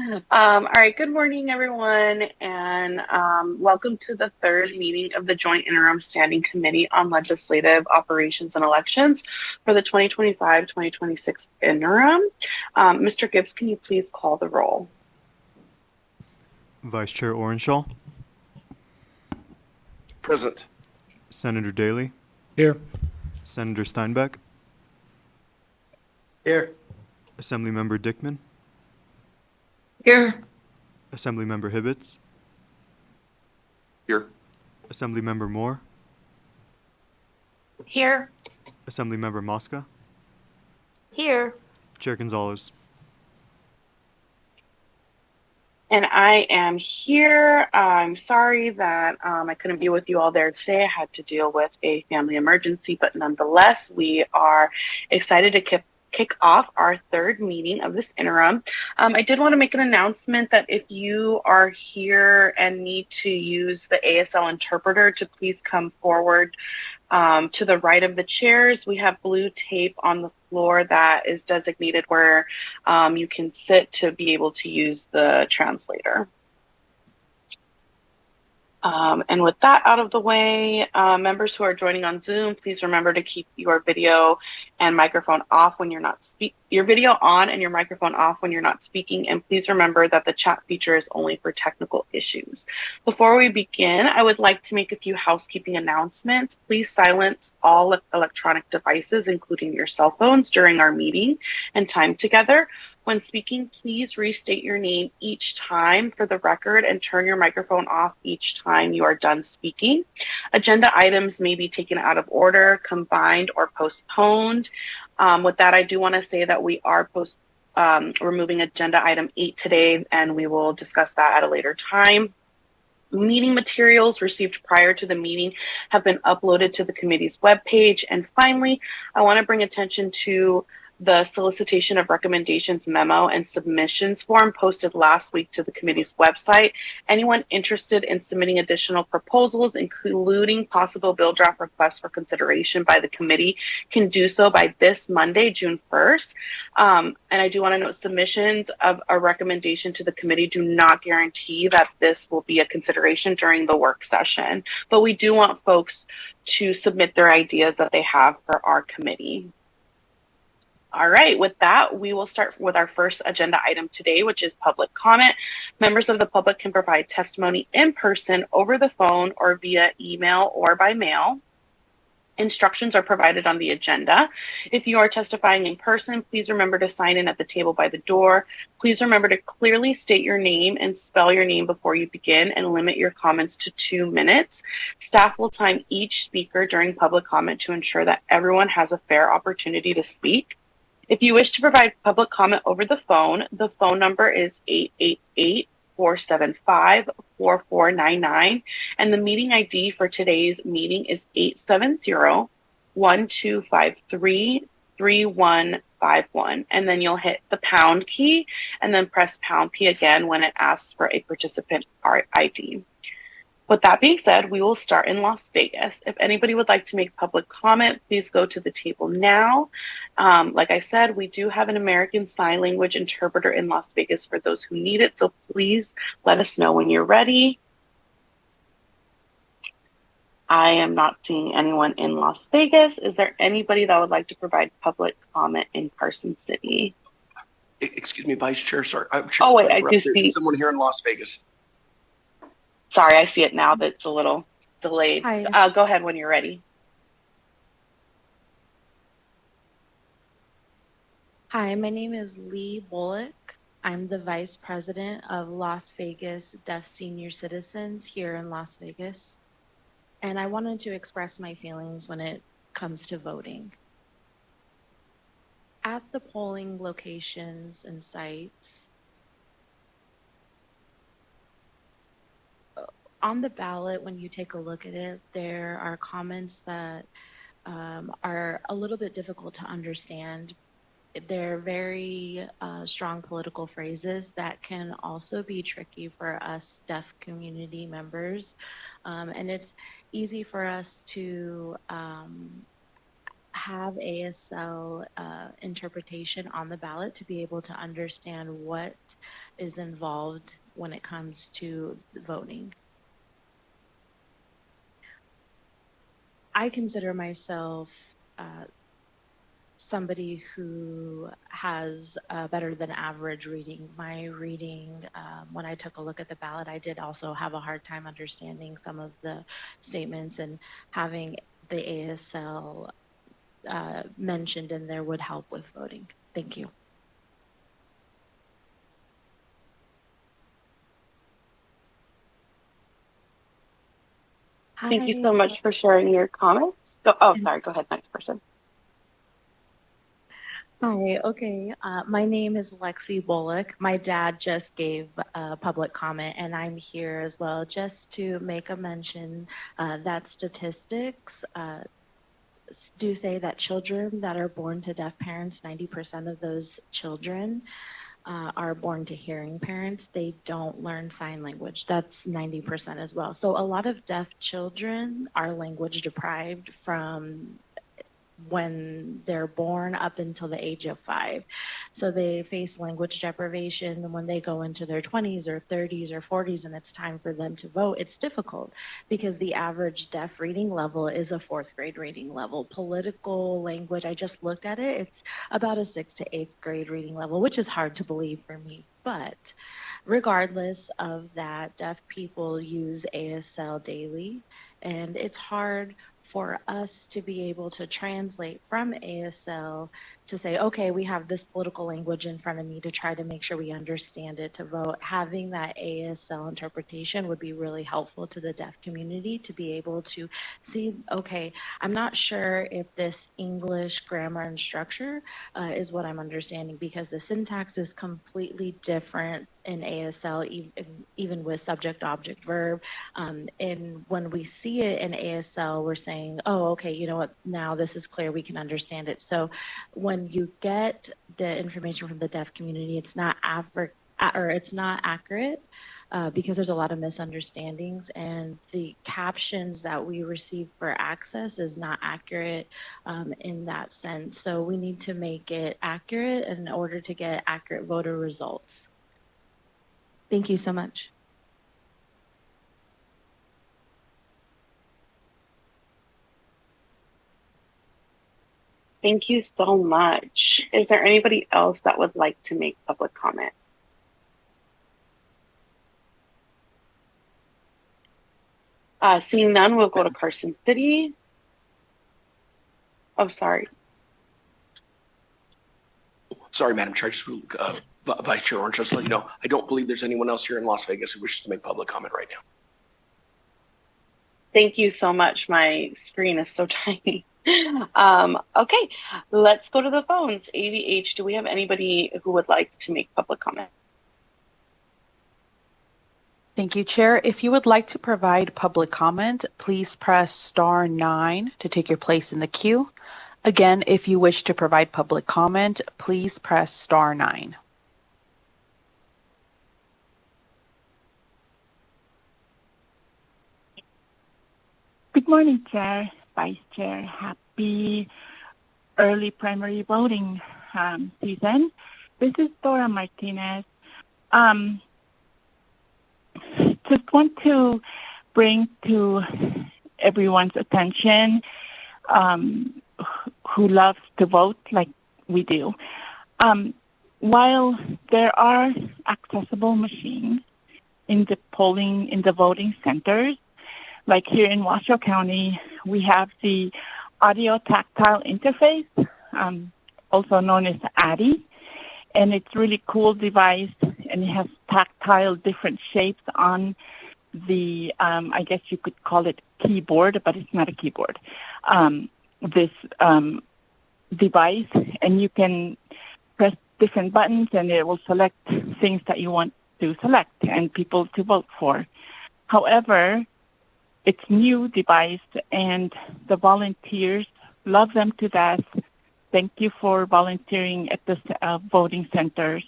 All right, good morning, everyone, and welcome to the third meeting of the Joint Interim Standing Committee on Legislative Operations and Elections for the 2025-2026 interim. Mr. Gibbs, can you please call the roll? Vice Chair Orenshaw, Present. Senator Daly, Here. Senator Steinbeck, Here. Assemblymember Dickman, Here. Assemblymember Hibbets, Here. Assemblymember Moore, Here. Assemblymember Mosca, Here. Chair Gonzalez. And I am here. I'm sorry that I couldn't be with you all there today. I had to deal with a family emergency, but nonetheless, we are excited to kick off our third meeting of this interim. I did want to make an announcement that if you are here and need to use the ASL interpreter, to please come forward to the right of the chairs. We have blue tape on the floor that is designated where you can sit to be able to use the translator. And with that out of the way, members who are joining on Zoom, please remember to keep your video and microphone off when you're not your video on and your microphone off when you're not speaking. And please remember that the chat feature is only for technical issues. Before we begin, I would like to make a few housekeeping announcements. Please silence all electronic devices, including your cell phones, during our meeting and time together. When speaking, please restate your name each time for the record and turn your microphone off each time you are done speaking. Agenda items may be taken out of order, combined, or postponed. With that, I do want to say that we are removing agenda item 8 today, and we will discuss that at a later time. Meeting materials received prior to the meeting have been uploaded to the committee's webpage. And finally, I want to bring attention to the solicitation of recommendations memo and submissions form posted last week to the committee's website. Anyone interested in submitting additional proposals, including possible bill draft requests for consideration by the committee, can do so by this Monday, June 1st. And I do want to note, submissions of a recommendation to the committee do not guarantee that this will be a consideration during the work session, but we do want folks to submit their ideas that they have for our committee. All right, with that, we will start with our first agenda item today, which is public comment. Members of the public can provide testimony in person, over the phone, or via email or by mail. Instructions are provided on the agenda. If you are testifying in person, please remember to sign in at the table by the door. Please remember to clearly state your name and spell your name before you begin, and limit your comments to 2 minutes. Staff will time each speaker during public comment to ensure that everyone has a fair opportunity to speak. If you wish to provide public comment over the phone number is 888-475-4499, and the meeting ID for today's meeting is 870-1253-3151. And then you'll hit the pound key and then press pound key again when it asks for a participant ID. With that being said, we will start in Las Vegas. If anybody would like to make public comment, please go to the table now. Like I said, we do have an American Sign Language interpreter in Las Vegas for those who need it, so please let us know when you're ready. I am not seeing anyone in Las Vegas. Is there anybody that would like to provide public comment in Carson City? Excuse me, Vice Chair. Sorry. I do see someone here in Las Vegas. Sorry, I see it now. That's a little delayed. Hi. Go ahead when you're ready. Hi, my name is Lee Bullock. I'm the Vice President of Las Vegas Deaf Senior Citizens here in Las Vegas. And I wanted to express my feelings when it comes to voting. At the polling locations and sites, on the ballot, when you take a look at it, there are comments that are a little bit difficult to understand. They're very strong political phrases that can also be tricky for us deaf community members. And it's easy for us to have ASL interpretation on the ballot to be able to understand what is involved when it comes to voting. I consider myself somebody who has better than average reading. My reading, when I took a look at the ballot, I did also have a hard time understanding some of the statements, and having the ASL mentioned in there would help with voting. Thank you. Thank you so much for sharing your comments. Sorry, go ahead, next person. Hi, okay. My name is Lexi Bullock. My dad just gave a public comment, and I'm here as well just to make a mention that statistics do say that children that are born to deaf parents, 90% of those children are born to hearing parents. They don't learn sign language. That's 90% as well. So a lot of deaf children are language deprived from when they're born up until the age of 5. So they face language deprivation when they go into their 20s or 30s or 40s and it's time for them to vote. It's difficult because the average deaf reading level is a 4th grade reading level. Political language, I just looked at it, it's about a 6th to 8th grade reading level, which is hard to believe for me. But regardless of that, deaf people use ASL daily, and it's hard for us to be able to translate from ASL to say, okay, we have this political language in front of me to try to make sure we understand it to vote. Having that ASL interpretation would be really helpful to the deaf community to be able to see, okay, I'm not sure if this English grammar and structure is what I'm understanding, because the syntax is completely different in ASL, even with subject, object, verb. And when we see it in ASL, we're saying, oh, okay, you know what, now this is clear, we can understand it. So when you get the information from the deaf community, it's not it's not accurate because there's a lot of misunderstandings, and the captions that we receive for access is not accurate in that sense. So we need to make it accurate in order to get accurate voter results. Thank you so much. Thank you so much. Is there anybody else that would like to make public comment? Seeing none, we'll go to Carson City. Oh, sorry. Sorry, Madam Chair. Vice Chair Orange, just to let you know, I don't believe there's anyone else here in Las Vegas who wishes to make public comment right now. Thank you so much. My screen is so tiny. Okay, let's go to the phones. AVH, do we have anybody who would like to make public comment? Thank you, Chair. If you would like to provide public comment, please press star 9 to take your place in the queue. Again, if you wish to provide public comment, please press star 9. Good morning, Chair, Vice Chair. Happy early primary voting season. This is Dora Martinez. Just want to bring to everyone's attention who loves to vote like we do. While there are accessible machines in the voting centers, like here in Washoe County, we have the audio tactile interface, also known as ADDI, and it's really cool device, and it has tactile different shapes on the, I guess you could call it keyboard, but it's not a keyboard. This device, and you can press different buttons, and it will select things that you want to select and people to vote for. However, it's new device, and the volunteers love them to death. Thank you for volunteering at the voting centers.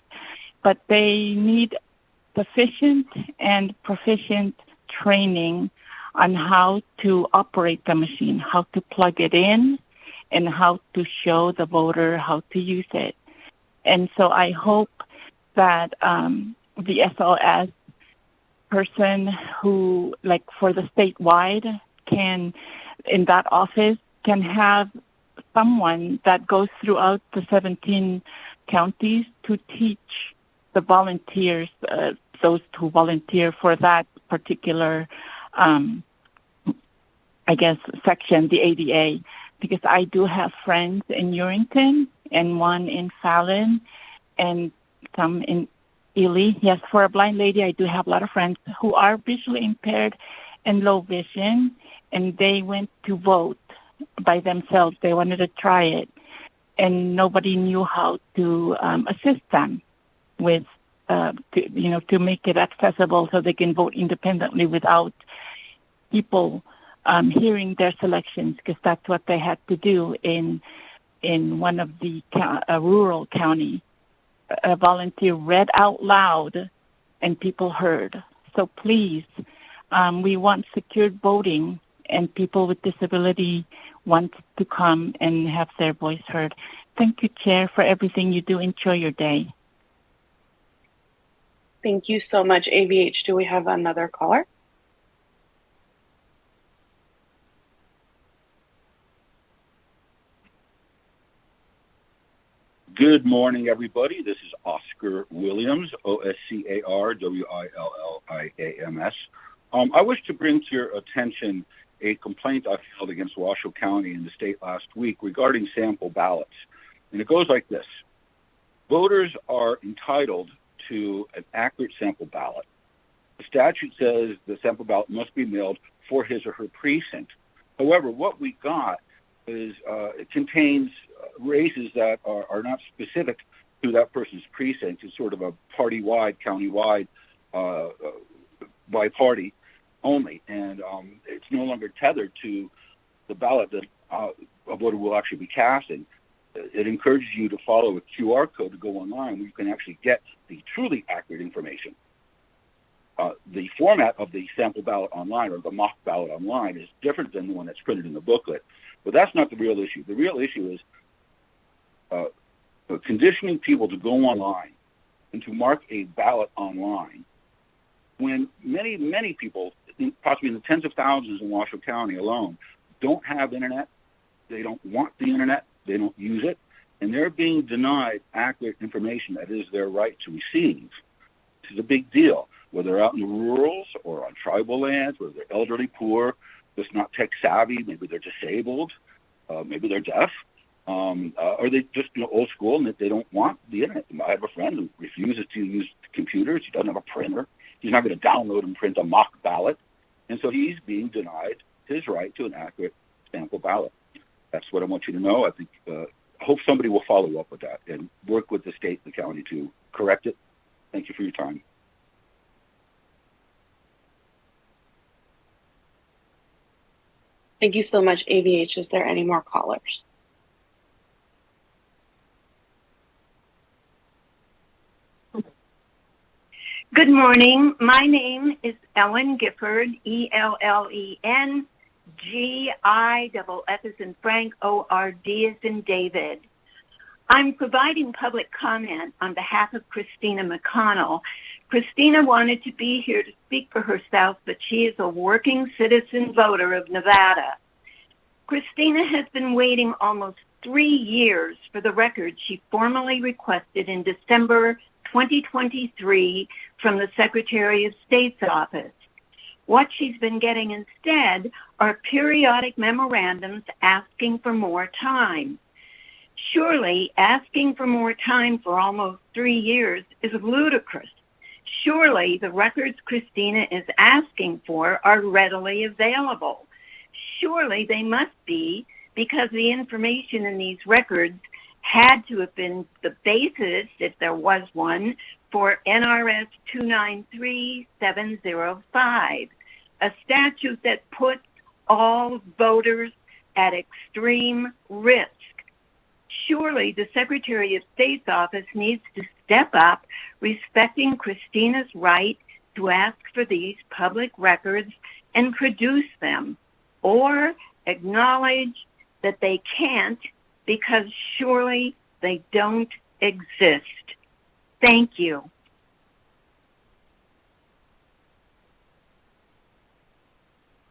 But they need sufficient and proficient training on how to operate the machine, how to plug it in, and how to show the voter how to use it. And so I hope that the SLS person who, like for the statewide, can, in that office, can have someone that goes throughout the 17 counties to teach the volunteers, those who volunteer for that particular, section, the ADA, because I do have friends in Urington and one in Fallon and some in Ely. Yes, for a blind lady, I do have a lot of friends who are visually impaired and low vision, and they went to vote by themselves. They wanted to try it, and nobody knew how to assist them with, to make it accessible so they can vote independently without people hearing their selections, because that's what they had to do in one of the rural county. A volunteer read out loud, and people heard. So please, we want secured voting, and people with disability want to come and have their voice heard. Thank you, Chair, for everything you do. Enjoy your day. Thank you so much, AVH. Do we have another caller? Good morning, everybody. This is Oscar Williams, OSCAR-WILLIAMS. I wish to bring to your attention a complaint I filed against Washoe County in the state last week regarding sample ballots. And it goes like this. Voters are entitled to an accurate sample ballot. The statute says the sample ballot must be mailed for his or her precinct. However, what we got is it contains races that are not specific to that person's precinct. It's sort of a party-wide, county-wide, by party only, and it's no longer tethered to the ballot that a voter will actually be casting. It encourages you to follow a QR code to go online where you can actually get the truly accurate information. The format of the sample ballot online or the mock ballot online is different than the one that's printed in the booklet. But that's not the real issue. The real issue is conditioning people to go online and to mark a ballot online when many, many people, possibly in the tens of thousands in Washoe County alone, don't have internet. They don't want the internet. They don't use it. And they're being denied accurate information that is their right to receive. This is a big deal, whether they're out in the rurals or on tribal lands, whether they're elderly, poor, just not tech savvy, maybe they're disabled, maybe they're deaf, or they just old school and that they don't want the internet. I have a friend who refuses to use computers. He doesn't have a printer. He's not going to download and print a mock ballot. And so he's being denied his right to an accurate sample ballot. That's what I want you to know. I think, I hope somebody will follow up with that and work with the state and the county to correct it. Thank you for your time. Thank you so much, AVH. Is there any more callers? Good morning. My name is Ellen Gifford, ELLEN, GIFF as in Frank, ORD as in David. I'm providing public comment on behalf of Christina McConnell. Christina wanted to be here to speak for herself, but she is a working citizen voter of Nevada. Christina has been waiting almost 3 years for the record she formally requested in December 2023 from the Secretary of State's office. What she's been getting instead are periodic memorandums asking for more time. Surely asking for more time for almost 3 years is ludicrous. Surely the records Christina is asking for are readily available. Surely they must be, because the information in these records had to have been the basis, if there was one, for NRS 293705, a statute that puts all voters at extreme risk. Surely the Secretary of State's office needs to step up, respecting Christina's right to ask for these public records and produce them, or acknowledge that they can't because surely they don't exist. Thank you.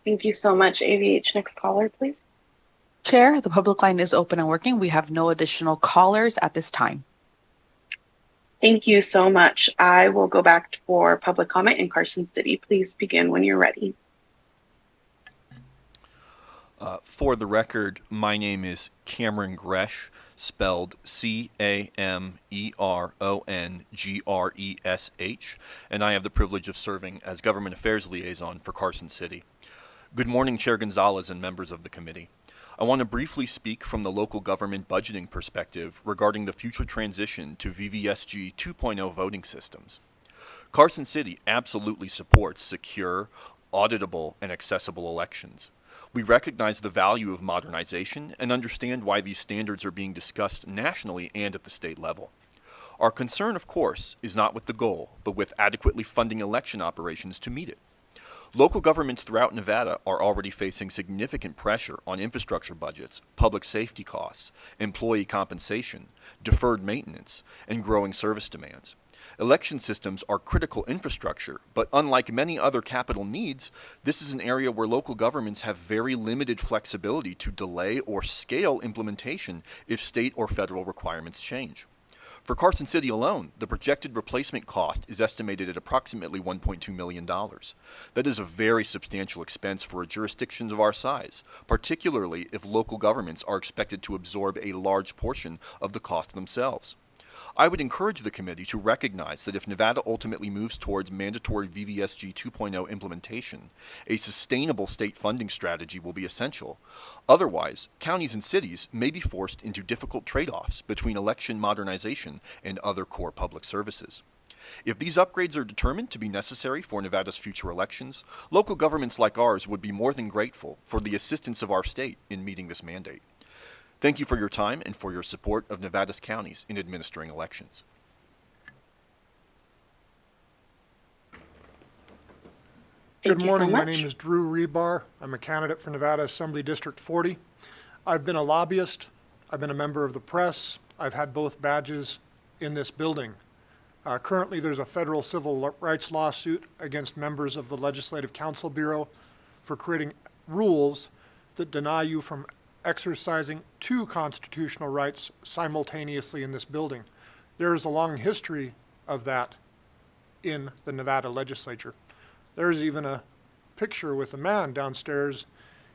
Thank you so much, AVH. Next caller, please. Chair, the public line is open and working. We have no additional callers at this time. Thank you so much. I will go back for public comment in Carson City. Please begin when you're ready. For the record, my name is Cameron Gresh, spelled Camerongresh, and I have the privilege of serving as Government Affairs Liaison for Carson City. Good morning, Chair Gonzalez and members of the committee. I want to briefly speak from the local government budgeting perspective regarding the future transition to VVSG 2.0 voting systems. Carson City absolutely supports secure, auditable, and accessible elections. We recognize the value of modernization and understand why these standards are being discussed nationally and at the state level. Our concern, of course, is not with the goal, but with adequately funding election operations to meet it. Local governments throughout Nevada are already facing significant pressure on infrastructure budgets, public safety costs, employee compensation, deferred maintenance, and growing service demands. Election systems are critical infrastructure, but unlike many other capital needs, this is an area where local governments have very limited flexibility to delay or scale implementation if state or federal requirements change. For Carson City alone, the projected replacement cost is estimated at approximately $1.2 million. That is a very substantial expense for a jurisdiction of our size, particularly if local governments are expected to absorb a large portion of the cost themselves. I would encourage the committee to recognize that if Nevada ultimately moves towards mandatory VVSG 2.0 implementation, a sustainable state funding strategy will be essential. Otherwise, counties and cities may be forced into difficult trade-offs between election modernization and other core public services. If these upgrades are determined to be necessary for Nevada's future elections, local governments like ours would be more than grateful for the assistance of our state in meeting this mandate. Thank you for your time and for your support of Nevada's counties in administering elections. Good morning. My name is Drew Rebar. I'm a candidate for Nevada Assembly District 40. I've been a lobbyist. I've been a member of the press. I've had both badges in this building. Currently, there's a federal civil rights lawsuit against members of the Legislative Council Bureau for creating rules that deny you from exercising two constitutional rights simultaneously in this building. There is a long history of that in the Nevada Legislature. There's even a picture with a man downstairs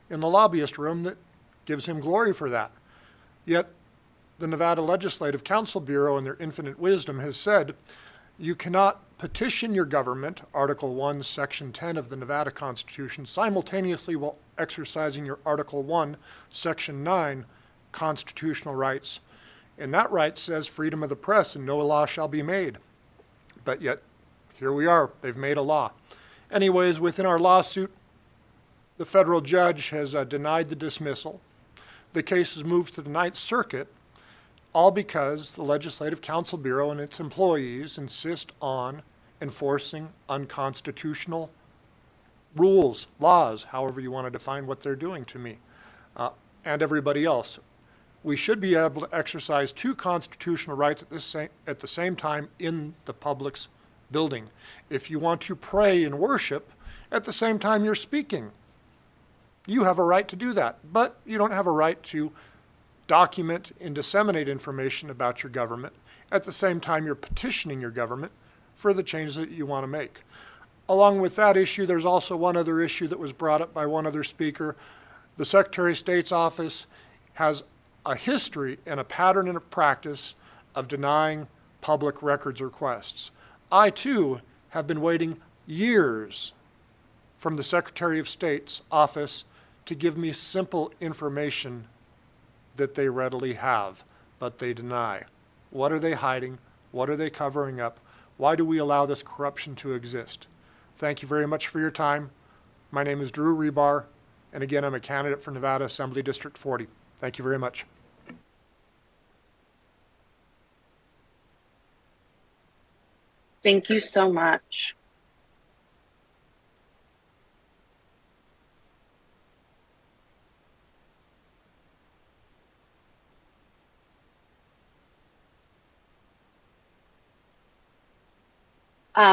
in the lobbyist room that gives him glory for that. Yet the Nevada Legislative Council Bureau, in their infinite wisdom, has said you cannot petition your government, Article 1, Section 10 of the Nevada Constitution, simultaneously while exercising your Article 1, Section 9 constitutional rights. And that right says freedom of the press and no law shall be made. But yet, here we are. They've made a law. Anyways, within our lawsuit, the federal judge has denied the dismissal. The case has moved to the Ninth Circuit, all because the Legislative Council Bureau and its employees insist on enforcing unconstitutional rules, laws, however you want to define what they're doing to me and everybody else. We should be able to exercise two constitutional rights at the same time in the public's building. If you want to pray and worship at the same time you're speaking, you have a right to do that, but you don't have a right to document and disseminate information about your government at the same time you're petitioning your government for the changes that you want to make. Along with that issue, there's also one other issue that was brought up by one other speaker. The Secretary of State's office has a history and a pattern and a practice of denying public records requests. I, too, have been waiting years from the Secretary of State's office to give me simple information that they readily have, but they deny. What are they hiding? What are they covering up? Why do we allow this corruption to exist? Thank you very much for your time. My name is Drew Rebar, and again, I'm a candidate for Nevada Assembly District 40. Thank you very much. Thank you so much.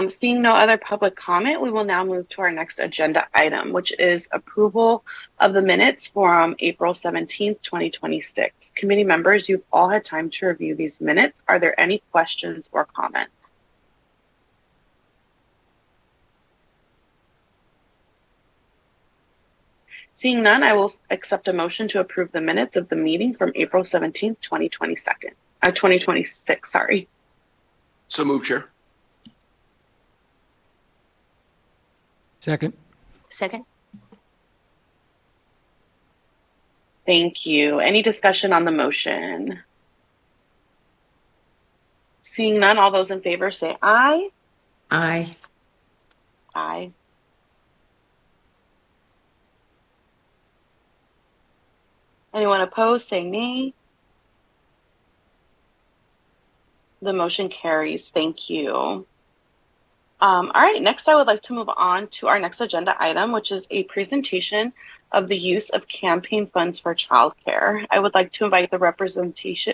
Seeing no other public comment, we will now move to our next agenda item, which is approval of the minutes from April 17th, 2026. Committee members, you've all had time to review these minutes. Are there any questions or comments? Seeing none, I will accept a motion to approve the minutes of the meeting from April 17th, 2026, sorry. So move, Chair. Second. Second. Thank you. Any discussion on the motion? Seeing none, all those in favor say aye. Aye. Aye. Anyone opposed, say nay. The motion carries. Thank you. All right, next I would like to move on to our next agenda item, which is a presentation of the use of campaign funds for childcare. I would like to invite the representatives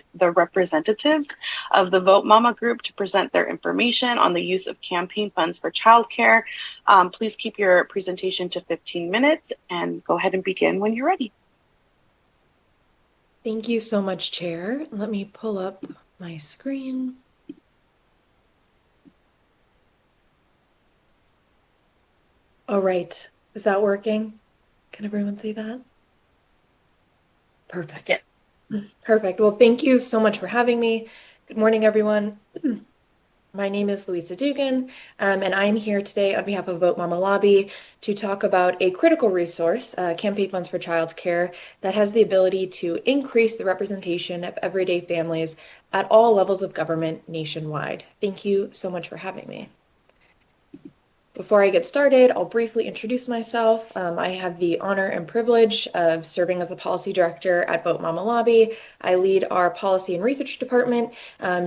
of the Vote Mama group to present their information on the use of campaign funds for childcare. Please keep your presentation to 15 minutes and go ahead and begin when you're ready. Thank you so much, Chair. Let me pull up my screen. All right. Is that working? Can everyone see that? Perfect. Yeah. Perfect. Well, thank you so much for having me. Good morning, everyone. My name is Louisa Dugan, and I'm here today on behalf of Vote Mama Lobby to talk about a critical resource, Campaign Funds for Childcare, that has the ability to increase the representation of everyday families at all levels of government nationwide. Thank you so much for having me. Before I get started, I'll briefly introduce myself. I have the honor and privilege of serving as the policy director at Vote Mama Lobby. I lead our policy and research department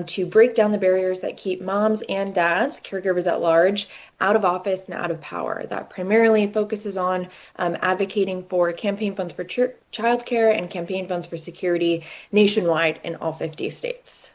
to break down the barriers that keep moms and dads, caregivers at large, out of office and out of power. That primarily focuses on advocating for campaign funds for childcare and campaign funds for security nationwide in all 50 states.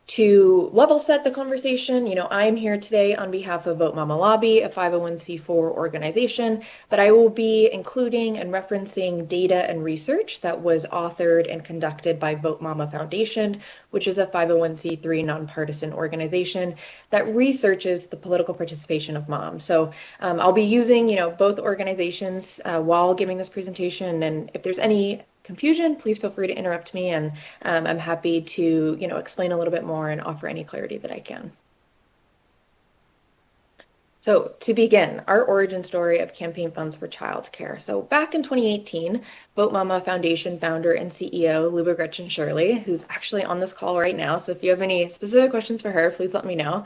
To level set the conversation, I'm here today on behalf of Vote Mama Lobby, a 501c4 organization, but I will be including and referencing data and research that was authored and conducted by Vote Mama Foundation, which is a 501c3 nonpartisan organization that researches the political participation of moms. So I'll be using, both organizations while giving this presentation, and if there's any confusion, please feel free to interrupt me, and I'm happy to, explain a little bit more and offer any clarity that I can. So to begin, our origin story of campaign funds for childcare. So back in 2018, Vote Mama Foundation founder and CEO Luba Gretchen Shirley, who's actually on this call right now, so if you have any specific questions for her, please let me know.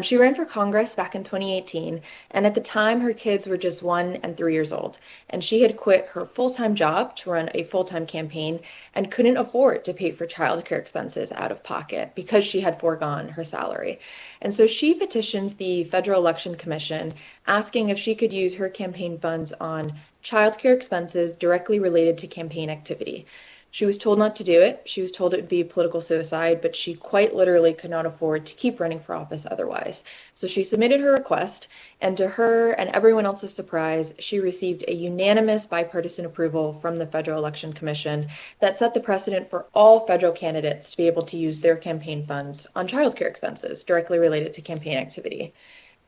She ran for Congress back in 2018, and at the time her kids were just 1 and 3 years old, and she had quit her full-time job to run a full-time campaign and couldn't afford to pay for childcare expenses out of pocket because she had foregone her salary. And so she petitioned the Federal Election Commission asking if she could use her campaign funds on childcare expenses directly related to campaign activity. She was told not to do it. She was told it would be political suicide, but she quite literally could not afford to keep running for office otherwise. So she submitted her request, and to her and everyone else's surprise, she received a unanimous bipartisan approval from the Federal Election Commission that set the precedent for all federal candidates to be able to use their campaign funds on childcare expenses directly related to campaign activity.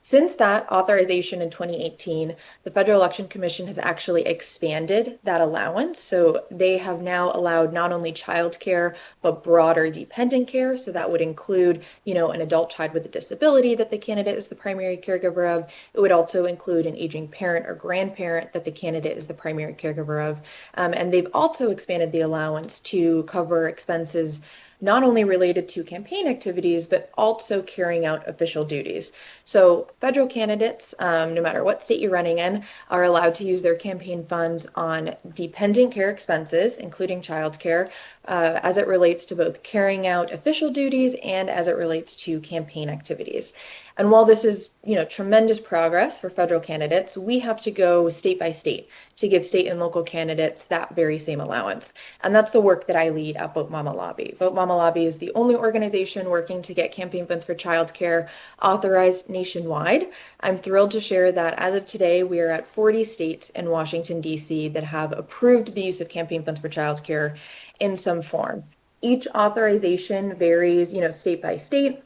Since that authorization in 2018, the Federal Election Commission has actually expanded that allowance. So they have now allowed not only childcare, but broader dependent care. So that would include, an adult child with a disability that the candidate is the primary caregiver of. It would also include an aging parent or grandparent that the candidate is the primary caregiver of. And they've also expanded the allowance to cover expenses not only related to campaign activities, but also carrying out official duties. So federal candidates, no matter what state you're running in, are allowed to use their campaign funds on dependent care expenses, including childcare, as it relates to both carrying out official duties and as it relates to campaign activities. And while this is, tremendous progress for federal candidates, we have to go state by state to give state and local candidates that very same allowance. And that's the work that I lead at Vote Mama Lobby. Vote Mama Lobby is the only organization working to get campaign funds for childcare authorized nationwide. I'm thrilled to share that as of today, we are at 40 states in Washington, D.C. that have approved the use of campaign funds for childcare in some form. Each authorization varies, state by state.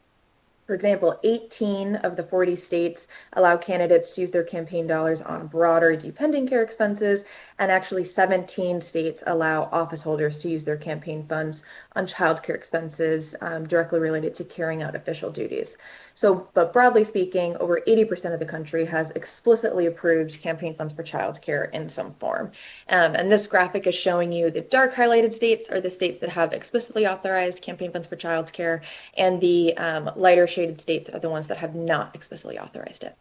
For example, 18 of the 40 states allow candidates to use their campaign dollars on broader dependent care expenses, and actually 17 states allow office holders to use their campaign funds on childcare expenses directly related to carrying out official duties. So, but broadly speaking, over 80% of the country has explicitly approved campaign funds for childcare in some form. And this graphic is showing you the dark highlighted states are the states that have explicitly authorized campaign funds for childcare, and the lighter shaded states are the ones that have not explicitly authorized it.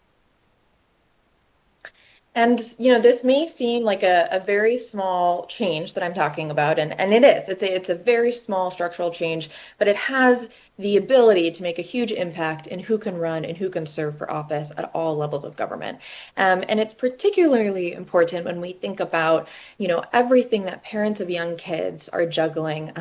And, this may seem like a very small change that I'm talking about, and it is. It's a very small structural change, but it has the ability to make a huge impact in who can run and who can serve for office at all levels of government. And it's particularly important when we think about, everything that parents of young kids are juggling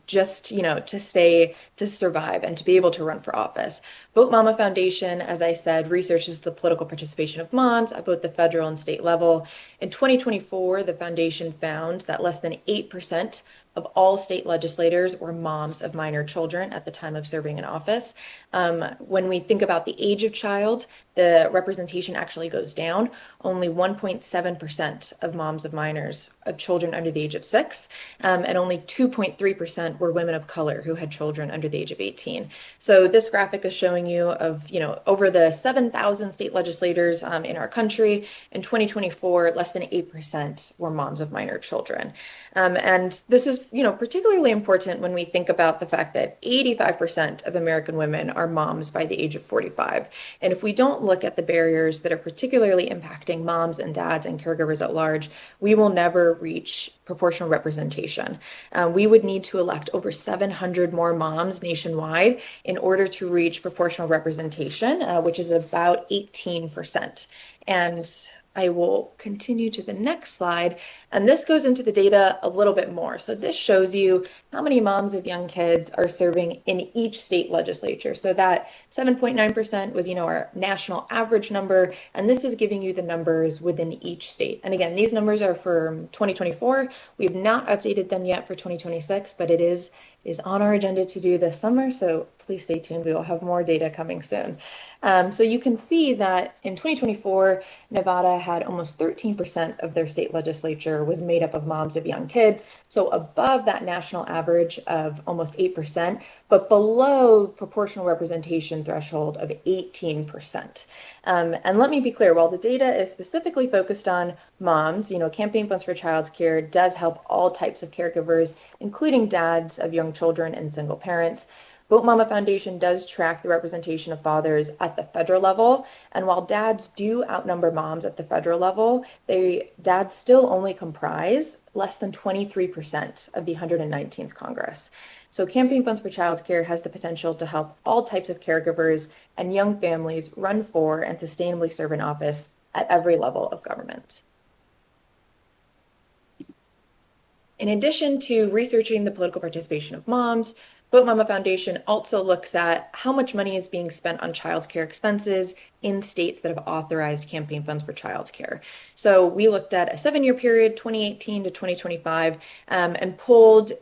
just, to survive and to be able to run for office. Vote Mama Foundation, as I said, researches the political participation of moms at both the federal and state level. In 2024, the foundation found that less than 8% of all state legislators were moms of minor children at the time of serving in office. When we think about the age of child, the representation actually goes down. Only 1.7% of moms of minors of children under the age of 6, and only 2.3% were women of color who had children under the age of 18. So this graphic is showing you of, over the 7,000 state legislators in our country, in 2024, less than 8% were moms of minor children. And this is, particularly important when we think about the fact that 85% of American women are moms by the age of 45. And if we don't look at the barriers that are particularly impacting moms and dads and caregivers at large, we will never reach proportional representation. We would need to elect over 700 more moms nationwide in order to reach proportional representation, which is about 18%. And I will continue to the next slide, and this goes into the data a little bit more. So this shows you how many moms of young kids are serving in each state legislature. So that 7.9% was, our national average number, and this is giving you the numbers within each state. And again, these numbers are for 2024. We have not updated them yet for 2026, but it is on our agenda to do this summer, so please stay tuned. We will have more data coming soon. So you can see that in 2024, Nevada had almost 13% of their state legislature was made up of moms of young kids, so above that national average of almost 8%, but below proportional representation threshold of 18%. And let me be clear, while the data is specifically focused on moms, campaign funds for childcare does help all types of caregivers, including dads of young children and single parents. Vote Mama Foundation does track the representation of fathers at the federal level, and while dads do outnumber moms at the federal level, dads still only comprise less than 23% of the 119th Congress. So Campaign Funds for Childcare has the potential to help all types of caregivers and young families run for and sustainably serve in office at every level of government. In addition to researching the political participation of moms, Vote Mama Foundation also looks at how much money is being spent on childcare expenses in states that have authorized campaign funds for childcare. So we looked at a 7-year period, 2018 to 2025, and pulled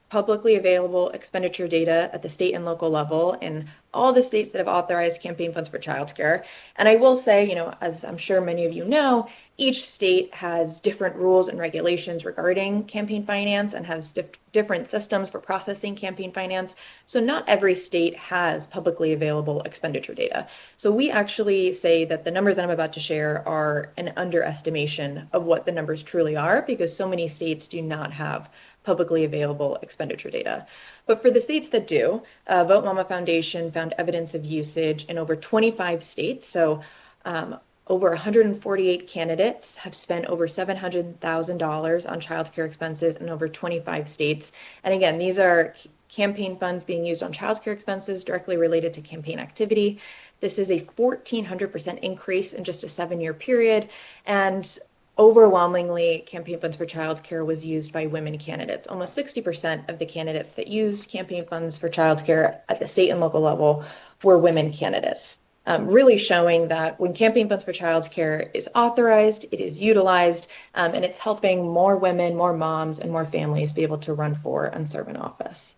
publicly available expenditure data at the state and local level in all the states that have authorized campaign funds for childcare. And I will say, as I'm sure many of you know, each state has different rules and regulations regarding campaign finance and has different systems for processing campaign finance. So not every state has publicly available expenditure data. So we actually say that the numbers that I'm about to share are an underestimation of what the numbers truly are, because so many states do not have publicly available expenditure data. But for the states that do, Vote Mama Foundation found evidence of usage in over 25 states. So over 148 candidates have spent over $700,000 on childcare expenses in over 25 states. And again, these are campaign funds being used on childcare expenses directly related to campaign activity. This is a 1,400% increase in just a 7-year period, and overwhelmingly, campaign funds for childcare was used by women candidates. Almost 60% of the candidates that used campaign funds for childcare at the state and local level were women candidates. Really showing that when campaign funds for childcare is authorized, it is utilized, and it's helping more women, more moms, and more families be able to run for and serve in office.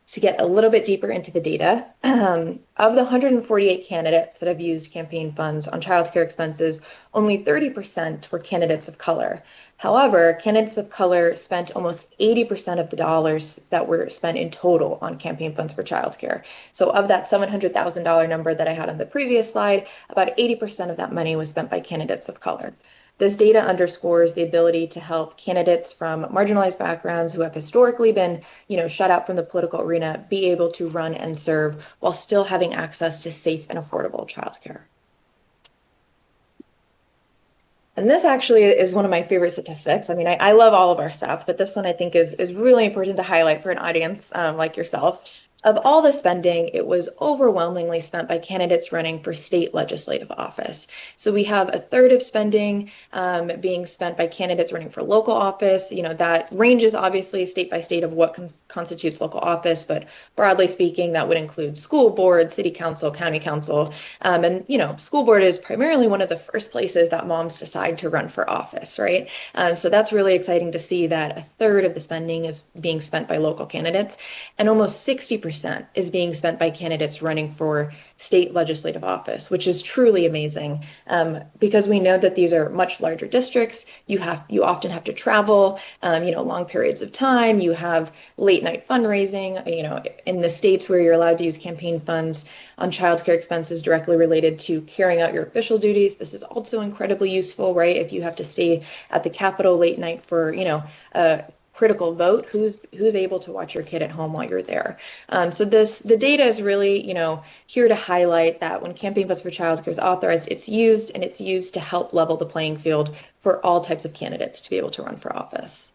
To get a little bit deeper into the data, of the 148 candidates that have used campaign funds on childcare expenses, only 30% were candidates of color. However, candidates of color spent almost 80% of the dollars that were spent in total on campaign funds for childcare. So of that $700,000 number that I had on the previous slide, about 80% of that money was spent by candidates of color. This data underscores the ability to help candidates from marginalized backgrounds who have historically been, shut out from the political arena be able to run and serve while still having access to safe and affordable childcare. And this actually is one of my favorite statistics. I mean, I love all of our stats, but this one I think is really important to highlight for an audience like yourself. Of all the spending, it was overwhelmingly spent by candidates running for state legislative office. So we have a third of spending being spent by candidates running for local office. That ranges obviously state by state of what constitutes local office, but broadly speaking, that would include school board, city council, county council. And school board is primarily one of the first places that moms decide to run for office, right? So that's really exciting to see that a third of the spending is being spent by local candidates, and almost 60% is being spent by candidates running for state legislative office, which is truly amazing because we know that these are much larger districts. You often have to travel, long periods of time. You have late night fundraising. In the states where you're allowed to use campaign funds on childcare expenses directly related to carrying out your official duties, this is also incredibly useful, right? If you have to stay at the Capitol late night for, a critical vote, who's able to watch your kid at home while you're there. So the data is really, here to highlight that when campaign funds for childcare is authorized, it's used to help level the playing field for all types of candidates to be able to run for office.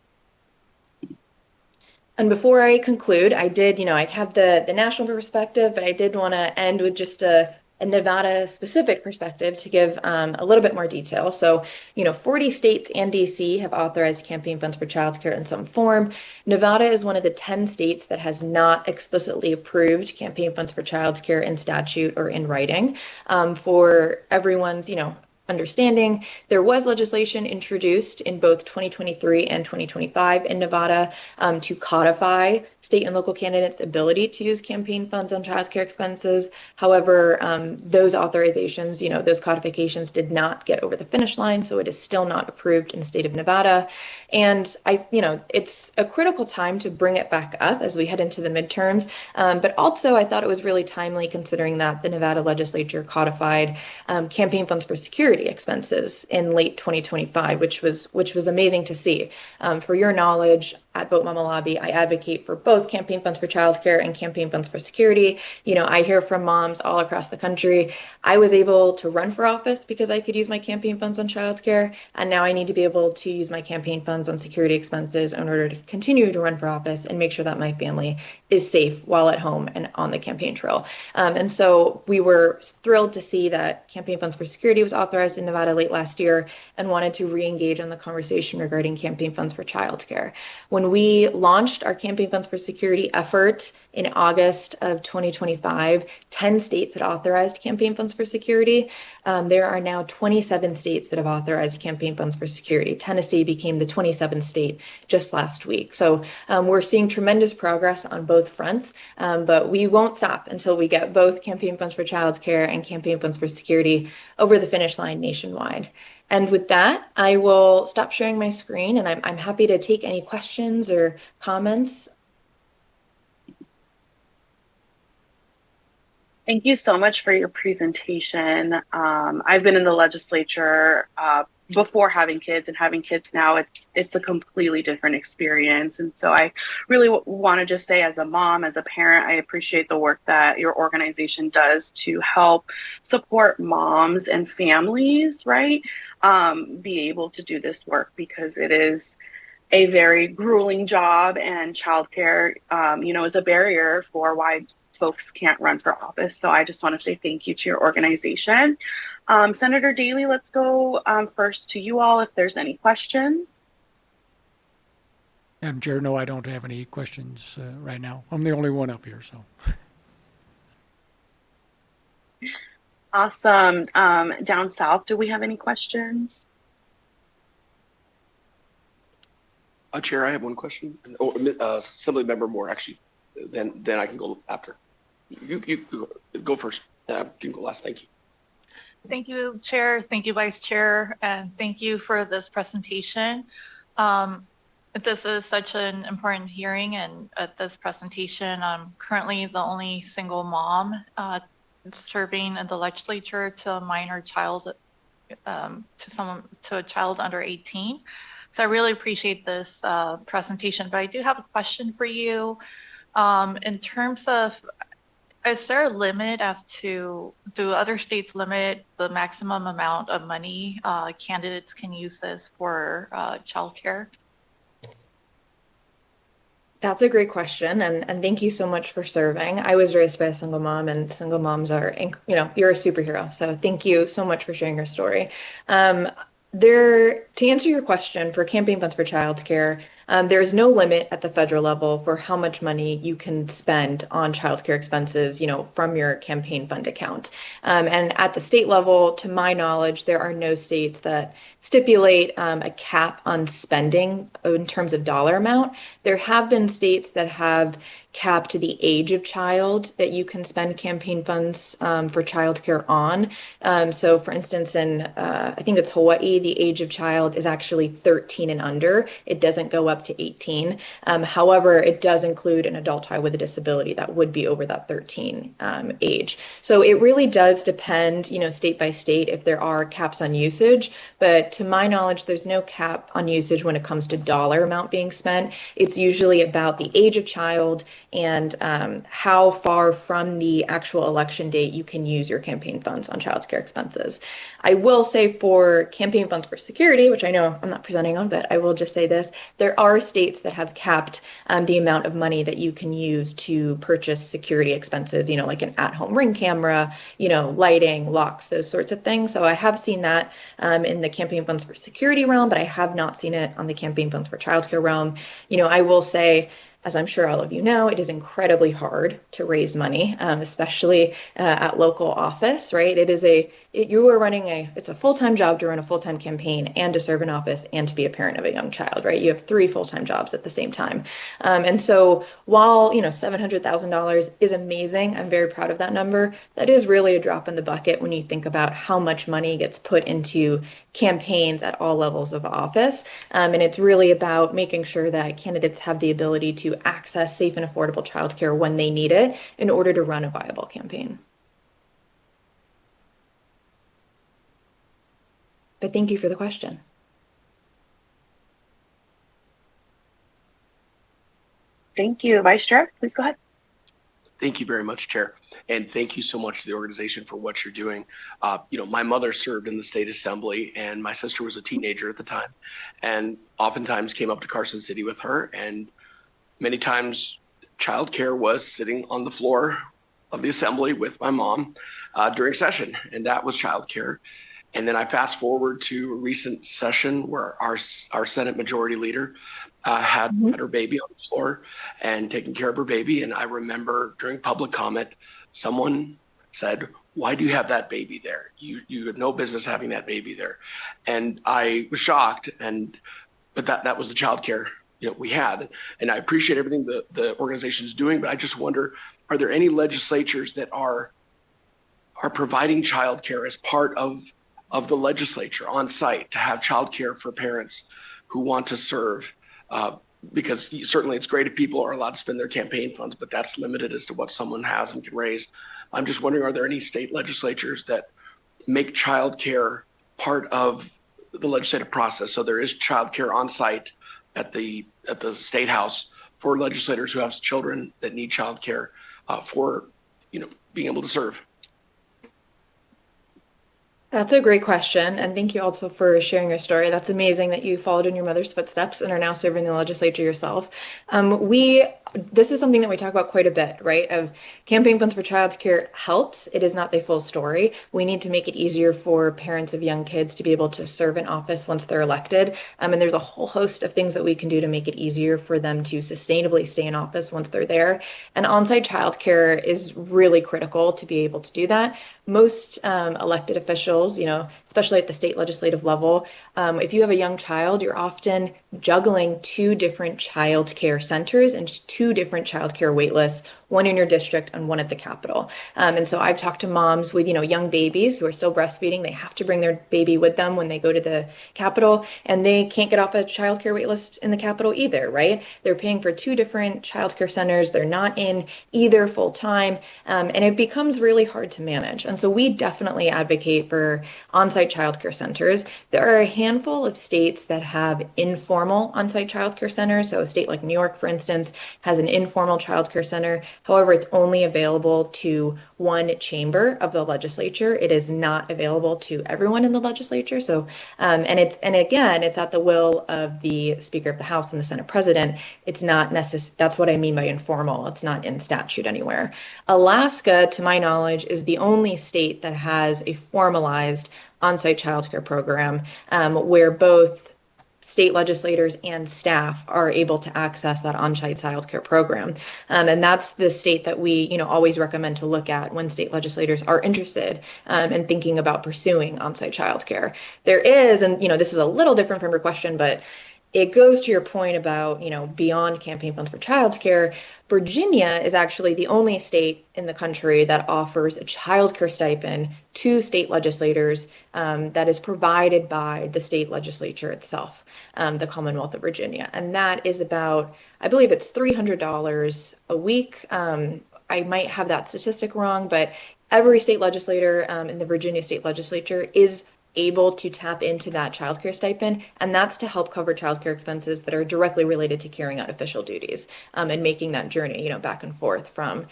And before I conclude, I have the national perspective, but I did want to end with just a Nevada specific perspective to give a little bit more detail. So, 40 states and DC have authorized campaign funds for childcare in some form. Nevada is one of the 10 states that has not explicitly approved campaign funds for childcare in statute or in writing. For everyone's, understanding, there was legislation introduced in both 2023 and 2025 in Nevada to codify state and local candidates' ability to use campaign funds on childcare expenses. However, those authorizations, those codifications did not get over the finish line, so it is still not approved in the state of Nevada. And it's a critical time to bring it back up as we head into the midterms. But also, I thought it was really timely considering that the Nevada Legislature codified campaign funds for security expenses in late 2025, which was amazing to see. For your knowledge, at Vote Mama Lobby, I advocate for both campaign funds for childcare and campaign funds for security. I hear from moms all across the country. I was able to run for office because I could use my campaign funds on childcare, and now I need to be able to use my campaign funds on security expenses in order to continue to run for office and make sure that my family is safe while at home and on the campaign trail. And so we were thrilled to see that campaign funds for security was authorized in Nevada late last year and wanted to re-engage on the conversation regarding campaign funds for childcare. When we launched our campaign funds for security effort in August of 2025, 10 states had authorized campaign funds for security. There are now 27 states that have authorized campaign funds for security. Tennessee became the 27th state just last week. So we're seeing tremendous progress on both fronts, but we won't stop until we get both campaign funds for childcare and campaign funds for security over the finish line nationwide. And with that, I will stop sharing my screen, and I'm happy to take any questions or comments. Thank you so much for your presentation. I've been in the legislature before having kids, and having kids now, it's a completely different experience. And so I really want to just say, as a mom, as a parent, I appreciate the work that your organization does to help support moms and families, right? Be able to do this work, because it is a very grueling job, and childcare, is a barrier for why folks can't run for office. So I just want to say thank you to your organization. Senator Daley, let's go first to you all if there's any questions. Madam Chair, no, I don't have any questions right now. I'm the only one up here, so. Awesome. Down south, do we have any questions? Chair, I have one question. Oh, Assembly Member Moore, actually. Then I can go after. You go first. You can go last. Thank you. Thank you, Chair. Thank you, Vice Chair, and thank you for this presentation. This is such an important hearing, and at this presentation, I'm currently the only single mom serving in the legislature to a minor child, to a child under 18. So I really appreciate this presentation, but I do have a question for you. In terms of, is there a limit as to, do other states limit the maximum amount of money candidates can use this for childcare? That's a great question, and thank you so much for serving. I was raised by a single mom, and single moms are, you're a superhero. So thank you so much for sharing your story. To answer your question, for campaign funds for childcare, there's no limit at the federal level for how much money you can spend on childcare expenses, from your campaign fund account. And at the state level, to my knowledge, there are no states that stipulate a cap on spending in terms of dollar amount. There have been states that have capped the age of child that you can spend campaign funds for childcare on. So for instance, in I think it's Hawaii, the age of child is actually 13 and under. It doesn't go up to 18. However, it does include an adult child with a disability that would be over that 13 age. So it really does depend, state by state if there are caps on usage. But to my knowledge, there's no cap on usage when it comes to dollar amount being spent. It's usually about the age of child and how far from the actual election date you can use your campaign funds on childcare expenses. I will say for campaign funds for security, which I know I'm not presenting on, but I will just say this, there are states that have capped the amount of money that you can use to purchase security expenses, like an at-home Ring camera, lighting, locks, those sorts of things. So I have seen that in the campaign funds for security realm, but I have not seen it on the campaign funds for childcare realm. I will say, as I'm sure all of you know, it is incredibly hard to raise money, especially at local office, right? It's a full-time job to run a full-time campaign and to serve in office and to be a parent of a young child, right? You have 3 full-time jobs at the same time. And so while, $700,000 is amazing, I'm very proud of that number, that is really a drop in the bucket when you think about how much money gets put into campaigns at all levels of office. And it's really about making sure that candidates have the ability to access safe and affordable childcare when they need it in order to run a viable campaign. But thank you for the question. Thank you. Vice Chair, please go ahead. Thank you very much, Chair. And thank you so much to the organization for what you're doing. My mother served in the state assembly, and my sister was a teenager at the time, and oftentimes came up to Carson City with her. And many times childcare was sitting on the floor of the assembly with my mom during session, and that was childcare. And then I fast forward to a recent session where our Senate Majority Leader had her baby on the floor and taking care of her baby. And I remember during public comment, someone said, "Why do you have that baby there? You have no business having that baby there." And I was shocked, but that was the childcare we had. And I appreciate everything the organization is doing, but I just wonder, are there any legislatures that are providing childcare as part of the legislature on site to have childcare for parents who want to serve? Because certainly it's great if people are allowed to spend their campaign funds, but that's limited as to what someone has and can raise. I'm just wondering, are there any state legislatures that make childcare part of the legislative process? So there is childcare on site at the State House for legislators who have children that need childcare for being able to serve. That's a great question. And thank you also for sharing your story. That's amazing that you followed in your mother's footsteps and are now serving the legislature yourself. This is something that we talk about quite a bit, right? Of campaign funds for childcare helps. It is not the full story. We need to make it easier for parents of young kids to be able to serve in office once they're elected. And there's a whole host of things that we can do to make it easier for them to sustainably stay in office once they're there. And on-site childcare is really critical to be able to do that. Most elected officials, especially at the state legislative level, if you have a young child, you're often juggling two different child care centers and just two different child care wait lists, one in your district and one at the Capitol. And so I've talked to moms with, young babies who are still breastfeeding. They have to bring their baby with them when they go to the Capitol, and they can't get off a child care wait list in the Capitol either, right? They're paying for two different child care centers. They're not in either full time, and it becomes really hard to manage. And so we definitely advocate for on-site childcare centers. There are a handful of states that have informal on-site childcare centers. So a state like New York, for instance, has an informal childcare center. However, it's only available to one chamber of the legislature. It is not available to everyone in the legislature. So, and again, it's at the will of the Speaker of the House and the Senate President. It's not necessary. That's what I mean by informal. It's not in statute anywhere. Alaska, to my knowledge, is the only state that has a formalized on-site childcare program where both state legislators and staff are able to access that on-site childcare program. And that's the state that we, always recommend to look at when state legislators are interested in thinking about pursuing on-site childcare. There is, and this is a little different from your question, but it goes to your point about, beyond campaign funds for childcare. Virginia is actually the only state in the country that offers a childcare stipend to state legislators that is provided by the state legislature itself, the Commonwealth of Virginia. And that is about, I believe it's $300 a week. I might have that statistic wrong, but every state legislator in the Virginia state legislature is able to tap into that childcare stipend, and that's to help cover childcare expenses that are directly related to carrying out official duties and making that journey, back and forth from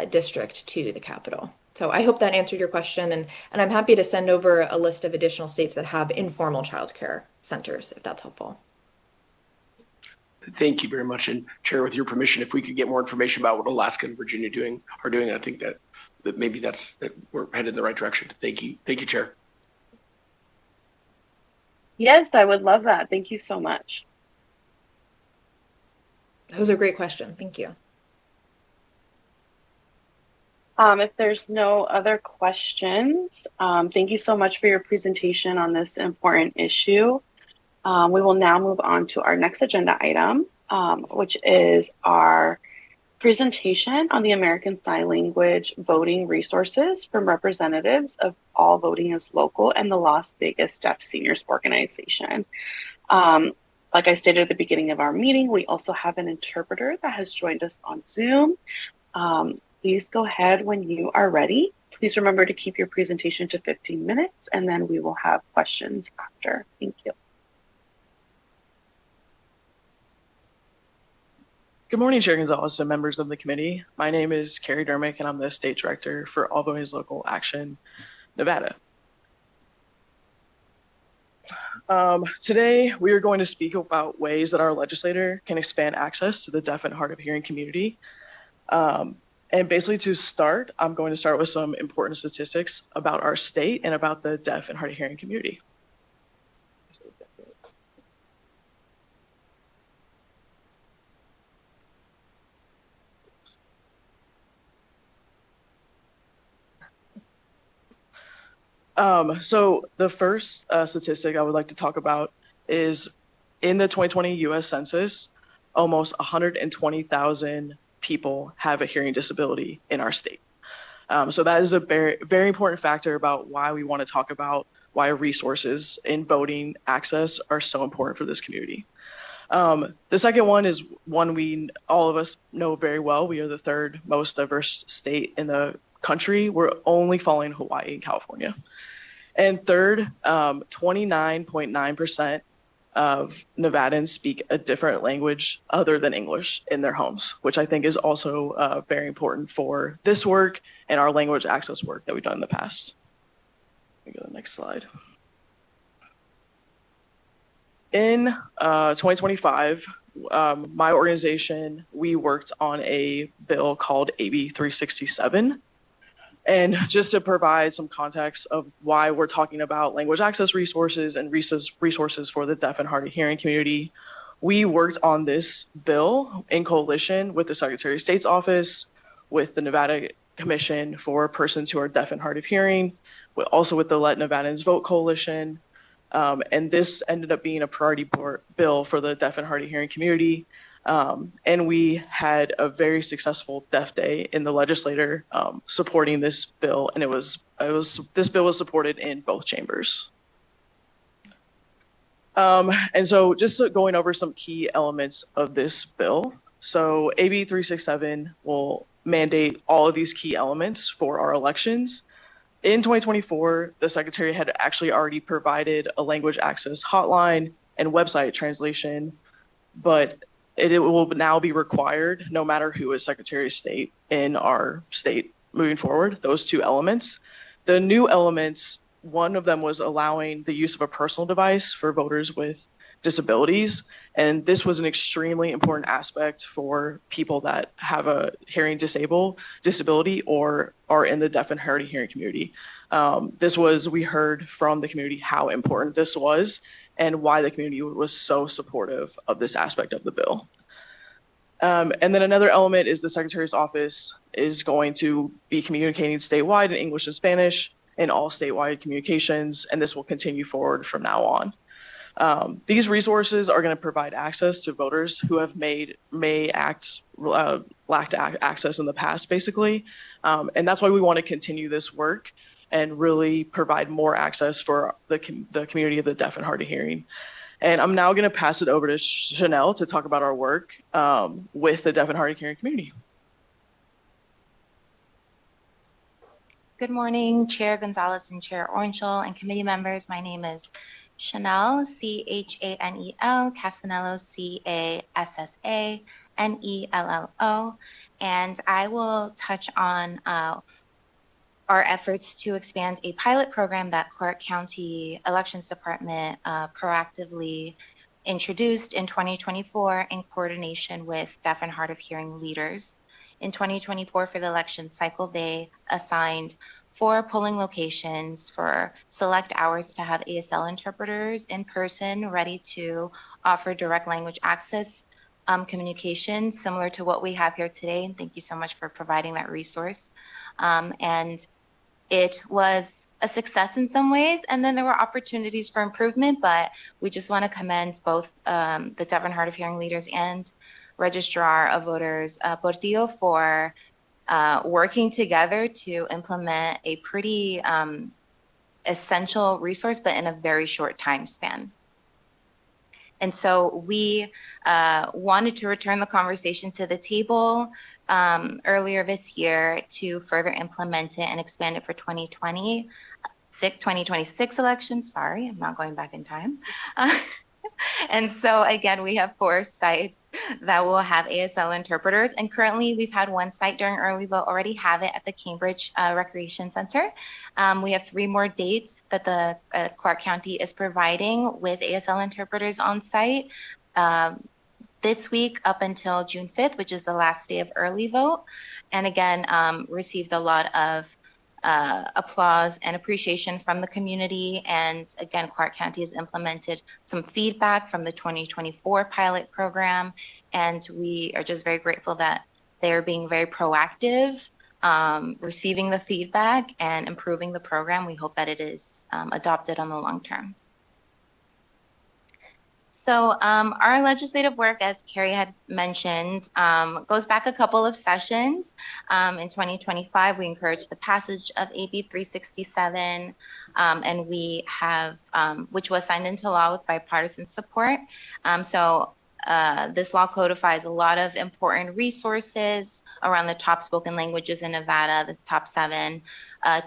district to the Capitol. So I hope that answered your question, and I'm happy to send over a list of additional states that have informal childcare centers, if that's helpful. Thank you very much. And Chair, with your permission, if we could get more information about what Alaska and Virginia are doing, I think that maybe that we're headed in the right direction. Thank you, Chair. Yes, I would love that. Thank you so much. That was a great question. Thank you. If there's no other questions, thank you so much for your presentation on this important issue. We will now move on to our next agenda item, which is our presentation on the American Sign Language voting resources from representatives of All Voting is Local and the Las Vegas Deaf Seniors Organization. Like I stated at the beginning of our meeting, we also have an interpreter that has joined us on Zoom. Please go ahead when you are ready. Please remember to keep your presentation to 15 minutes, and then we will have questions after. Thank you. Good morning, Chair Gonzalez and members of the committee. My name is Carrie Dermick, and I'm the State Director for All Voting is Local Action, Nevada. Today, we are going to speak about ways that our legislator can expand access to the deaf and hard of hearing community. And basically to start, I'm going to start with some important statistics about our state and about the deaf and hard of hearing community. So the first statistic I would like to talk about is in the 2020 US Census, almost 120,000 people have a hearing disability in our state. So that is a very, very important factor about why we want to talk about why resources in voting access are so important for this community. The second one is one all of us know very well. We are the third most diverse state in the country. We're only following Hawaii and California. And third, 29.9% of Nevadans speak a different language other than English in their homes, which I think is also very important for this work and our language access work that we've done in the past. me go to the next slide. In 2025, my organization, we worked on a bill called AB 367. And just to provide some context of why we're talking about language access resources and resources for the deaf and hard of hearing community, we worked on this bill in coalition with the Secretary of State's office, with the Nevada Commission for Persons Who Are Deaf and Hard of Hearing, also with the Let Nevadans Vote Coalition. And this ended up being a priority bill for the deaf and hard of hearing community. And we had a very successful Deaf Day in the legislature supporting this bill, and this bill was supported in both chambers. And so just going over some key elements of this bill. So AB 367 will mandate all of these key elements for our elections. In 2024, the Secretary had actually already provided a language access hotline and website translation, but it will now be required no matter who is Secretary of State in our state moving forward, those two elements. The new elements, one of them was allowing the use of a personal device for voters with disabilities. And this was an extremely important aspect for people that have a hearing disability or are in the deaf and hard of hearing community. We heard from the community how important this was and why the community was so supportive of this aspect of the bill. And then another element is the Secretary's office is going to be communicating statewide in English and Spanish in all statewide communications, and this will continue forward from now on. These resources are going to provide access to voters who have lacked access in the past, basically. And that's why we want to continue this work and really provide more access for the community of the deaf and hard of hearing. And I'm now going to pass it over to Chanel to talk about our work with the deaf and hard of hearing community. Good morning, Chair Gonzalez and Chair Orangel and committee members. My name is Chanel, C-H-A-N-E-L, Casanello, C-A-S-S-A-N-E-L-L-O, and I will touch on our efforts to expand a pilot program that Clark County Elections Department proactively introduced in 2024 in coordination with deaf and hard of hearing leaders. In 2024, for the election cycle, they assigned 4 polling locations for select hours to have ASL interpreters in person ready to offer direct language access communication similar to what we have here today. And thank you so much for providing that resource. And it was a success in some ways, and then there were opportunities for improvement, but we just want to commend both the deaf and hard of hearing leaders and Registrar of Voters Portillo for working together to implement a pretty essential resource, but in a very short time span. And so we wanted to return the conversation to the table earlier this year to further implement it and expand it for 2026 elections. Sorry, I'm not going back in time. And so again, we have 4 sites that will have ASL interpreters. And currently we've had 1 site during early vote already have it at the Cambridge Recreation Center. We have 3 more dates that the Clark County is providing with ASL interpreters on site this week up until June 5th, which is the last day of early vote. And again, received a lot of applause and appreciation from the community. And again, Clark County has implemented some feedback from the 2024 pilot program. And we are just very grateful that they're being very proactive, receiving the feedback and improving the program. We hope that it is adopted on the long term. So our legislative work, as Carrie had mentioned, goes back a couple of sessions. In 2025, we encouraged the passage of AB 367, and we have, which was signed into law with bipartisan support. This law codifies a lot of important resources around the top spoken languages in Nevada, the top 7,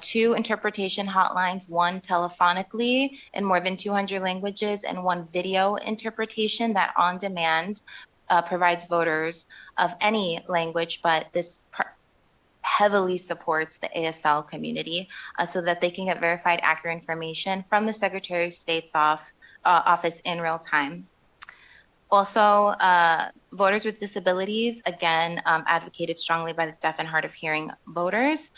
2 interpretation hotlines, 1 telephonically in more than 200 languages, and 1 video interpretation that on demand provides voters of any language, but this heavily supports the ASL community so that they can get verified accurate information from the Secretary of State's office in real time. Also, voters with disabilities, again, advocated strongly by the deaf and hard of hearing voters,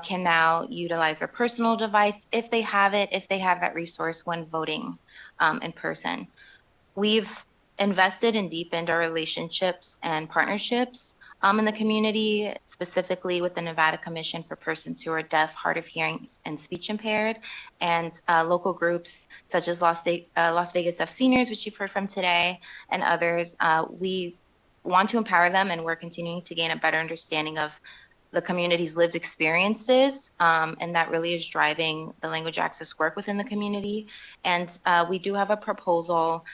can now utilize their personal device if they have it, if they have that resource when voting in person. We've invested and deepened our relationships and partnerships in the community, specifically with the Nevada Commission for Persons Who Are Deaf, Hard of Hearing, and Speech Impaired, and local groups such as Las Vegas Deaf Seniors, which you've heard from today, and others. We want to empower them, and we're continuing to gain a better understanding of the community's lived experiences, and that really is driving the language access work within the community. And we do have a proposal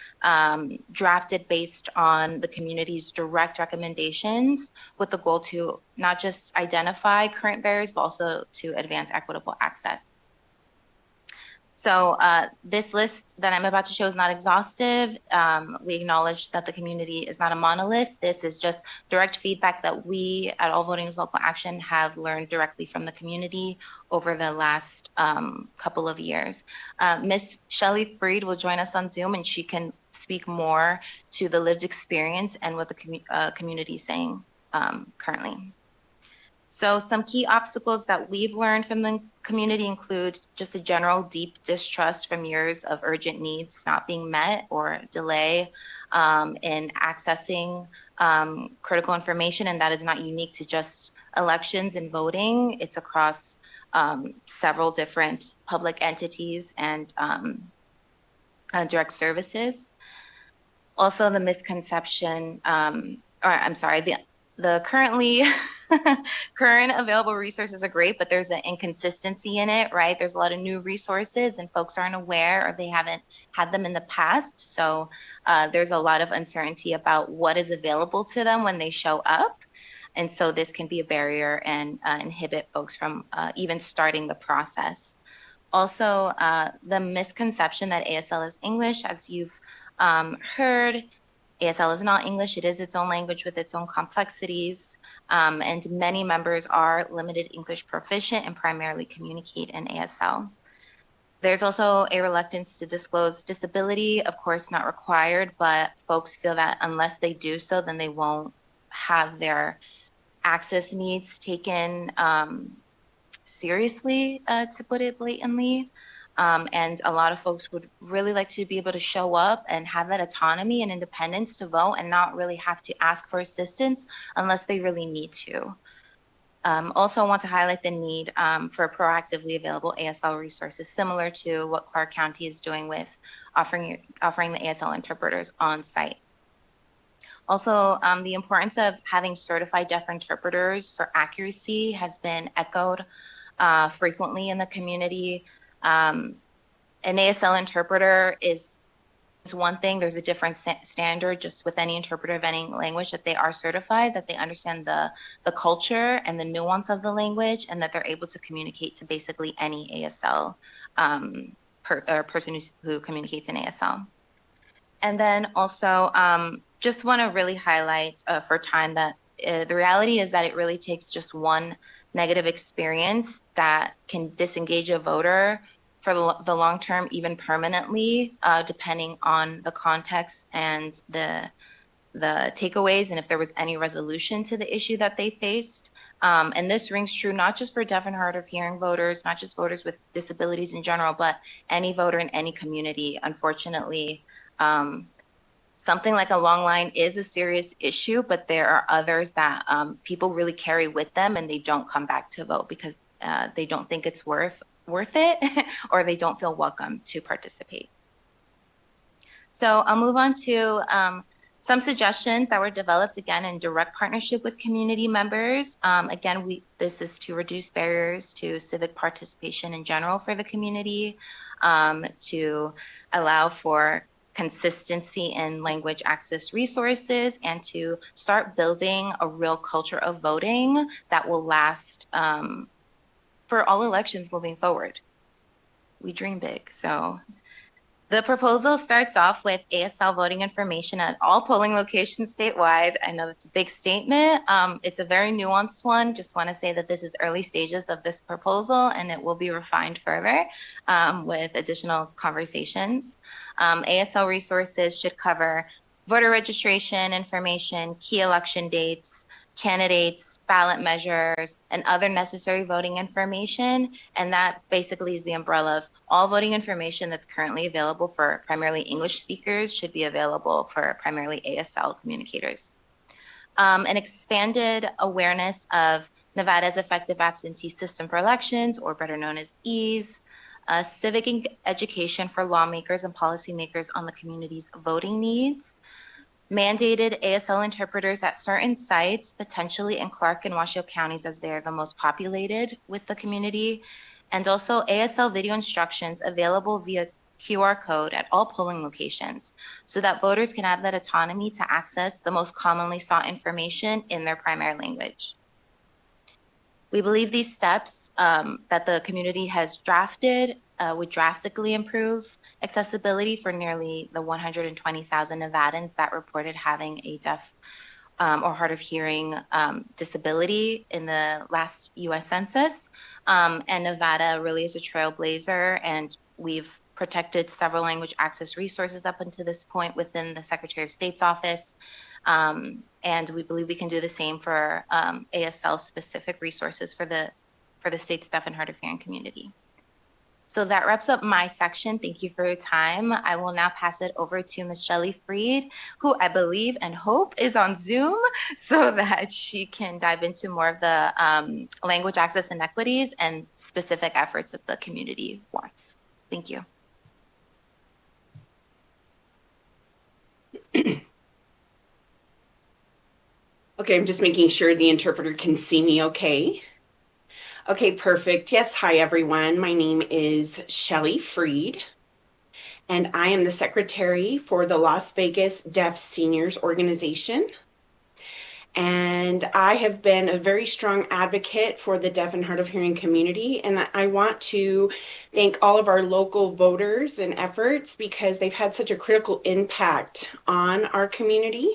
drafted based on the community's direct recommendations with the goal to not just identify current barriers, but also to advance equitable access. So this list that I'm about to show is not exhaustive. We acknowledge that the community is not a monolith. This is just direct feedback that we at All Voting is Local Action have learned directly from the community over the last couple of years. Ms. Shelley Freed will join us on Zoom, and she can speak more to the lived experience and what the community is saying currently. So some key obstacles that we've learned from the community include just a general deep distrust from years of urgent needs not being met or delay in accessing critical information. And that is not unique to just elections and voting. It's across several different public entities and direct services. Also the misconception, the current available resources are great, but there's an inconsistency in it, right? There's a lot of new resources and folks aren't aware or they haven't had them in the past. So there's a lot of uncertainty about what is available to them when they show up. And so this can be a barrier and inhibit folks from even starting the process. Also, the misconception that ASL is English, as you've heard, ASL is not English. It is its own language with its own complexities. And many members are limited English proficient and primarily communicate in ASL. There's also a reluctance to disclose disability, of course not required, but folks feel that unless they do so, then they won't have their access needs taken seriously, to put it blatantly. And a lot of folks would really like to be able to show up and have that autonomy and independence to vote and not really have to ask for assistance unless they really need to. Also, I want to highlight the need for proactively available ASL resources, similar to what Clark County is doing with offering the ASL interpreters on site. Also, the importance of having certified deaf interpreters for accuracy has been echoed frequently in the community. An ASL interpreter is one thing. There's a different standard just with any interpreter of any language, that they are certified, that they understand the culture and the nuance of the language, and that they're able to communicate to basically any ASL person who communicates in ASL. And then also just want to really highlight for time that the reality is that it really takes just one negative experience that can disengage a voter for the long term, even permanently, depending on the context and the takeaways and if there was any resolution to the issue that they faced. And this rings true not just for deaf and hard of hearing voters, not just voters with disabilities in general, but any voter in any community. Unfortunately, something like a long line is a serious issue, but there are others that people really carry with them and they don't come back to vote because they don't think it's worth it or they don't feel welcome to participate. So I'll move on to some suggestions that were developed again in direct partnership with community members. Again, this is to reduce barriers to civic participation in general for the community, to allow for consistency in language access resources, and to start building a real culture of voting that will last for all elections moving forward. We dream big, so The proposal starts off with ASL voting information at all polling locations statewide. I know that's a big statement. It's a very nuanced one. Just want to say that this is early stages of this proposal and it will be refined further with additional conversations. ASL resources should cover voter registration information, key election dates, candidates, ballot measures, and other necessary voting information. And that basically is the umbrella of all voting information that's currently available for primarily English speakers should be available for primarily ASL communicators. An expanded awareness of Nevada's effective absentee system for elections, or better known as EASE, civic education for lawmakers and policymakers on the community's voting needs, mandated ASL interpreters at certain sites, potentially in Clark and Washoe counties as they're the most populated with the community, and also ASL video instructions available via QR code at all polling locations so that voters can have that autonomy to access the most commonly sought information in their primary language. We believe these steps that the community has drafted would drastically improve accessibility for nearly the 120,000 Nevadans that reported having a deaf or hard of hearing disability in the last US Census. And Nevada really is a trailblazer, and we've protected several language access resources up until this point within the Secretary of State's office. And we believe we can do the same for ASL specific resources for the state's deaf and hard of hearing community. So that wraps up my section. Thank you for your time. I will now pass it over to Ms. Shelley Freed, who I believe and hope is on Zoom so that she can dive into more of the language access inequities and specific efforts that the community wants. Thank you. Okay, I'm just making sure the interpreter can see me okay. Okay, perfect. Yes, hi everyone. My name is Shelley Freed, and I am the secretary for the Las Vegas Deaf Seniors Organization. And I have been a very strong advocate for the deaf and hard of hearing community. And I want to thank all of our local voters and efforts because they've had such a critical impact on our community.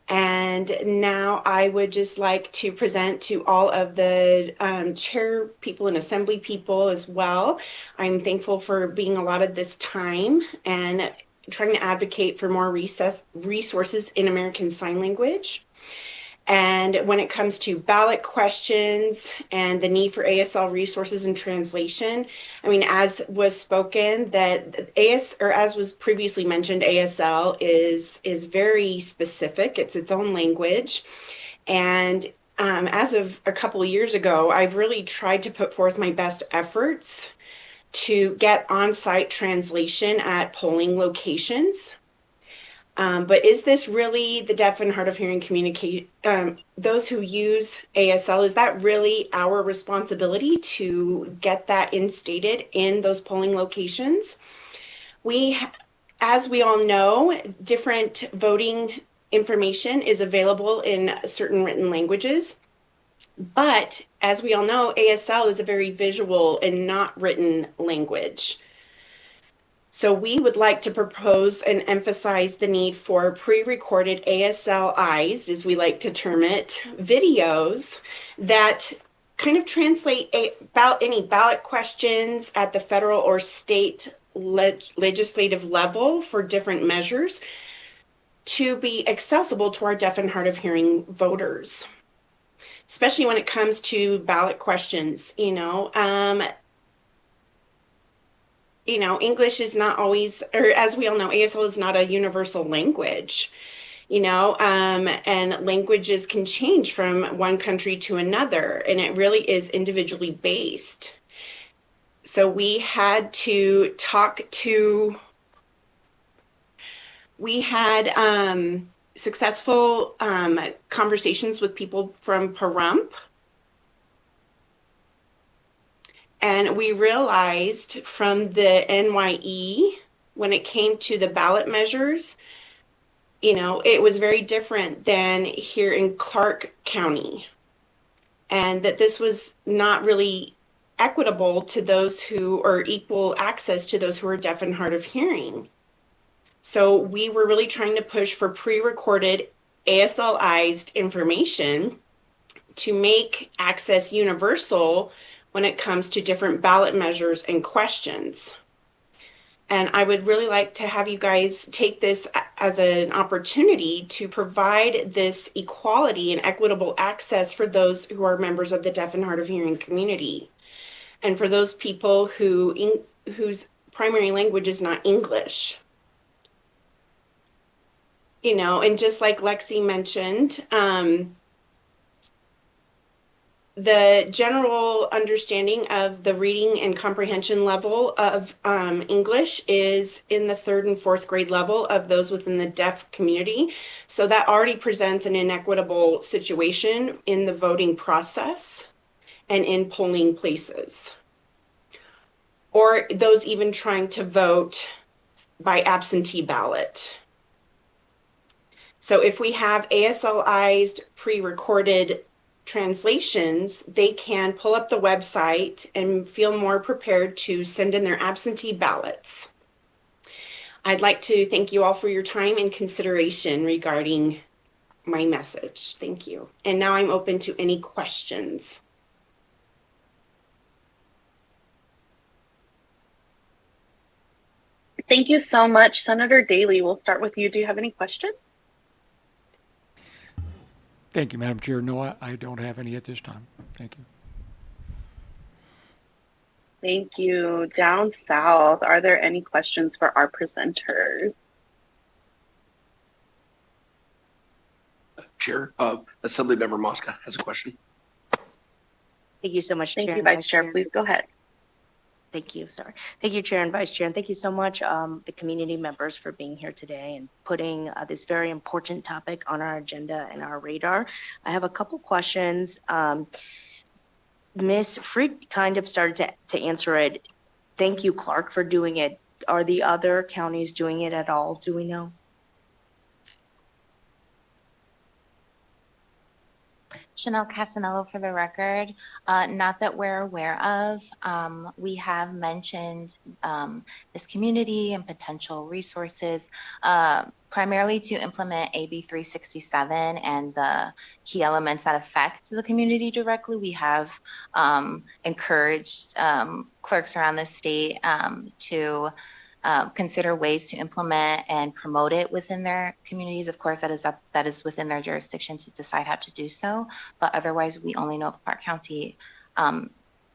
And now I would just like to present to all of the chair people and assembly people as well. I'm thankful for being allotted this time and trying to advocate for more resources in American Sign Language. And when it comes to ballot questions and the need for ASL resources and translation, I mean, as was spoken, that as was previously mentioned, ASL is very specific. It's its own language. And as of a couple of years ago, I've really tried to put forth my best efforts to get on-site translation at polling locations. But is this really the deaf and hard of hearing those who use ASL, is that really our responsibility to get that instated in those polling locations? As we all know, different voting information is available in certain written languages. But as we all know, ASL is a very visual and not written language. So we would like to propose and emphasize the need for pre-recorded ASLized, as we like to term it, videos that kind of translate any ballot questions at the federal or state legislative level for different measures to be accessible to our deaf and hard of hearing voters, especially when it comes to ballot questions. English is not always, or as we all know, ASL is not a universal language, and languages can change from one country to another, and it really is individually based. So we had successful conversations with people from Pahrump. And we realized from the NYE, when it came to the ballot measures, it was very different than here in Clark County. And that this was not really equitable to those who, or equal access to those who are deaf and hard of hearing. So we were really trying to push for pre-recorded ASLized information to make access universal when it comes to different ballot measures and questions. And I would really like to have you guys take this as an opportunity to provide this equality and equitable access for those who are members of the deaf and hard of hearing community. And for those people whose primary language is not English. You know, and just like Lexi mentioned, the general understanding of the reading and comprehension level of English is in the 3rd and 4th grade level of those within the deaf community. So that already presents an inequitable situation in the voting process and in polling places. Or those even trying to vote by absentee ballot. So if we have ASLized pre-recorded translations, they can pull up the website and feel more prepared to send in their absentee ballots. I'd like to thank you all for your time and consideration regarding my message. Thank you. And now I'm open to any questions. Thank you so much, Senator Daly. We'll start with you. Do you have any questions? Thank you, Madam Chair. No, I don't have any at this time. Thank you. Thank you. Down south, are there any questions for our presenters? Chair, Assemblymember Mosca has a question. Thank you so much, Thank Chair. you, Vice Chair. Please go ahead. Thank you. Sorry. Thank you, Chair and Vice Chair. And thank you so much, the community members, for being here today and putting this very important topic on our agenda and our radar. I have a couple questions. Ms. Freed kind of started to answer it. Thank you, Clark, for doing it. Are the other counties doing it at all? Do we know? Chanel Casanello for the record. Not that we're aware of. We have mentioned this community and potential resources, primarily to implement AB 367 and the key elements that affect the community directly. We have encouraged clerks around the state to consider ways to implement and promote it within their communities. Of course, that is within their jurisdiction to decide how to do so. But otherwise, we only know of Clark County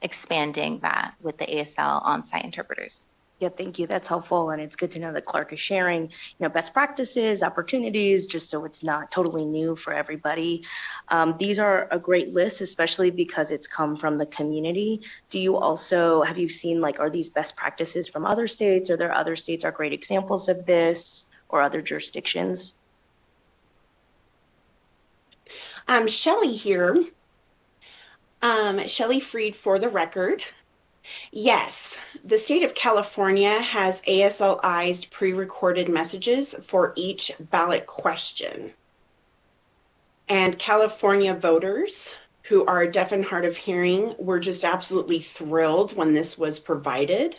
expanding that with the ASL on-site interpreters. Yeah, thank you. That's helpful, and it's good to know that Clark is sharing, best practices, opportunities, just so it's not totally new for everybody. These are a great list, especially because it's come from the community. Have you seen, are these best practices from other states? Are there other states are great examples of this, or other jurisdictions? Shelley here. Shelley Freed for the record. Yes, the state of California has ASLized pre-recorded messages for each ballot question. And California voters who are deaf and hard of hearing were just absolutely thrilled when this was provided.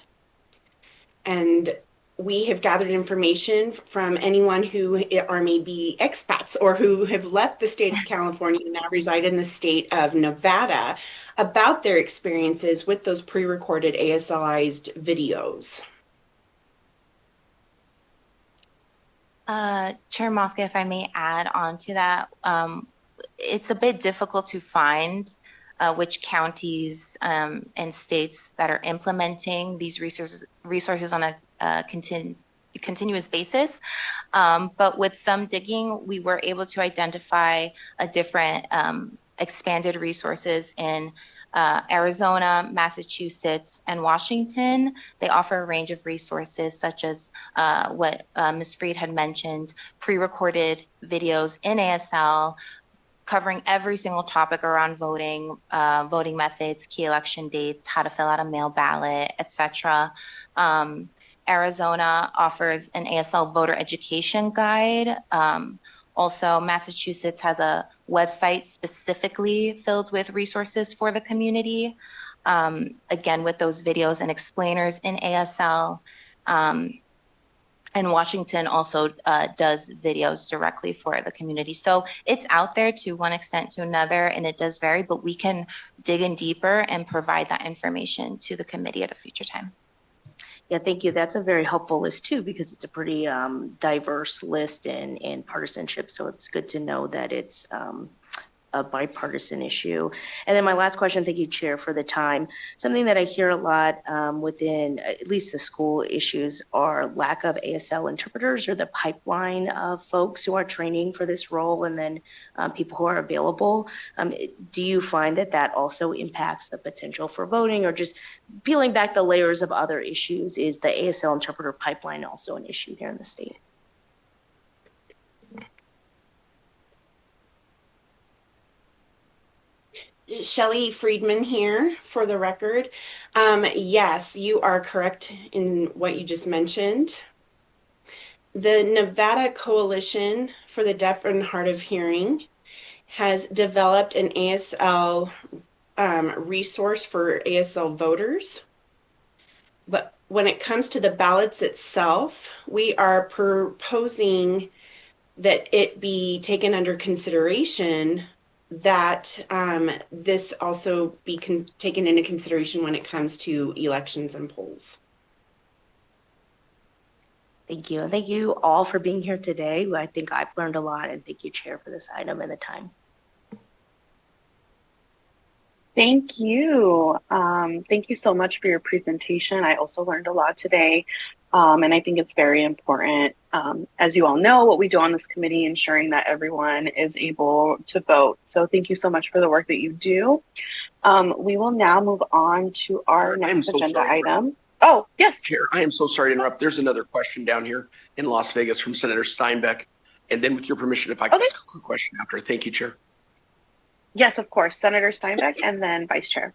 And we have gathered information from anyone who are maybe expats or who have left the state of California and now reside in the state of Nevada about their experiences with those pre-recorded ASLized videos. Chair Mosca, if I may add on to that, it's a bit difficult to find which counties and states that are implementing these resources on a continuous basis. But with some digging, we were able to identify a different expanded resources in Arizona, Massachusetts, and Washington. They offer a range of resources such as what Ms. Freed had mentioned, pre-recorded videos in ASL, covering every single topic around voting, voting methods, key election dates, how to fill out a mail ballot, etc. Arizona offers an ASL voter education guide. Also, Massachusetts has a website specifically filled with resources for the community. again, with those videos and explainers in ASL. And Washington also does videos directly for the community. So it's out there to one extent to another, and it does vary, but we can dig in deeper and provide that information to the committee at a future time. Yeah, thank you. That's a very helpful list too, because it's a pretty diverse list in partisanship. So it's good to know that it's a bipartisan issue. And then my last question, thank you, Chair, for the time. Something that I hear a lot within at least the school issues are lack of ASL interpreters or the pipeline of folks who are training for this role and then people who are available. Do you find that that also impacts the potential for voting, or just peeling back the layers of other issues? Is the ASL interpreter pipeline also an issue here in the state? Shelley Friedman here for the record. Yes, you are correct in what you just mentioned. The Nevada Coalition for the Deaf and Hard of Hearing has developed an ASL resource for ASL voters. But when it comes to the ballots itself, we are proposing that it be taken under consideration that this also be taken into consideration when it comes to elections and polls. Thank you. And thank you all for being here today. I think I've learned a lot, and thank you, Chair, for this item and the time. Thank you. Thank you so much for your presentation. I also learned a lot today, and I think it's very important. As you all know, what we do on this committee, ensuring that everyone is able to vote. So thank you so much for the work that you do. We will now move on to our next agenda item. Oh, yes. Chair, I am so sorry to interrupt. There's another question down here in Las Vegas from Senator Steinbeck. And then with your permission, if I could ask a quick question after. Thank you, Chair. Yes, of course. Senator Steinbeck and then Vice Chair.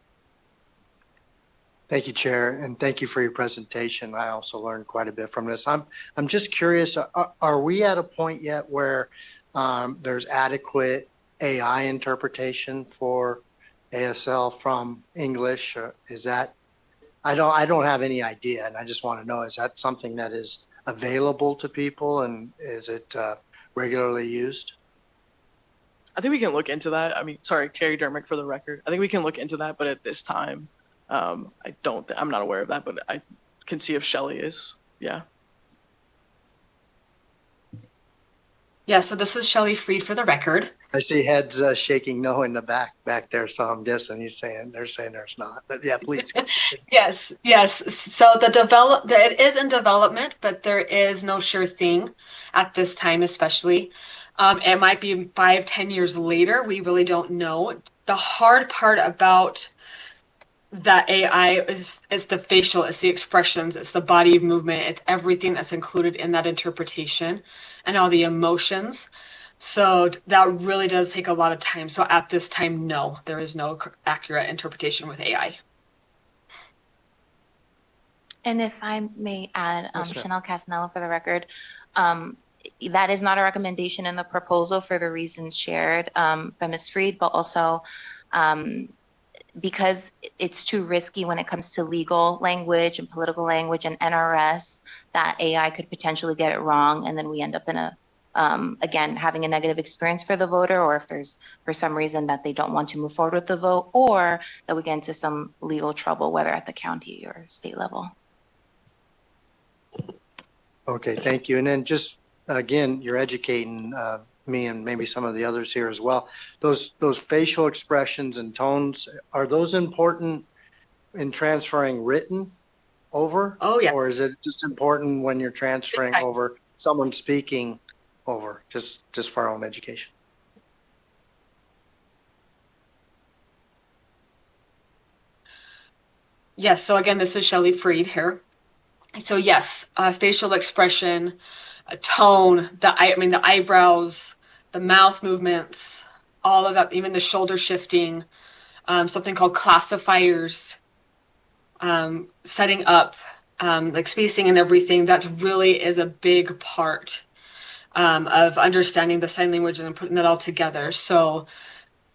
Thank you, Chair, and thank you for your presentation. I also learned quite a bit from this. I'm just curious, are we at a point yet where there's adequate AI interpretation for ASL from English? Or is that, I don't have any idea, and I just want to know, is that something that is available to people, and is it regularly used? I think we can look into that. I mean, sorry, Carrie Dermick for the record. I think we can look into that, but at this time, I'm not aware of that, but I can see if Shelley is. Yeah. Yeah, so this is Shelley Freed for the record. I see heads shaking no in the back there, so I'm guessing they're saying there's not. But yeah, please. Yes. So it is in development, but there is no sure thing at this time, especially. It might be 5-10 years later. We really don't know. The hard part about that AI is the facial, it's the expressions, it's the body movement, it's everything that's included in that interpretation and all the emotions. So that really does take a lot of time. So at this time, no, there is no accurate interpretation with AI. And if I may add, Chanel Casanello for the record, that is not a recommendation in the proposal for the reasons shared by Ms. Freed, but also because it's too risky when it comes to legal language and political language and NRS, that AI could potentially get it wrong, and then we end up in again, having a negative experience for the voter, or if there's for some reason that they don't want to move forward with the vote, or that we get into some legal trouble, whether at the county or state level. Okay, thank you. And then just again, you're educating me and maybe some of the others here as well. Those facial expressions and tones, are those important in transferring written over? Oh, yeah. Or is it just important when you're transferring over someone speaking over, just for our own education? Yes, so again, this is Shelley Freed here. So yes, facial expression, tone, the eyebrows, the mouth movements, all of that, even the shoulder shifting, something called classifiers, setting up, like spacing and everything. That really is a big part of understanding the sign language and putting that all together. So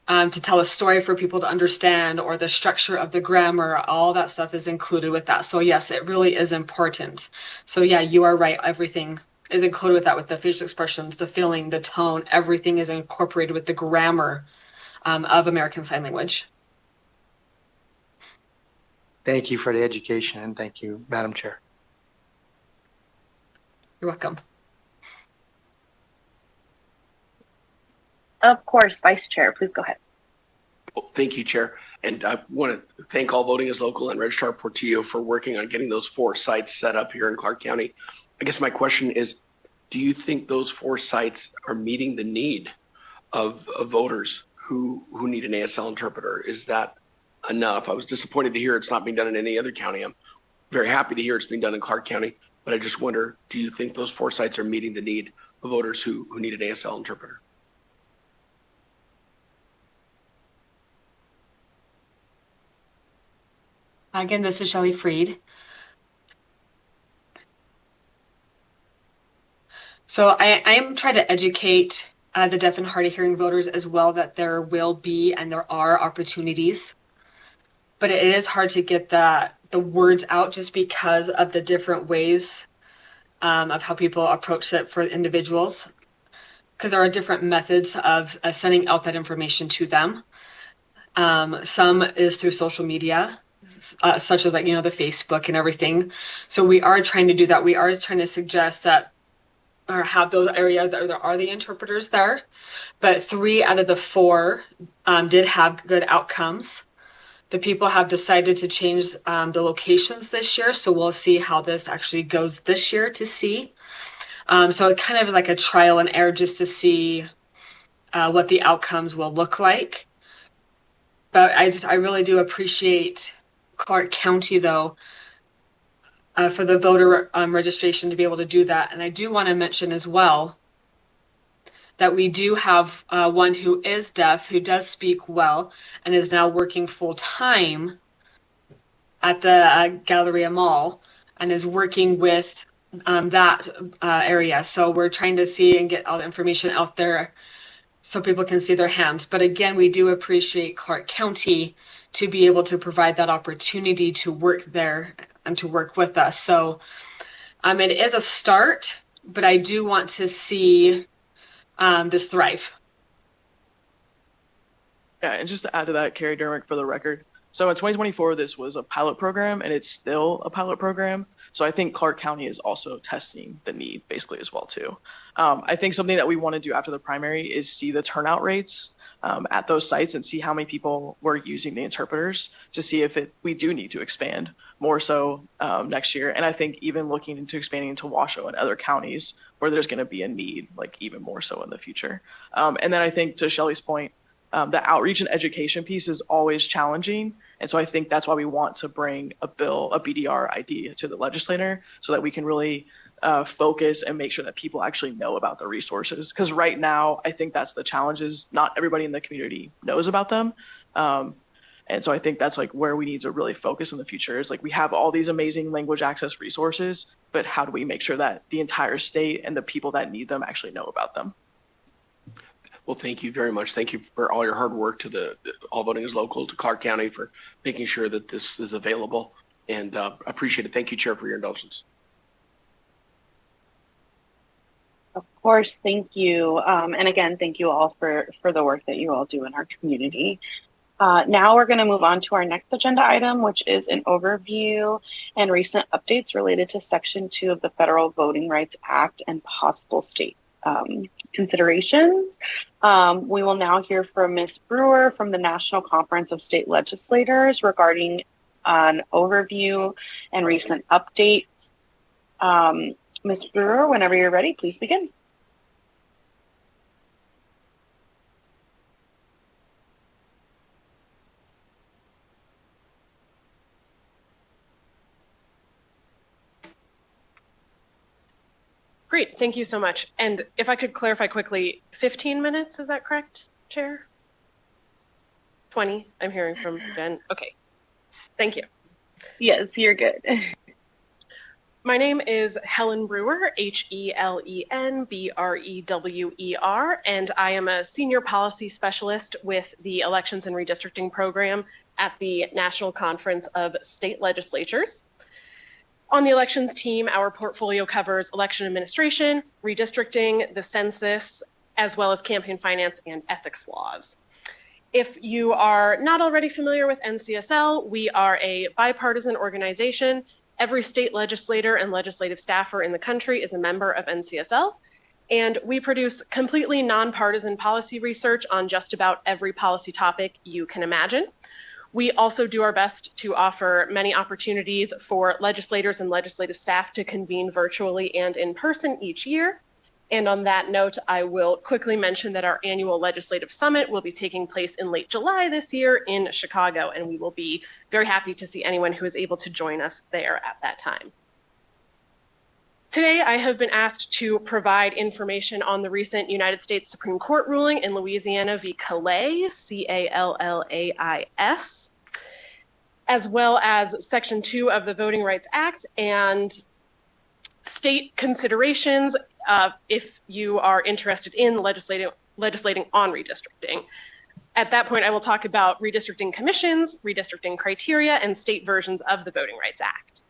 to tell a story for people to understand, or the structure of the grammar, all that stuff is included with that. So yes, it really is important. So yeah, you are right. Everything is included with that, with the facial expressions, the feeling, the tone, everything is incorporated with the grammar of American Sign Language. Thank you for the education, and thank you, Madam Chair. You're welcome. Of course, Vice Chair, please go ahead. Oh, thank you, Chair. And I want to thank All Voting is Local and Registrar Portillo for working on getting those 4 sites set up here in Clark County. I guess my question is, do you think those 4 sites are meeting the need of voters who need an ASL interpreter? Is that enough? I was disappointed to hear it's not being done in any other county. I'm very happy to hear it's being done in Clark County, but I just wonder, do you think those 4 sites are meeting the need of voters who need an ASL interpreter? Again, this is Shelley Freed. So I am trying to educate the deaf and hard of hearing voters as well, that there will be and there are opportunities, but it is hard to get the words out just because of the different ways of how people approach it for individuals, because there are different methods of sending out that information to them. Some is through social media, such as, like, you know, the Facebook and everything. So we are trying to do that. We are trying to suggest that, or have those areas that there are the interpreters there, but 3 out of the 4 did have good outcomes. The people have decided to change the locations this year, so we'll see how this actually goes this year to see. So it kind of is like a trial and error just to see what the outcomes will look like. But I really do appreciate Clark County, though, for the voter registration to be able to do that. And I do want to mention as well that we do have one who is deaf, who does speak well, and is now working full-time at the Galleria Mall, and is working with that area. So we're trying to see and get all the information out there so people can see their hands. But again, we do appreciate Clark County to be able to provide that opportunity to work there and to work with us. So it is a start, but I do want to see this thrive. Yeah, and just to add to that, Carrie Dermick, for the record. So in 2024, this was a pilot program, and it's still a pilot program. So I think Clark County is also testing the need basically as well too. I think something that we want to do after the primary is see the turnout rates at those sites and see how many people were using the interpreters to see if we do need to expand more so next year. And I think even looking into expanding into Washoe and other counties where there's going to be a need, like even more so in the future. And then I think, to Shelley's point, the outreach and education piece is always challenging. And so I think that's why we want to bring a BDR ID to the legislator, so that we can really focus and make sure that people actually know about the resources. Because right now, I think that's the challenge, is not everybody in the community knows about them. And so I think that's like where we need to really focus in the future, is like, we have all these amazing language access resources, but how do we make sure that the entire state and the people that need them actually know about them? Well, thank you very much. Thank you for all your hard work to the All Voting is Local, to Clark County, for making sure that this is available, and appreciate it. Thank you, Chair, for your indulgence. Of course, thank you. And again, thank you all for the work that you all do in our community. Now we're going to move on to our next agenda item, which is an overview and recent updates related to Section 2 of the Federal Voting Rights Act and possible state considerations. We will now hear from Ms. Brewer from the National Conference of State Legislators regarding an overview and recent updates. Ms. Brewer, whenever you're ready, please begin. Great, thank you so much. And if I could clarify quickly, 15 minutes, is that correct, Chair? 20, I'm hearing from Jen. Okay, thank you. Yes, you're good. My name is Helen Brewer, HelenBrewer, and I am a senior policy specialist with the Elections and Redistricting Program at the National Conference of State Legislatures. On the elections team, our portfolio covers election administration, redistricting, the census, as well as campaign finance and ethics laws. If you are not already familiar with NCSL, we are a bipartisan organization. Every state legislator and legislative staffer in the country is a member of NCSL, and we produce completely nonpartisan policy research on just about every policy topic you can imagine. We also do our best to offer many opportunities for legislators and legislative staff to convene virtually and in person each year. And on that note, I will quickly mention that our annual legislative summit will be taking place in late July this year in Chicago, and we will be very happy to see anyone who is able to join us there at that time. Today, I have been asked to provide information on the recent United States Supreme Court ruling in Louisiana v. Calais, C-A-L-L-A-I-S, as well as Section 2 of the Voting Rights Act and state considerations if you are interested in legislating on redistricting. At that point, I will talk about redistricting commissions, redistricting criteria, and state versions of the Voting Rights Act.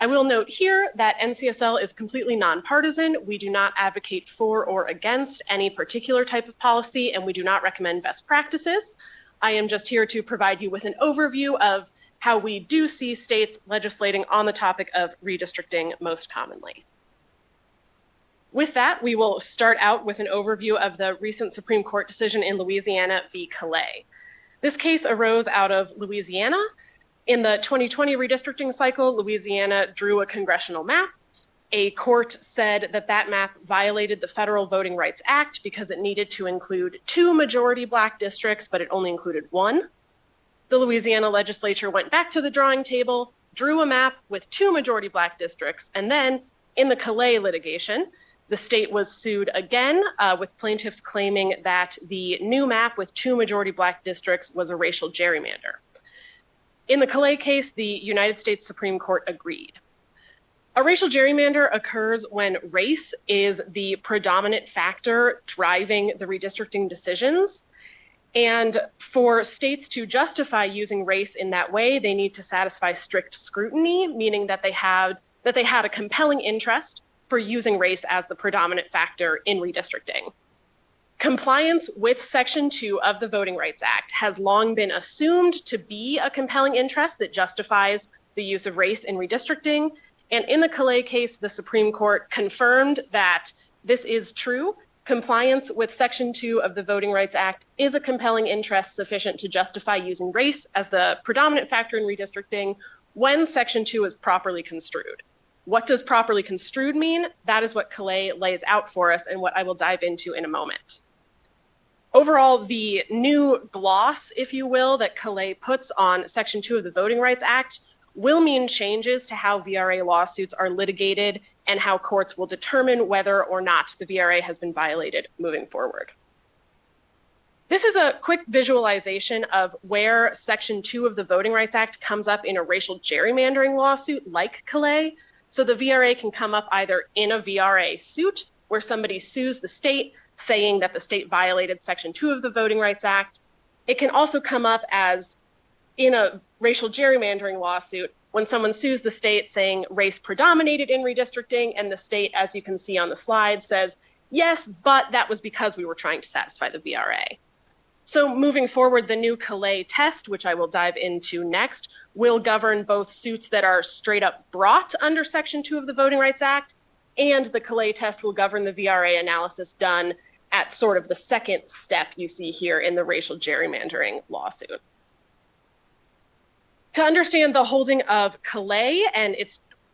I will note here that NCSL is completely nonpartisan. We do not advocate for or against any particular type of policy, and we do not recommend best practices. I am just here to provide you with an overview of how we do see states legislating on the topic of redistricting most commonly. With that, we will start out with an overview of the recent Supreme Court decision in Louisiana v. Calais. This case arose out of Louisiana. In the 2020 redistricting cycle, Louisiana drew a congressional map. A court said that that map violated the Federal Voting Rights Act because it needed to include 2 majority Black districts, but it only included 1. The Louisiana legislature went back to the drawing table, drew a map with 2 majority Black districts, and then in the Calais litigation, the state was sued again with plaintiffs claiming that the new map with 2 majority Black districts was a racial gerrymander. In the Calais case, the United States Supreme Court agreed. A racial gerrymander occurs when race is the predominant factor driving the redistricting decisions. And for states to justify using race in that way, they need to satisfy strict scrutiny, meaning that they had a compelling interest for using race as the predominant factor in redistricting. Compliance with Section 2 of the Voting Rights Act has long been assumed to be a compelling interest that justifies the use of race in redistricting. And in the Calais case, the Supreme Court confirmed that this is true. Compliance with Section 2 of the Voting Rights Act is a compelling interest sufficient to justify using race as the predominant factor in redistricting when Section 2 is properly construed. What does properly construed mean? That is what Calais lays out for us and what I will dive into in a moment. Overall, the new gloss, if you will, that Calais puts on Section 2 of the Voting Rights Act will mean changes to how VRA lawsuits are litigated and how courts will determine whether or not the VRA has been violated moving forward. This is a quick visualization of where Section 2 of the Voting Rights Act comes up in a racial gerrymandering lawsuit like Calais. So the VRA can come up either in a VRA suit where somebody sues the state saying that the state violated Section 2 of the Voting Rights Act. It can also come up as in a racial gerrymandering lawsuit when someone sues the state saying race predominated in redistricting, and the state, as you can see on the slide, says, yes, but that was because we were trying to satisfy the VRA. So moving forward, the new Calais test, which I will dive into next, will govern both suits that are straight up brought under Section 2 of the Voting Rights Act, and the Calais test will govern the VRA analysis done at sort of the second step you see here in the racial gerrymandering lawsuit. To understand the holding of Calais and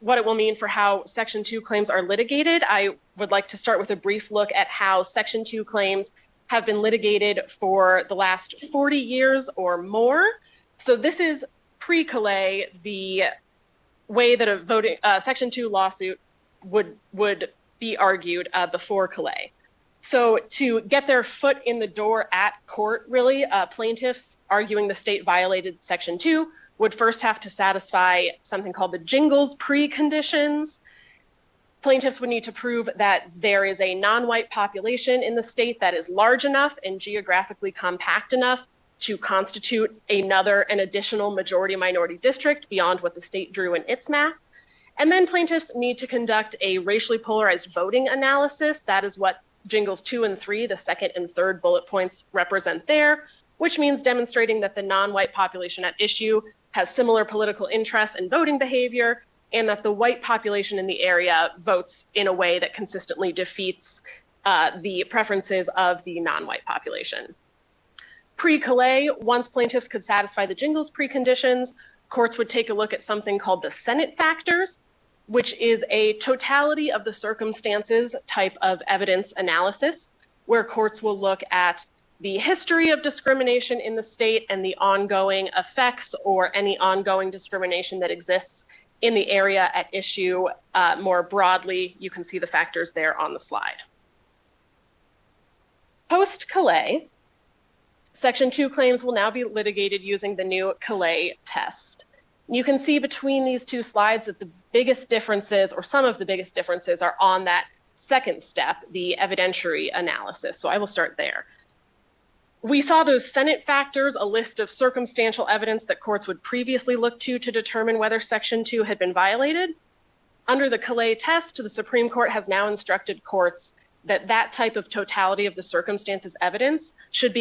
what it will mean for how Section 2 claims are litigated, I would like to start with a brief look at how Section 2 claims have been litigated for the last 40 years or more. So this is pre-Calais, the way that a Section 2 lawsuit would be argued before Calais. So to get their foot in the door at court, really, plaintiffs arguing the state violated Section 2 would first have to satisfy something called the Jingles preconditions. Plaintiffs would need to prove that there is a non-white population in the state that is large enough and geographically compact enough to constitute an additional majority-minority district beyond what the state drew in its map. And then plaintiffs need to conduct a racially polarized voting analysis. That is what Jingles 2 and 3, the second and third bullet points, represent there, which means demonstrating that the non-white population at issue has similar political interests and voting behavior, and that the white population in the area votes in a way that consistently defeats the preferences of the non-white population. Pre-Calais, once plaintiffs could satisfy the Jingles preconditions, courts would take a look at something called the Senate factors, which is a totality of the circumstances type of evidence analysis, where courts will look at the history of discrimination in the state and the ongoing effects or any ongoing discrimination that exists in the area at issue more broadly. You can see the factors there on the slide. Post-Calais, Section 2 claims will now be litigated using the new Calais test. You can see between these two slides that the biggest differences, or some of the biggest differences, are on that second step, the evidentiary analysis. So I will start there. We saw those Senate factors, a list of circumstantial evidence that courts would previously look to determine whether Section 2 had been violated. Under the Calais test, the Supreme Court has now instructed courts that that type of totality of the circumstances evidence should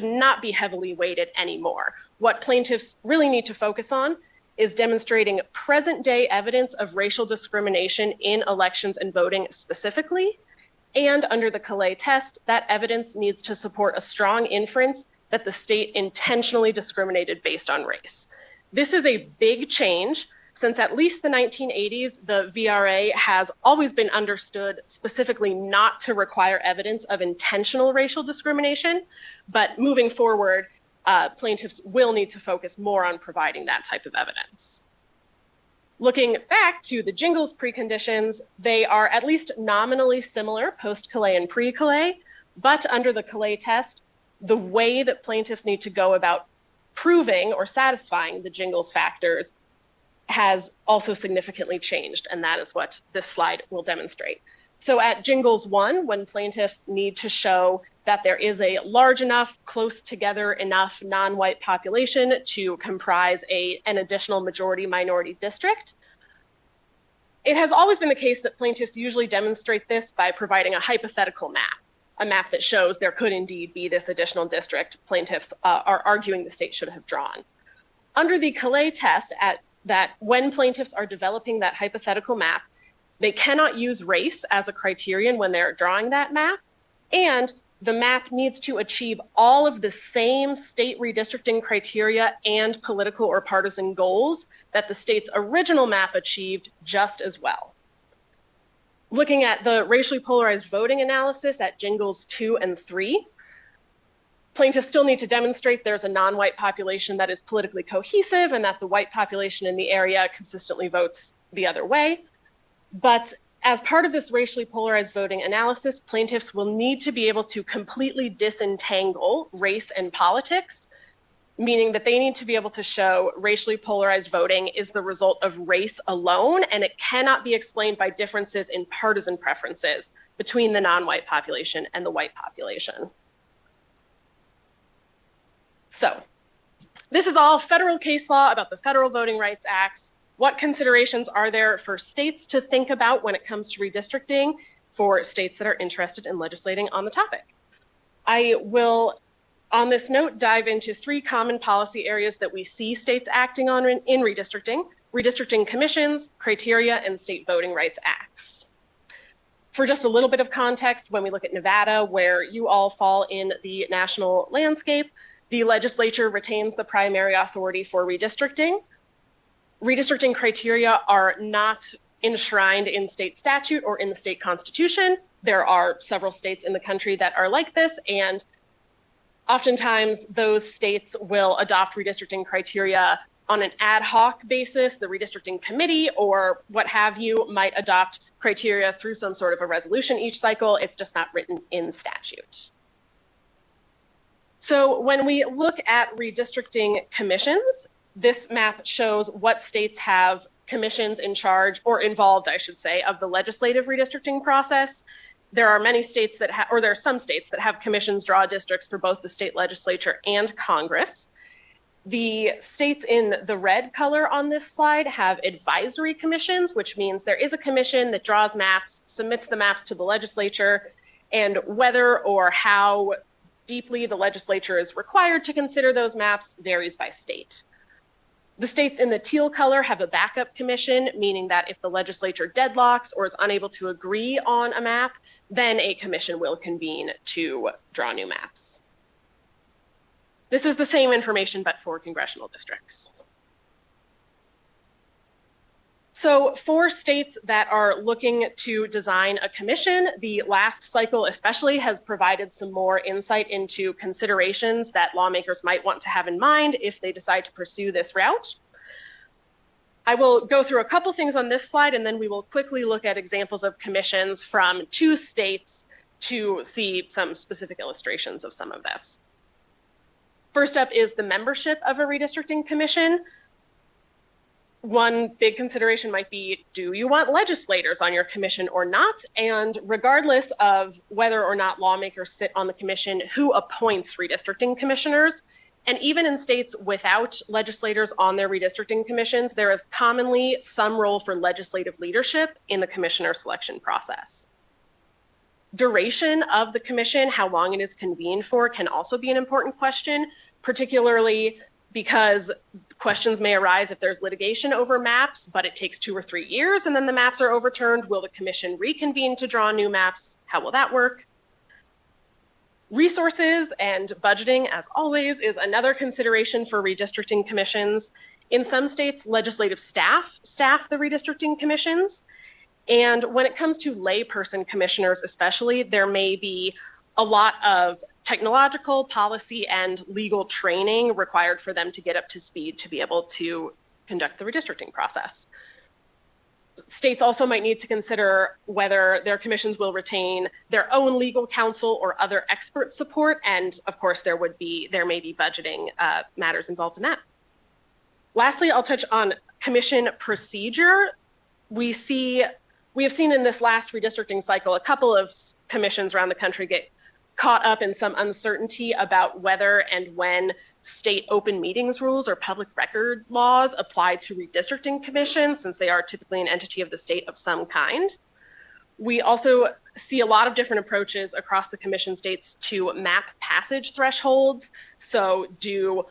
not be heavily weighted anymore. What plaintiffs really need to focus on is demonstrating present day evidence of racial discrimination in elections and voting specifically. And under the Calais test, that evidence needs to support a strong inference that the state intentionally discriminated based on race. This is a big change. Since at least the 1980s, the VRA has always been understood specifically not to require evidence of intentional racial discrimination, but moving forward, plaintiffs will need to focus more on providing that type of evidence. Looking back to the Jingles preconditions, they are at least nominally similar post-Calais and pre-Calais, but under the Calais test, the way that plaintiffs need to go about proving or satisfying the Jingles factors has also significantly changed, and that is what this slide will demonstrate. So at Jingles 1, when plaintiffs need to show that there is a large enough, close together enough non-white population to comprise an additional majority-minority district, it has always been the case that plaintiffs usually demonstrate this by providing a hypothetical map, a map that shows there could indeed be this additional district plaintiffs are arguing the state should have drawn. Under the Calais test, that when plaintiffs are developing that hypothetical map, they cannot use race as a criterion when they're drawing that map, and the map needs to achieve all of the same state redistricting criteria and political or partisan goals that the state's original map achieved just as well. Looking at the racially polarized voting analysis at Jingles 2 and 3, plaintiffs still need to demonstrate there's a non-white population that is politically cohesive and that the white population in the area consistently votes the other way. But as part of this racially polarized voting analysis, plaintiffs will need to be able to completely disentangle race and politics, meaning that they need to be able to show racially polarized voting is the result of race alone, and it cannot be explained by differences in partisan preferences between the non-white population and the white population. So this is all federal case law about the Federal Voting Rights Acts. What considerations are there for states to think about when it comes to redistricting for states that are interested in legislating on the topic? I will, on this note, dive into 3 common policy areas that we see states acting on in redistricting: redistricting commissions, criteria, and state voting rights acts. For just a little bit of context, when we look at Nevada, where you all fall in the national landscape, the legislature retains the primary authority for redistricting. Redistricting criteria are not enshrined in state statute or in the state constitution. There are several states in the country that are like this, and oftentimes those states will adopt redistricting criteria on an ad hoc basis, the redistricting committee or what have you might adopt criteria through some sort of a resolution each cycle. It's just not written in statute. So when we look at redistricting commissions, this map shows what states have commissions in charge, or involved, I should say, of the legislative redistricting process. There are many states that have, or there are some states that have commissions draw districts for both the state legislature and Congress. The states in the red color on this slide have advisory commissions, which means there is a commission that draws maps, submits the maps to the legislature, and whether or how deeply the legislature is required to consider those maps varies by state. The states in the teal color have a backup commission, meaning that if the legislature deadlocks or is unable to agree on a map, then a commission will convene to draw new maps. This is the same information, but for congressional districts. So for states that are looking to design a commission, the last cycle especially has provided some more insight into considerations that lawmakers might want to have in mind if they decide to pursue this route. I will go through a couple things on this slide, and then we will quickly look at examples of commissions from 2 states to see some specific illustrations of some of this. First up is the membership of a redistricting commission. One big consideration might be, do you want legislators on your commission or not? And regardless of whether or not lawmakers sit on the commission, who appoints redistricting commissioners? And even in states without legislators on their redistricting commissions, there is commonly some role for legislative leadership in the commissioner selection process. Duration of the commission, how long it is convened for, can also be an important question, particularly because questions may arise if there's litigation over maps, but it takes 2 or 3 years and then the maps are overturned. Will the commission reconvene to draw new maps? How will that work? Resources and budgeting, as always, is another consideration for redistricting commissions. In some states, legislative staff the redistricting commissions. And when it comes to layperson commissioners especially, there may be a lot of technological, policy, and legal training required for them to get up to speed to be able to conduct the redistricting process. States also might need to consider whether their commissions will retain their own legal counsel or other expert support, and of course there may be budgeting matters involved in that. Lastly, I'll touch on commission procedure. We have seen in this last redistricting cycle a couple of commissions around the country get caught up in some uncertainty about whether and when state open meetings rules or public record laws apply to redistricting commissions, since they are typically an entity of the state of some kind. We also see a lot of different approaches across the commission states to map passage thresholds. So do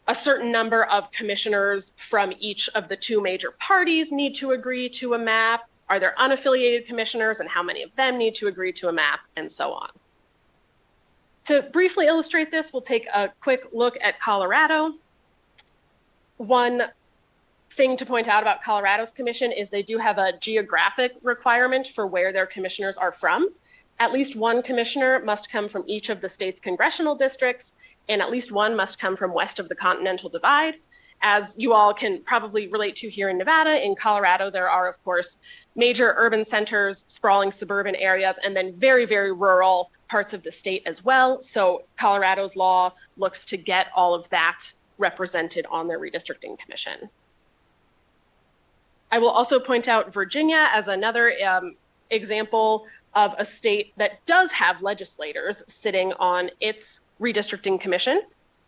a certain number of commissioners from each of the 2 major parties need to agree to a map? Are there unaffiliated commissioners, and how many of them need to agree to a map, and so on? To briefly illustrate this, we'll take a quick look at Colorado. One thing to point out about Colorado's commission is they do have a geographic requirement for where their commissioners are from. At least one commissioner must come from each of the state's congressional districts, and at least one must come from west of the Continental Divide. As you all can probably relate to here in Nevada, in Colorado, there are, of course, major urban centers, sprawling suburban areas, and then very, very rural parts of the state as well. So Colorado's law looks to get all of that represented on their redistricting commission. I will also point out Virginia as another example of a state that does have legislators sitting on its redistricting commission.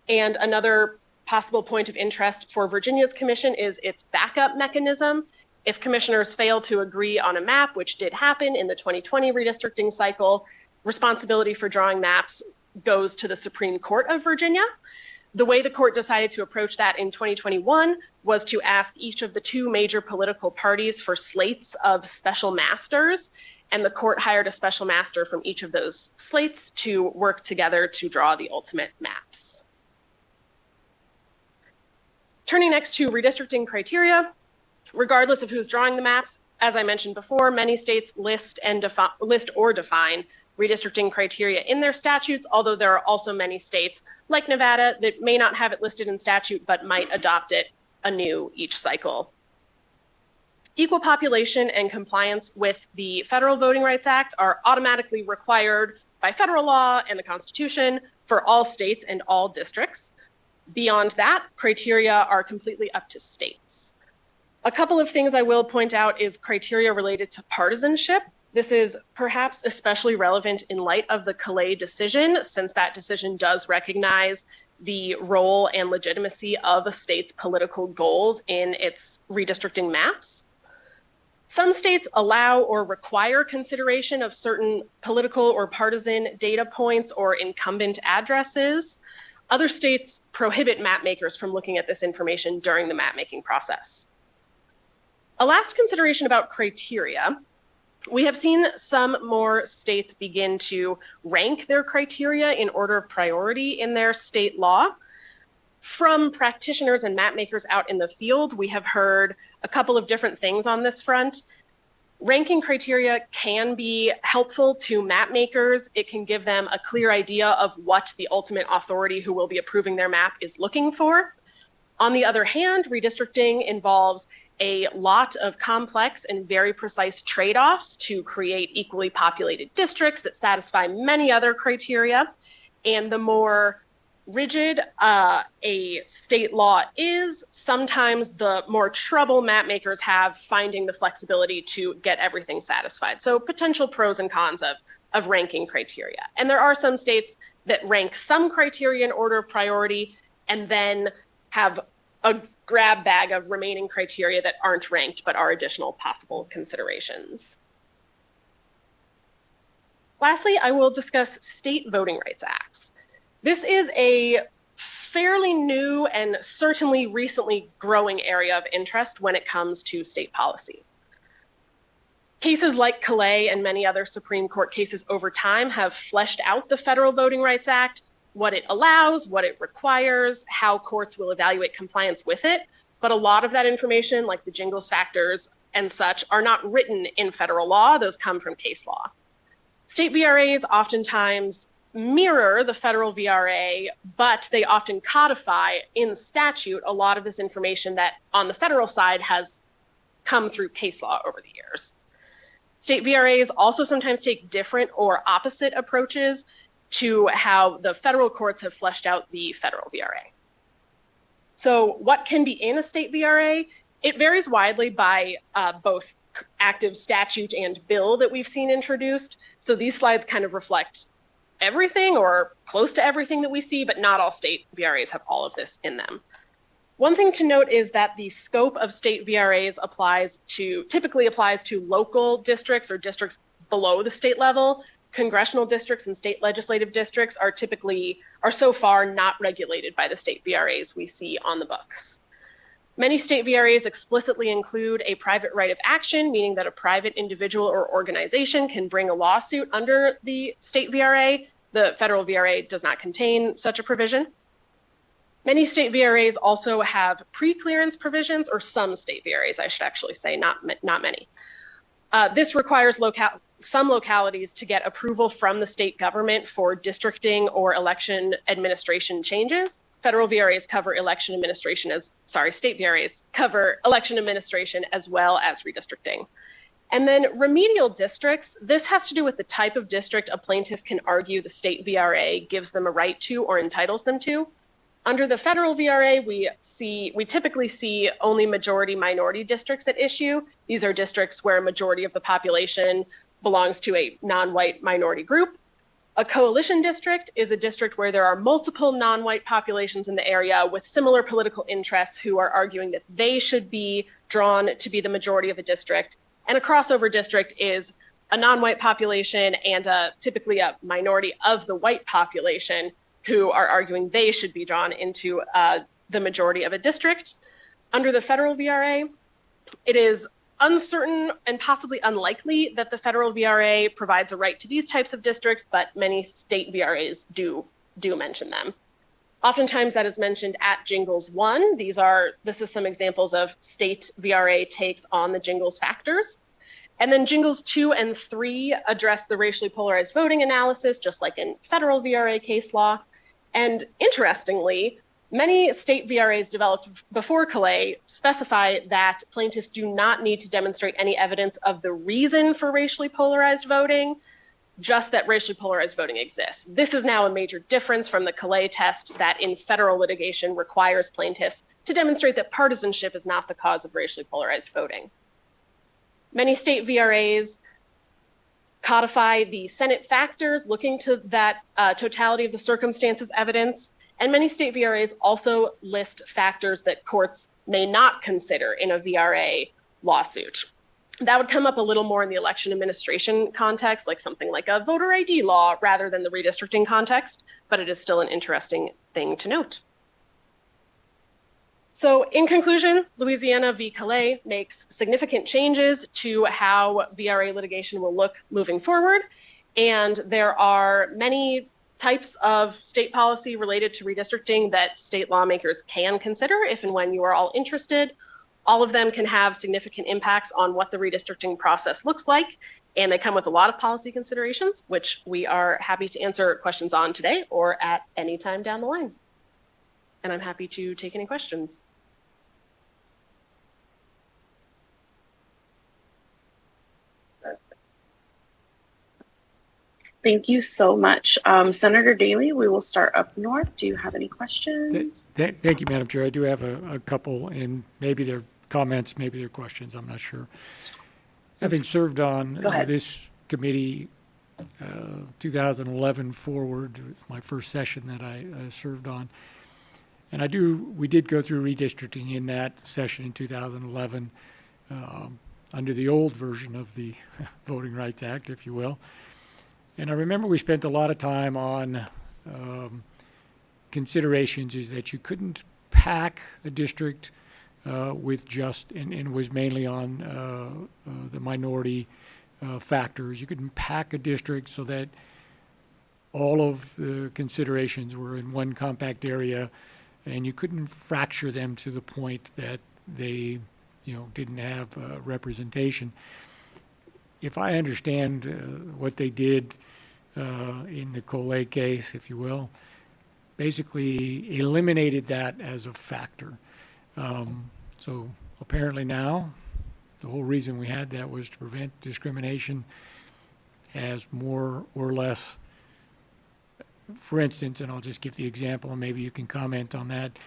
And another possible point of interest for Virginia's commission is its backup mechanism. If commissioners fail to agree on a map, which did happen in the 2020 redistricting cycle, responsibility for drawing maps goes to the Supreme Court of Virginia. The way the court decided to approach that in 2021 was to ask each of the 2 major political parties for slates of special masters, and the court hired a special master from each of those slates to work together to draw the ultimate maps. Turning next to redistricting criteria, regardless of who's drawing the maps, as I mentioned before, many states list or define redistricting criteria in their statutes, although there are also many states like Nevada that may not have it listed in statute but might adopt it anew each cycle. Equal population and compliance with the Federal Voting Rights Act are automatically required by federal law and the Constitution for all states and all districts. Beyond that, criteria are completely up to states. A couple of things I will point out is criteria related to partisanship. This is perhaps especially relevant in light of the Calais decision, since that decision does recognize the role and legitimacy of a state's political goals in its redistricting maps. Some states allow or require consideration of certain political or partisan data points or incumbent addresses. Other states prohibit map makers from looking at this information during the map making process. A last consideration about criteria. We have seen some more states begin to rank their criteria in order of priority in their state law. From practitioners and map makers out in the field, we have heard a couple of different things on this front. Ranking criteria can be helpful to map makers. It can give them a clear idea of what the ultimate authority who will be approving their map is looking for. On the other hand, redistricting involves a lot of complex and very precise trade-offs to create equally populated districts that satisfy many other criteria. And the more rigid a state law is, sometimes the more trouble map makers have finding the flexibility to get everything satisfied. So potential pros and cons of ranking criteria. And there are some states that rank some criteria in order of priority and then have a grab bag of remaining criteria that aren't ranked but are additional possible considerations. Lastly, I will discuss state voting rights acts. This is a fairly new and certainly recently growing area of interest when it comes to state policy. Cases like Calais and many other Supreme Court cases over time have fleshed out the Federal Voting Rights Act, what it allows, what it requires, how courts will evaluate compliance with it. But a lot of that information, like the jingles factors and such, are not written in federal law. Those come from case law. State VRAs oftentimes mirror the federal VRA, but they often codify in statute a lot of this information that on the federal side has come through case law over the years. State VRAs also sometimes take different or opposite approaches to how the federal courts have fleshed out the federal VRA. So what can be in a state VRA? It varies widely by both active statute and bill that we've seen introduced. So these slides kind of reflect everything or close to everything that we see, but not all state VRAs have all of this in them. One thing to note is that the scope of state VRAs typically applies to local districts or districts below the state level. Congressional districts and state legislative districts are so far not regulated by the state VRAs we see on the books. Many state VRAs explicitly include a private right of action, meaning that a private individual or organization can bring a lawsuit under the state VRA. The federal VRA does not contain such a provision. Many state VRAs also have pre-clearance provisions, or some state VRAs, I should actually say, not many. This requires some localities to get approval from the state government for districting or election administration changes. Federal VRAs cover election administration state VRAs cover election administration as well as redistricting. And then remedial districts, this has to do with the type of district a plaintiff can argue the state VRA gives them a right to or entitles them to. Under the federal VRA, we typically see only majority minority districts at issue. These are districts where a majority of the population belongs to a non-white minority group. A coalition district is a district where there are multiple non-white populations in the area with similar political interests who are arguing that they should be drawn to be the majority of a district. And a crossover district is a non-white population and typically a minority of the white population who are arguing they should be drawn into the majority of a district. Under the federal VRA, it is uncertain and possibly unlikely that the federal VRA provides a right to these types of districts, but many state VRAs do mention them. Oftentimes that is mentioned at Jingles 1. This is some examples of state VRA takes on the Jingles factors. And then Jingles 2 and 3 address the racially polarized voting analysis, just like in federal VRA case law. And interestingly, Many state VRAs developed before Calais specify that plaintiffs do not need to demonstrate any evidence of the reason for racially polarized voting, just that racially polarized voting exists. This is now a major difference from the Calais test that in federal litigation requires plaintiffs to demonstrate that partisanship is not the cause of racially polarized voting. Many state VRAs codify the Senate factors looking to that totality of the circumstances evidence, and many state VRAs also list factors that courts may not consider in a VRA lawsuit. That would come up a little more in the election administration context, like something like a voter ID law rather than the redistricting context, but it is still an interesting thing to note. So in conclusion, Louisiana v. Calais makes significant changes to how VRA litigation will look moving forward, and there are many types of state policy related to redistricting that state lawmakers can consider if and when you are all interested. All of them can have significant impacts on what the redistricting process looks like, and they come with a lot of policy considerations, which we are happy to answer questions on today or at any time down the line. And I'm happy to take any questions. Thank you so much. Senator Daley, we will start up north. Do you have any questions? Thank you, Madam Chair. I do have a couple, and maybe they're comments, maybe they're questions. I'm not sure. Having served on this committee 2011 forward, my first session that I served on, and we did go through redistricting in that session in 2011 under the old version of the Voting Rights Act, if you will. And I remember we spent a lot of time on considerations is that you couldn't pack a district with just, and it was mainly on the minority factors. You couldn't pack a district so that all of the considerations were in one compact area, and you couldn't fracture them to the point that they, didn't have representation. If I understand what they did in the Calais case, if you will, basically eliminated that as a factor. So apparently now, the whole reason we had that was to prevent discrimination as more or less, for instance, and I'll just give the example, and maybe you can comment on that.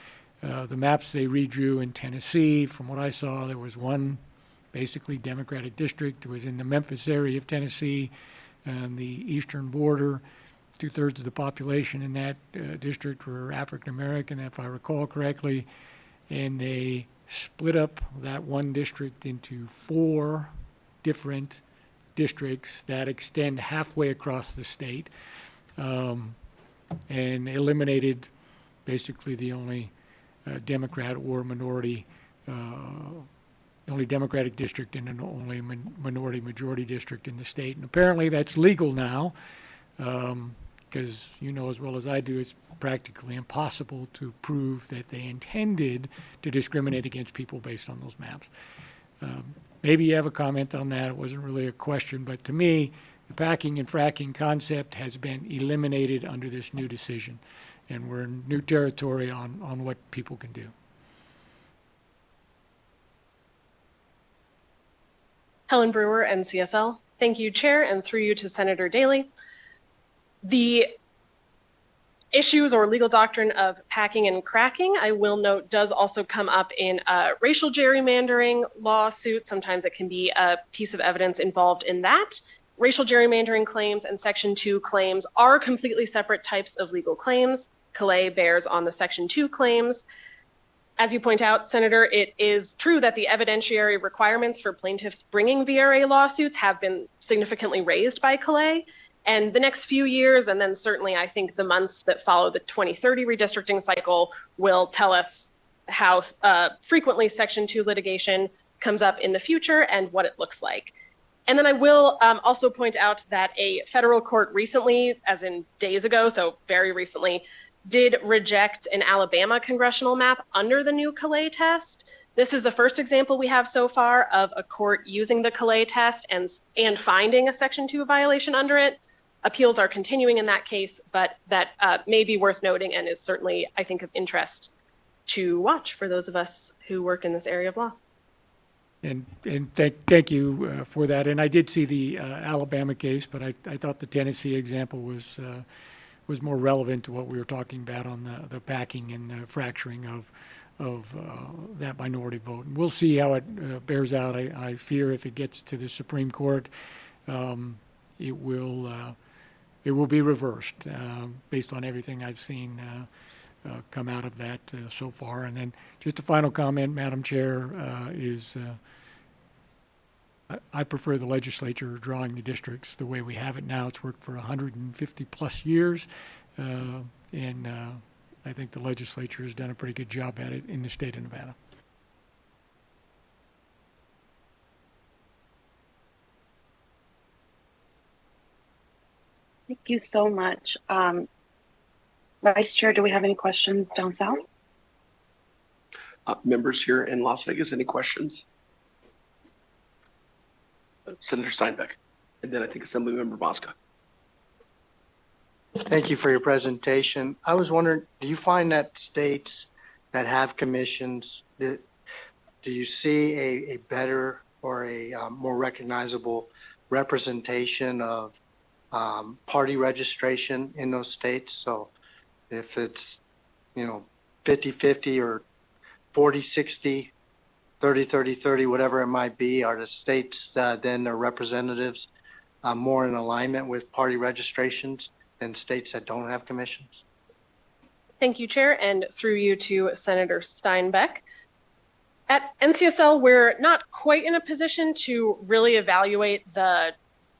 The maps they redrew in Tennessee, from what I saw, there was one basically Democratic district. It was in the Memphis area of Tennessee and the eastern border. 2/3 of the population in that district were African American, if I recall correctly, and they split up that one district into 4 different districts that extend halfway across the state, and eliminated basically the only Democrat or minority only Democratic district and an only minority majority district in the state. And apparently that's legal now, because you know as well as I do, it's practically impossible to prove that they intended to discriminate against people based on those maps. Maybe you have a comment on that. It wasn't really a question, but to me, the packing and fracking concept has been eliminated under this new decision, and we're in new territory on what people can do. Helen Brewer, NCSL. Thank you, Chair, and through you to Senator Daley. The issues or legal doctrine of packing and cracking, I will note, does also come up in a racial gerrymandering lawsuit. Sometimes it can be a piece of evidence involved in that. Racial gerrymandering claims and Section 2 claims are completely separate types of legal claims. Calais bears on the Section 2 claims. As you point out, Senator, it is true that the evidentiary requirements for plaintiffs bringing VRA lawsuits have been significantly raised by Calais. And the next few years, and then certainly I think the months that follow the 2030 redistricting cycle, will tell us how frequently Section 2 litigation comes up in the future and what it looks like. And then I will also point out that a federal court recently, as in days ago, so very recently, did reject an Alabama congressional map under the new Calais test. This is the first example we have so far of a court using the Calais test and finding a Section 2 violation under it. appeals are continuing in that case, but that may be worth noting and is certainly, I think, of interest to watch for those of us who work in this area of law. And thank you for that. And I did see the Alabama case, but I thought the Tennessee example was more relevant to what we were talking about on the packing and the fracturing of that minority vote. And we'll see how it bears out. I fear if it gets to the Supreme Court, it will be reversed based on everything I've seen come out of that so far. And then just a final comment, Madam Chair, is I prefer the legislature drawing the districts the way we have it now. It's worked for 150 plus years, and I think the legislature has done a pretty good job at it in the state of Nevada. Thank you so much. Vice Chair, do we have any questions down south? Members here in Las Vegas, any questions? Senator Steinbeck, and then I think Assemblymember Mosca. Thank you for your presentation. I was wondering, do you find that states that have commissions, do you see a better or a more recognizable representation of party registration in those states? So if it's, 50-50 or 40-60, 30-30-30, whatever it might be, are the states then their representatives more in alignment with party registrations than states that don't have commissions? Thank you, Chair, and through you to Senator Steinbeck. At NCSL, we're not quite in a position to really evaluate the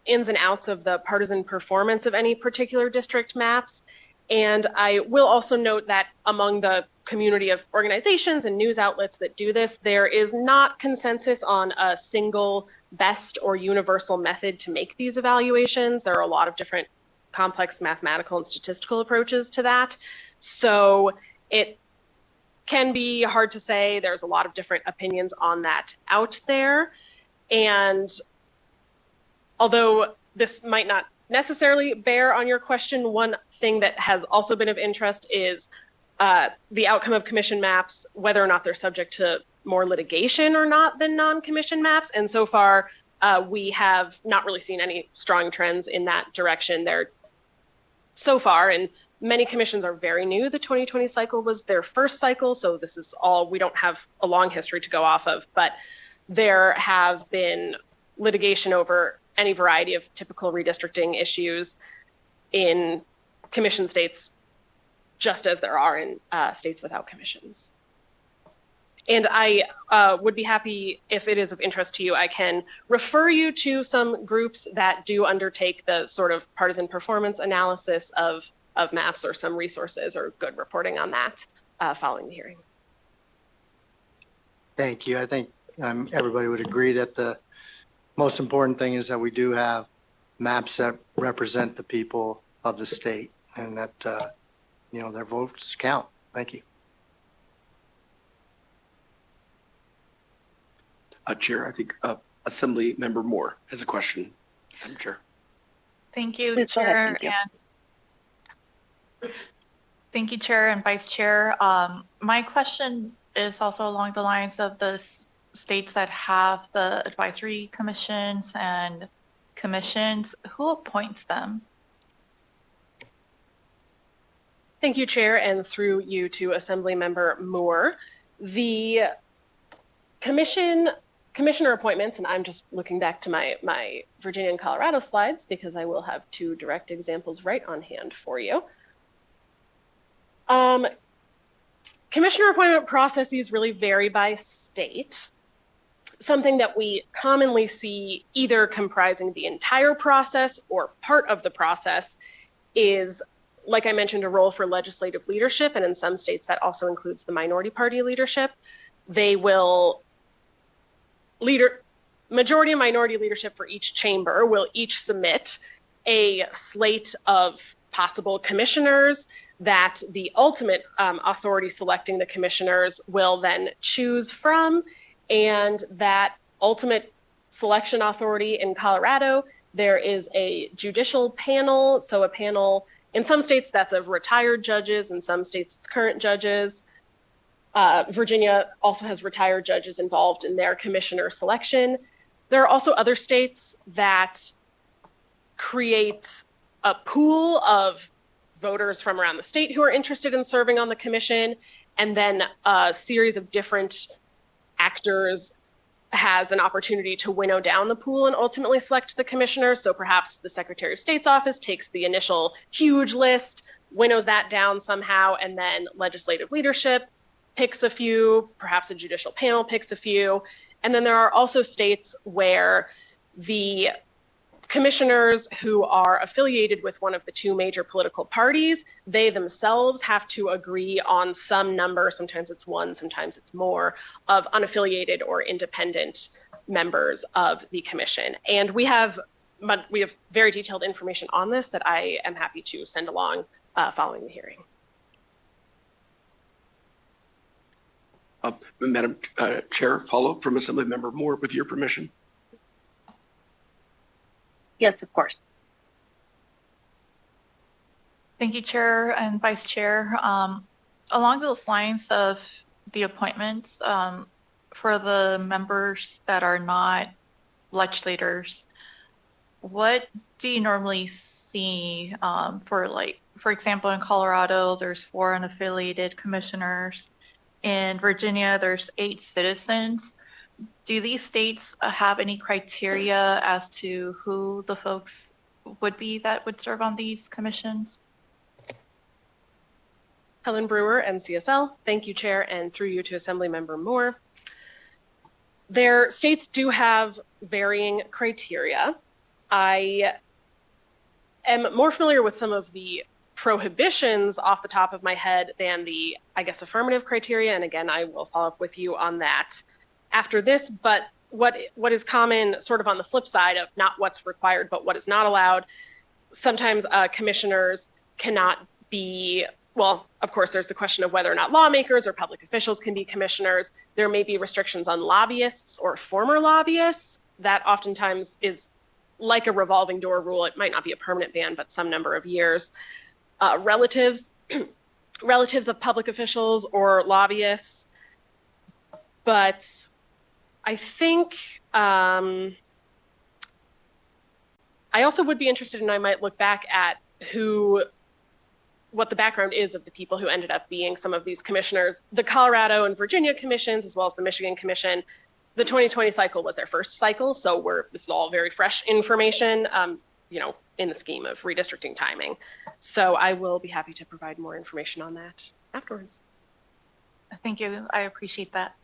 ins and outs of the partisan performance of any particular district maps. And I will also note that among the community of organizations and news outlets that do this, there is not consensus on a single best or universal method to make these evaluations. There are a lot of different complex mathematical and statistical approaches to that. So it can be hard to say. There's a lot of different opinions on that out there. And although this might not necessarily bear on your question, one thing that has also been of interest is the outcome of commission maps, whether or not they're subject to more litigation or not than non-commission maps. And so far, we have not really seen any strong trends in that direction there so far. And many commissions are very new. The 2020 cycle was their first cycle, so this is all, we don't have a long history to go off of, but there have been litigation over any variety of typical redistricting issues in commission states, just as there are in states without commissions. And I would be happy, if it is of interest to you, I can refer you to some groups that do undertake the sort of partisan performance analysis of maps, or some resources or good reporting on that following the hearing. Thank you. I think everybody would agree that the most important thing is that we do have maps that represent the people of the state, and that their votes count. Thank you. Chair, I think Assembly Member Moore has a question. Madam Chair. Thank you, Please go ahead. Chair. Thank you, Chair and Vice Chair. My question is also along the lines of the states that have the advisory commissions and commissions. Who appoints them? Thank you, Chair, and through you to Assemblymember Moore. The commissioner appointments, and I'm just looking back to my Virginia and Colorado slides because I will have two direct examples right on hand for you. Commissioner appointment processes really vary by state. Something that we commonly see either comprising the entire process or part of the process is, like I mentioned, a role for legislative leadership, and in some states that also includes the minority party leadership. They will majority and minority leadership for each chamber will each submit a slate of possible commissioners that the ultimate authority selecting the commissioners will then choose from, and that ultimate selection authority in Colorado. There is a judicial panel. So a panel, in some states that's of retired judges, in some states it's current judges. Virginia also has retired judges involved in their commissioner selection. There are also other states that create a pool of voters from around the state who are interested in serving on the commission, and then a series of different actors has an opportunity to winnow down the pool and ultimately select the commissioner. So perhaps the Secretary of State's office takes the initial huge list, winnows that down somehow, and then legislative leadership picks a few, perhaps a judicial panel picks a few. And then there are also states where the commissioners who are affiliated with one of the two major political parties, they themselves have to agree on some number, sometimes it's one, sometimes it's more, of unaffiliated or independent members of the commission. And we have very detailed information on this that I am happy to send along following the hearing. Madam Chair, follow-up from Assemblymember Moore, with your permission. Yes, of course. Thank you, Chair and Vice Chair. Along those lines of the appointments for the members that are not legislators, what do you normally see for example, in Colorado, there's 4 unaffiliated commissioners. In Virginia, there's 8 citizens. Do these states have any criteria as to who the folks would be that would serve on these commissions? Helen Brewer, NCSL. Thank you, Chair, and through you to Assemblymember Moore. Their states do have varying criteria. I am more familiar with some of the prohibitions off the top of my head than the, I guess, affirmative criteria. And again, I will follow up with you on that after this. But what is common sort of on the flip side of not what's required, but what is not allowed, sometimes commissioners cannot be, well, of course, there's the question of whether or not lawmakers or public officials can be commissioners. There may be restrictions on lobbyists or former lobbyists. That oftentimes is like a revolving door rule. It might not be a permanent ban, but some number of years. Relatives of public officials or lobbyists. But I think I also would be interested, and I might look back at what the background is of the people who ended up being some of these commissioners. The Colorado and Virginia commissions, as well as the Michigan Commission, the 2020 cycle was their first cycle, so this is all very fresh information, in the scheme of redistricting timing. So I will be happy to provide more information on that afterwards. Thank you. I appreciate that.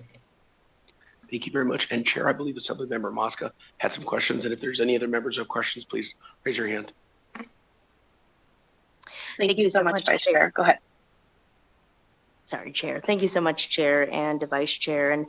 Thank you very much. And Chair, I believe Assemblymember Mosca had some questions, and if there's any other members who have questions, please raise your hand. Thank you so much, Vice Chair. Go ahead. Sorry, Chair. Thank you so much, Chair and Vice Chair. And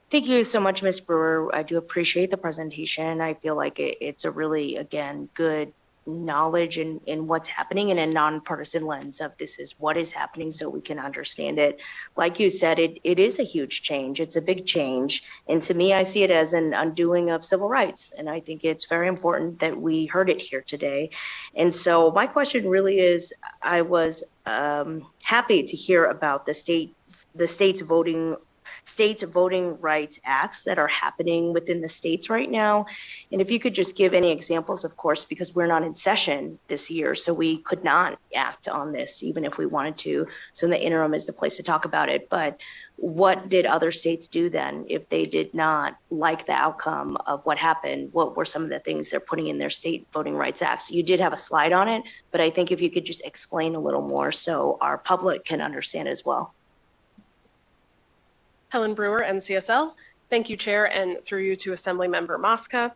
thank you so much, Ms. Brewer. I do appreciate the presentation. I feel like it's a really, again, good knowledge in what's happening in a nonpartisan lens of this is what is happening so we can understand it. Like you said, it is a huge change. It's a big change. And to me, I see it as an undoing of civil rights. And I think it's very important that we heard it here today. And so my question really is, I was happy to hear about the state's voting rights acts that are happening within the states right now. And if you could just give any examples, of course, because we're not in session this year, so we could not act on this even if we wanted to. So the interim is the place to talk about it. But what did other states do then if they did not like the outcome of what happened? What were some of the things they're putting in their state voting rights acts? You did have a slide on it, but I think if you could just explain a little more so our public can understand as well. Helen Brewer, NCSL. Thank you, Chair, and through you to Assemblymember Mosca.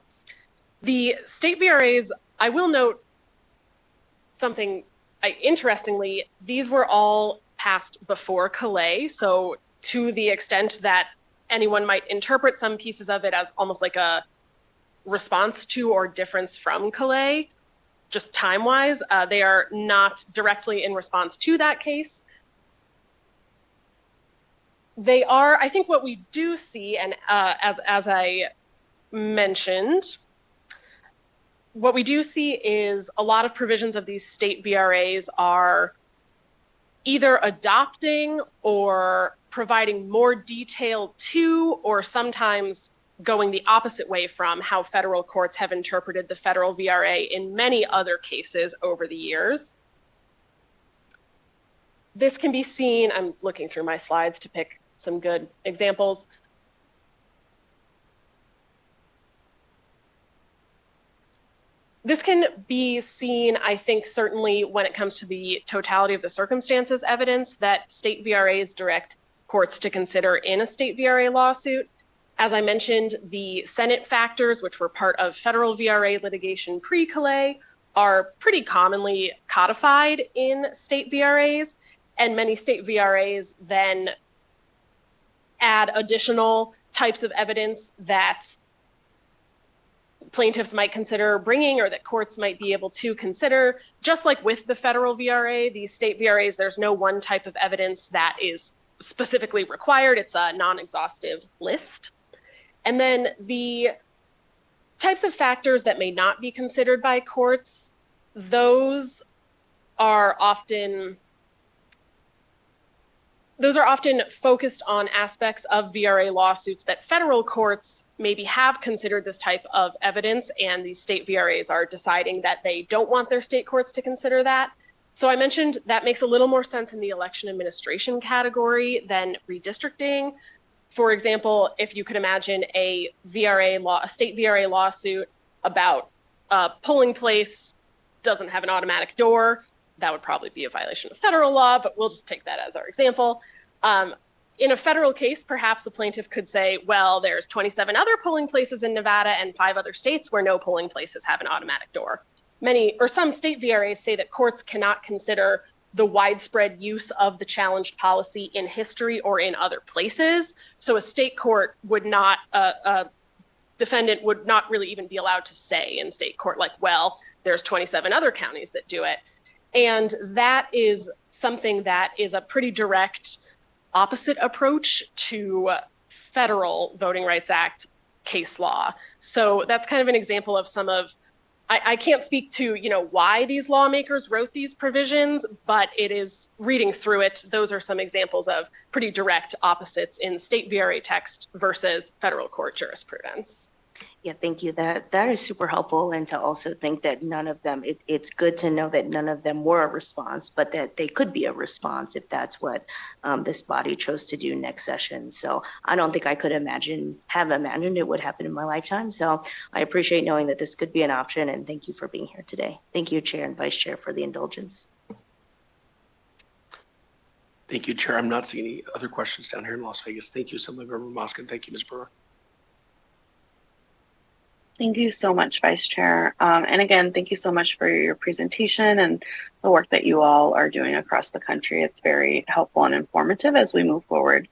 The state VRAs, I will note something interestingly, these were all passed before Calais, so to the extent that anyone might interpret some pieces of it as almost like a response to or difference from Calais, just time-wise, they are not directly in response to that case. They are, I think what we do see, and as I mentioned, what we do see is a lot of provisions of these state VRAs are either adopting or providing more detail to, or sometimes going the opposite way from how federal courts have interpreted the federal VRA in many other cases over the years. This can be seen, I'm looking through my slides to pick some good examples. This can be seen, I think, certainly when it comes to the totality of the circumstances evidence that state VRAs direct courts to consider in a state VRA lawsuit. As I mentioned, the Senate factors, which were part of federal VRA litigation pre-Calais, are pretty commonly codified in state VRAs, and many state VRAs then add additional types of evidence that plaintiffs might consider bringing or that courts might be able to consider. Just like with the federal VRA, these state VRAs, there's no one type of evidence that is specifically required. It's a non-exhaustive list. And then the types of factors that may not be considered by courts, those are often focused on aspects of VRA lawsuits that federal courts maybe have considered this type of evidence, and these state VRAs are deciding that they don't want their state courts to consider that. So I mentioned that makes a little more sense in the election administration category than redistricting. For example, if you could imagine a state VRA lawsuit about a polling place doesn't have an automatic door, that would probably be a violation of federal law, but we'll just take that as our example. In a federal case, perhaps the plaintiff could say, well, there's 27 other polling places in Nevada and 5 other states where no polling places have an automatic door. Some state VRAs say that courts cannot consider the widespread use of the challenged policy in history or in other places. So a state court would not, a defendant would not really even be allowed to say in state court, like, well, there's 27 other counties that do it. And that is something that is a pretty direct opposite approach to federal Voting Rights Act case law. So that's kind of an example of some of, I can't speak to, why these lawmakers wrote these provisions, but it is reading through it. Those are some examples of pretty direct opposites in state VRA text versus federal court jurisprudence. Yeah, thank you. That is super helpful. And to also think that none of them, it's good to know that none of them were a response, but that they could be a response if that's what this body chose to do next session. So I don't think I could have imagined it would happen in my lifetime. So I appreciate knowing that this could be an option, and thank you for being here today. Thank you, Chair and Vice Chair, for the indulgence. Thank you, Chair. I'm not seeing any other questions down here in Las Vegas. Thank you, Assemblymember Mosca, and thank you, Ms. Brewer. Thank you so much, Vice Chair. And again, thank you so much for your presentation and the work that you all are doing across the country. It's very helpful and informative as we move forward,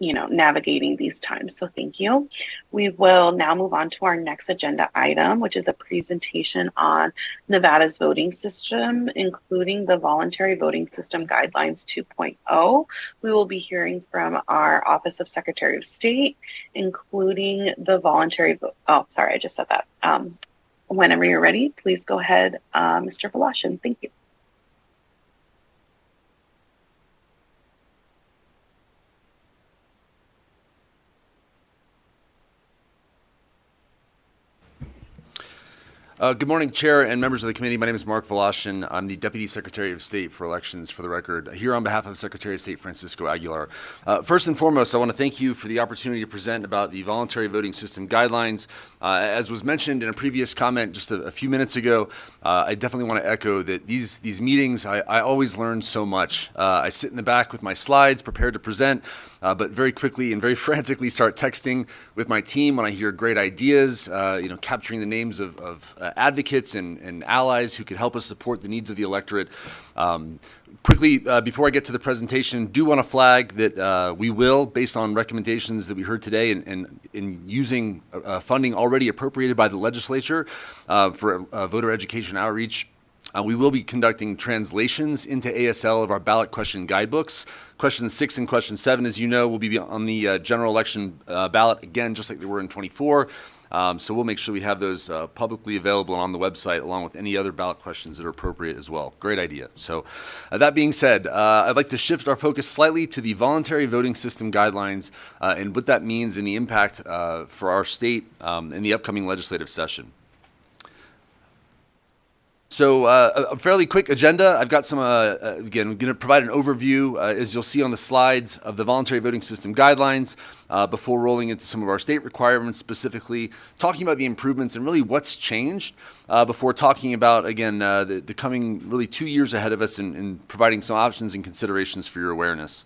navigating these times. So thank you. We will now move on to our next agenda item, which is a presentation on Nevada's voting system, including the Voluntary Voting System Guidelines 2.0. We will be hearing from our Office of Secretary of State, including the voluntary I just said that. Whenever you're ready, please go ahead, Mr. Voloshin. Thank you. Good morning, Chair and members of the committee. My name is Mark Voloshin. I'm the Deputy Secretary of State for Elections, for the record, here on behalf of Secretary of State Francisco Aguilar. First and foremost, I want to thank you for the opportunity to present about the Voluntary Voting System Guidelines. As was mentioned in a previous comment just a few minutes ago, I definitely want to echo that these meetings, I always learn so much. I sit in the back with my slides, prepared to present, but very quickly and very frantically start texting with my team when I hear great ideas, capturing the names of advocates and allies who could help us support the needs of the electorate. Quickly, before I get to the presentation, do want to flag that we will, based on recommendations that we heard today and in using funding already appropriated by the legislature for voter education outreach, We will be conducting translations into ASL of our ballot question guidebooks. Question 6 and question 7, as you know, will be on the general election ballot again, just like they were in 24. So we'll make sure we have those publicly available on the website, along with any other ballot questions that are appropriate as well. Great idea. So that being said, I'd like to shift our focus slightly to the voluntary voting system guidelines and what that means and the impact for our state in the upcoming legislative session. So a fairly quick agenda. I've got some, again, I'm going to provide an overview, as you'll see on the slides, of the voluntary voting system guidelines before rolling into some of our state requirements, specifically talking about the improvements and really what's changed before talking about, again, the coming really 2 years ahead of us and providing some options and considerations for your awareness.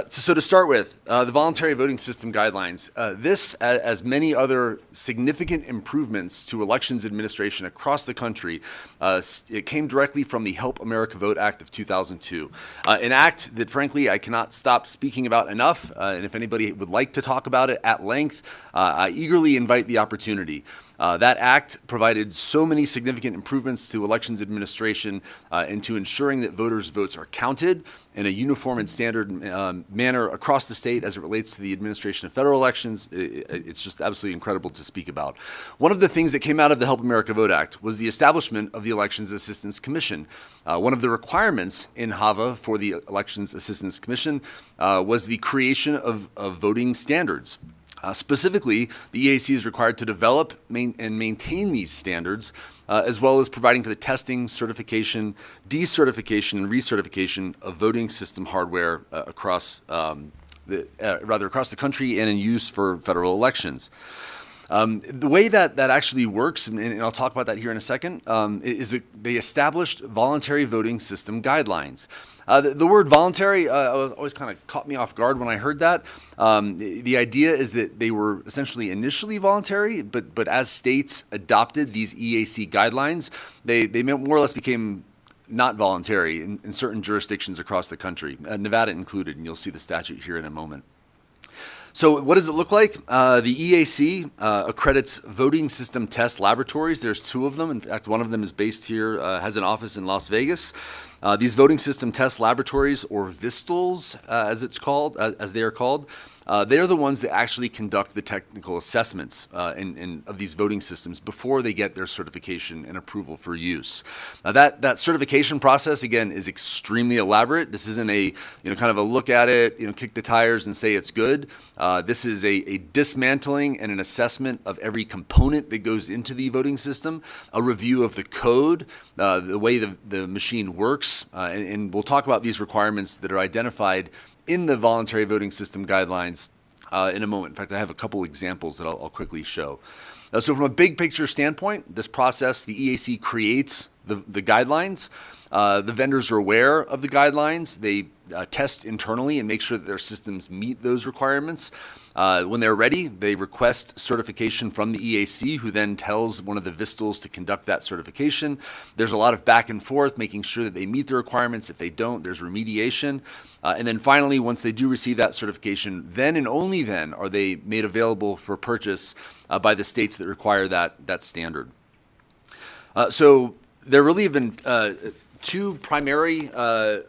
So to start with, the voluntary voting system guidelines. This, as many other significant improvements to elections administration across the country, it came directly from the Help America Vote Act of 2002, an act that, frankly, I cannot stop speaking about enough, and if anybody would like to talk about it at length, I eagerly invite the opportunity. That act provided so many significant improvements to elections administration and to ensuring that voters' votes are counted in a uniform and standard manner across the state as it relates to the administration of federal elections. It's just absolutely incredible to speak about. One of the things that came out of the Help America Vote Act was the establishment of the Elections Assistance Commission. One of the requirements in HAVA for the Elections Assistance Commission was the creation of voting standards. Specifically, the EAC is required to develop and maintain these standards, as well as providing for the testing, certification, decertification, and recertification of voting system hardware across the country and in use for federal elections. The way that actually works, and I'll talk about that here in a second, is that they established voluntary voting system guidelines. The word voluntary always kind of caught me off guard when I heard that. The idea is that they were essentially initially voluntary, but as states adopted these EAC guidelines, they more or less became not voluntary in certain jurisdictions across the country, Nevada included, and you'll see the statute here in a moment. So what does it look like? The EAC accredits voting system test laboratories. There's 2 of them. In fact, one of them is based here, has an office in Las Vegas. These voting system test laboratories, or VISTLs, as they are called, they're the ones that actually conduct the technical assessments of these voting systems before they get their certification and approval for use. Now that certification process, again, is extremely elaborate. This isn't a kind of a look at it, kick the tires and say it's good. This is a dismantling and an assessment of every component that goes into the voting system, a review of the code, the way the machine works, and we'll talk about these requirements that are identified in the voluntary voting system guidelines in a moment. In fact, I have a couple examples that I'll quickly show. So from a big picture standpoint, this process, the EAC creates the guidelines. The vendors are aware of the guidelines. They test internally and make sure that their systems meet those requirements. When they're ready, they request certification from the EAC, who then tells one of the VISTLs to conduct that certification. There's a lot of back and forth, making sure that they meet the requirements. If they don't, there's remediation. And then finally, once they do receive that certification, then and only then are they made available for purchase by the states that require that standard. So there really have been 2 primary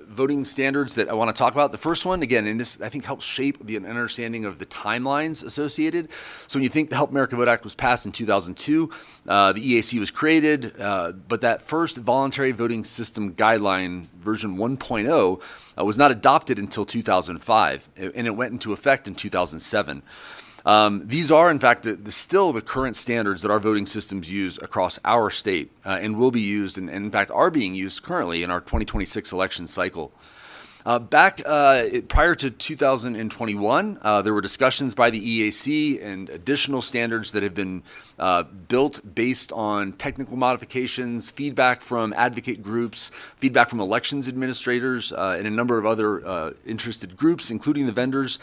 voting standards that I want to talk about. The first one, again, and this I think helps shape an understanding of the timelines associated. So when you think the Help America Vote Act was passed in 2002, the EAC was created, but that first voluntary voting system guideline, version 1.0, was not adopted until 2005, and it went into effect in 2007. These are, in fact, still the current standards that our voting systems use across our state and will be used, and in fact are being used currently in our 2026 election cycle. Prior to 2021, there were discussions by the EAC and additional standards that have been built based on technical modifications, feedback from advocate groups, feedback from elections administrators, and a number of other interested groups, including the vendors,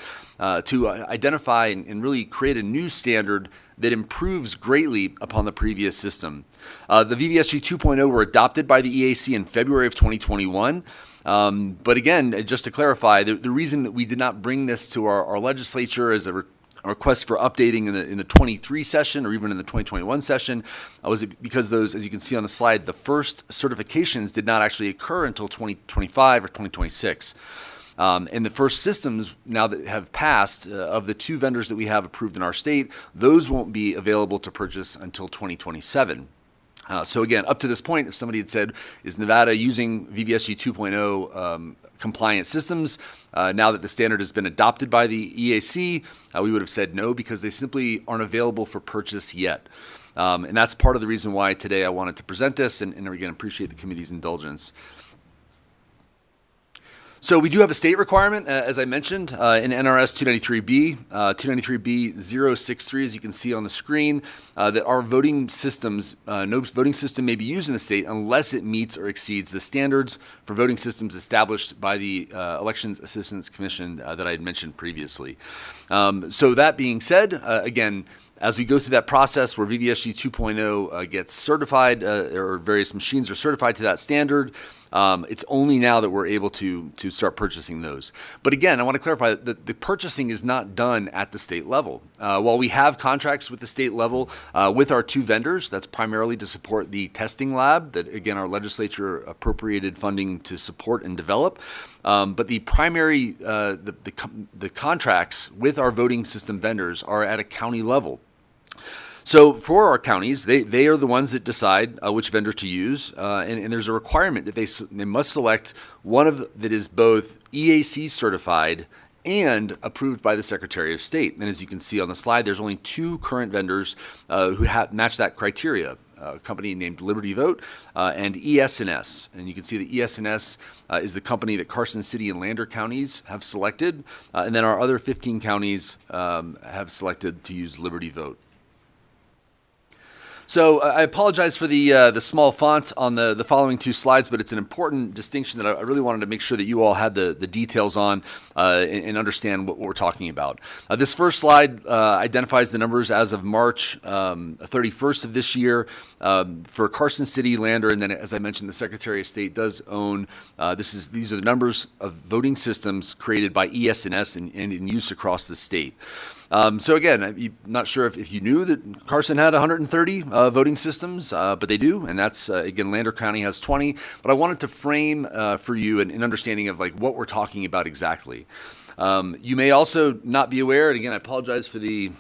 to identify and really create a new standard that improves greatly upon the previous system. The VVSG 2.0 were adopted by the EAC in February of 2021. But again, just to clarify, the reason that we did not bring this to our legislature as a request for updating in the 23 session or even in the 2021 session was because those, as you can see on the slide, the first certifications did not actually occur until 2025 or 2026. And the first systems now that have passed of the 2 vendors that we have approved in our state, those won't be available to purchase until 2027. So again, up to this point, if somebody had said, is Nevada using VVSG 2.0 compliant systems? Now that the standard has been adopted by the EAC, we would have said no, because they simply aren't available for purchase yet. And that's part of the reason why today I wanted to present this, and again, appreciate the committee's indulgence. So we do have a state requirement, as I mentioned, in NRS 293B, 293B 063, as you can see on the screen, that our voting systems, no voting system may be used in the state unless it meets or exceeds the standards for voting systems established by the Elections Assistance Commission that I had mentioned previously. So that being said, again, as we go through that process where VVSG 2.0 gets certified, or various machines are certified to that standard, it's only now that we're able to start purchasing those. But again, I want to clarify that the purchasing is not done at the state level. While we have contracts with the state level with our 2 vendors, that's primarily to support the testing lab that, again, our legislature appropriated funding to support and develop. But the primary, the contracts with our voting system vendors are at a county level. So for our counties, they are the ones that decide which vendor to use, and there's a requirement that they must select one that is both EAC certified and approved by the Secretary of State. And as you can see on the slide, there's only 2 current vendors who match that criteria. A company named Liberty Vote and ES&S. And you can see that ES&S is the company that Carson City and Lander counties have selected, and then our other 15 counties have selected to use Liberty Vote. So I apologize for the small font on the following 2 slides, but it's an important distinction that I really wanted to make sure that you all had the details on and understand what we're talking about. This first slide identifies the numbers as of March 31st of this year for Carson City, Lander, and then, as I mentioned, the Secretary of State does own. These are the numbers of voting systems created by ES&S and in use across the state. So again, I'm not sure if you knew that Carson had 130 voting systems, but they do, and that's, again, Lander County has 20. But I wanted to frame for you an understanding of like what we're talking about exactly. You may also not be aware, and again, I apologize for the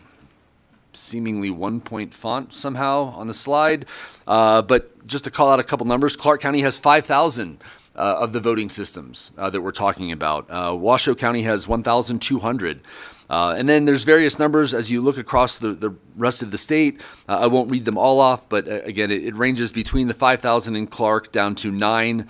seemingly 1-point font somehow on the slide, but just to call out a couple numbers, Clark County has 5,000 of the voting systems that we're talking about. Washoe County has 1,200. And then there's various numbers as you look across the rest of the state. I won't read them all off, but again, it ranges between the 5,000 in Clark down to 9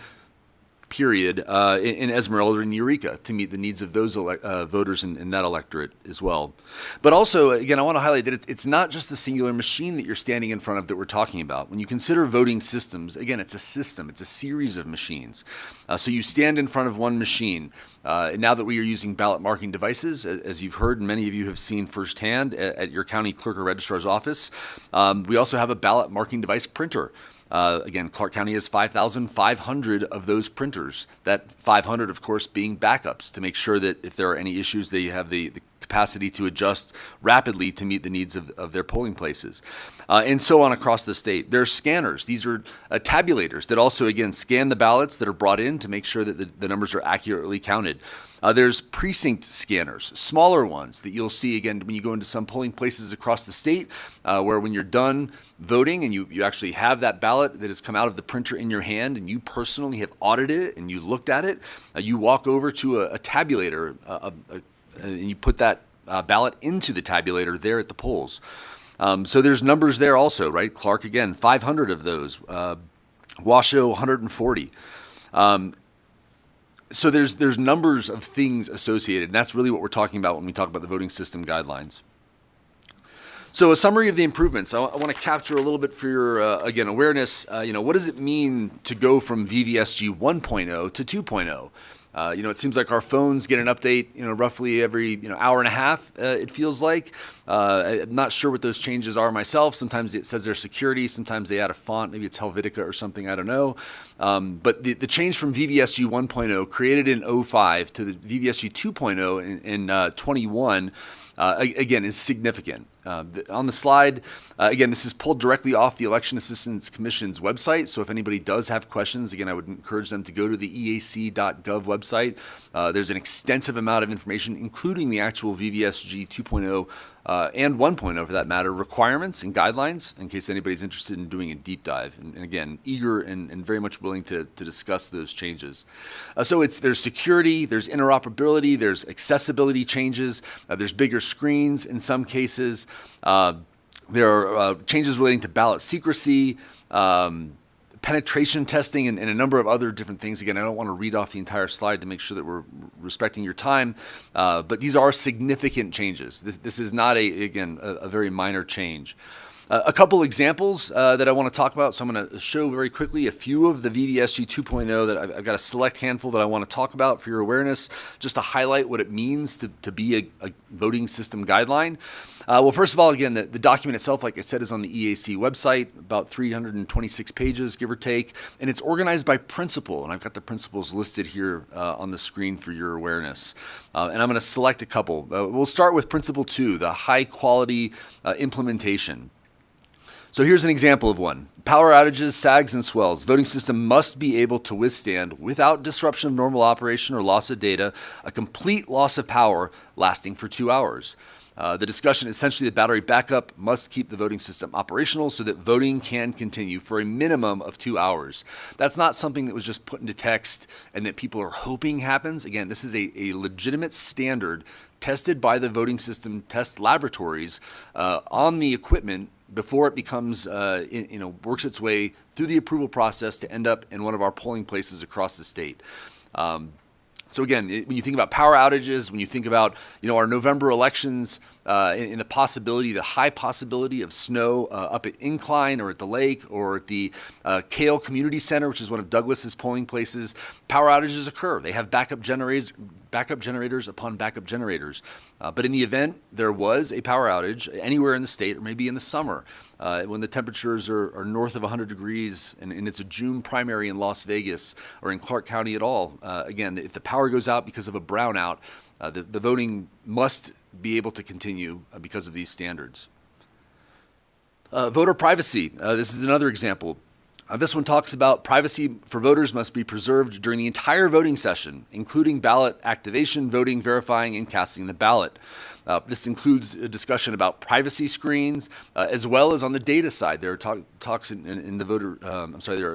period in Esmeralda and Eureka to meet the needs of those voters in that electorate as well. But also, again, I want to highlight that it's not just the singular machine that you're standing in front of that we're talking about. When you consider voting systems, again, it's a system. It's a series of machines. So you stand in front of one machine. Now that we are using ballot marking devices, as you've heard and many of you have seen firsthand at your county clerk or registrar's office, we also have a ballot marking device printer. Again, Clark County has 5,500 of those printers. That 500, of course, being backups to make sure that if there are any issues, they have the capacity to adjust rapidly to meet the needs of their polling places. And so on across the state. There's scanners. These are tabulators that also, again, scan the ballots that are brought in to make sure that the numbers are accurately counted. There's precinct scanners, smaller ones that you'll see, again, when you go into some polling places across the state, where when you're done voting and you actually have that ballot that has come out of the printer in your hand and you personally have audited it and you looked at it, you walk over to a tabulator and you put that ballot into the tabulator there at the polls. So there's numbers there also, right? Clark, again, 500 of those. Washoe, 140. So there's numbers of things associated, and that's really what we're talking about when we talk about the voting system guidelines. So a summary of the improvements. I want to capture a little bit for your, again, awareness. What does it mean to go from VVSG 1.0 to 2.0? It seems like our phones get an update, roughly every, hour and a half, it feels like. I'm not sure what those changes are myself. Sometimes it says they're security. Sometimes they add a font. Maybe it's Helvetica or something. I don't know. But the change from VVSG 1.0 created in 05 to the VVSG 2.0 in 21, again, is significant. On the slide, again, this is pulled directly off the Election Assistance Commission's website. So if anybody does have questions, again, I would encourage them to go to the eac.gov website. There's an extensive amount of information, including the actual VVSG 2.0 and 1.0 for that matter, requirements and guidelines in case anybody's interested in doing a deep dive. And again, eager and very much willing to discuss those changes. So there's security, there's interoperability, there's accessibility changes, there's bigger screens in some cases. There are changes relating to ballot secrecy, penetration testing, and a number of other different things. Again, I don't want to read off the entire slide to make sure that we're respecting your time, but these are significant changes. This is not, a very minor change. A couple examples that I want to talk about. So I'm going to show very quickly a few of the VVSG 2.0 that I've got a select handful that I want to talk about for your awareness, just to highlight what it means to be a voting system guideline. Well, first of all, again, the document itself, like I said, is on the EAC website, about 326 pages, give or take, and it's organized by principle, and I've got the principles listed here on the screen for your awareness. And I'm going to select a couple. We'll start with Principle 2, the high-quality implementation. So here's an example of one. Power outages, sags, and swells. Voting system must be able to withstand, without disruption of normal operation or loss of data, a complete loss of power lasting for 2 hours. The discussion, essentially, the battery backup must keep the voting system operational so that voting can continue for a minimum of 2 hours. That's not something that was just put into text and that people are hoping happens. Again, this is a legitimate standard tested by the voting system test laboratories on the equipment before it becomes, works its way through the approval process to end up in one of our polling places across the state. So again, when you think about power outages, when you think about our November elections, in the high possibility of snow up at Incline or at the lake or at the Kale Community Center, which is one of Douglas's polling places, power outages occur. They have backup generators upon backup generators. But in the event there was a power outage anywhere in the state, or maybe in the summer, when the temperatures are north of 100 degrees and it's a June primary in Las Vegas or in Clark County at all, again, if the power goes out because of a brownout, the voting must be able to continue because of these standards. Voter privacy. This is another example. This one talks about privacy for voters must be preserved during the entire voting session, including ballot activation, voting, verifying, and casting the ballot. This includes a discussion about privacy screens, as well as on the data side. There are talks in the voter.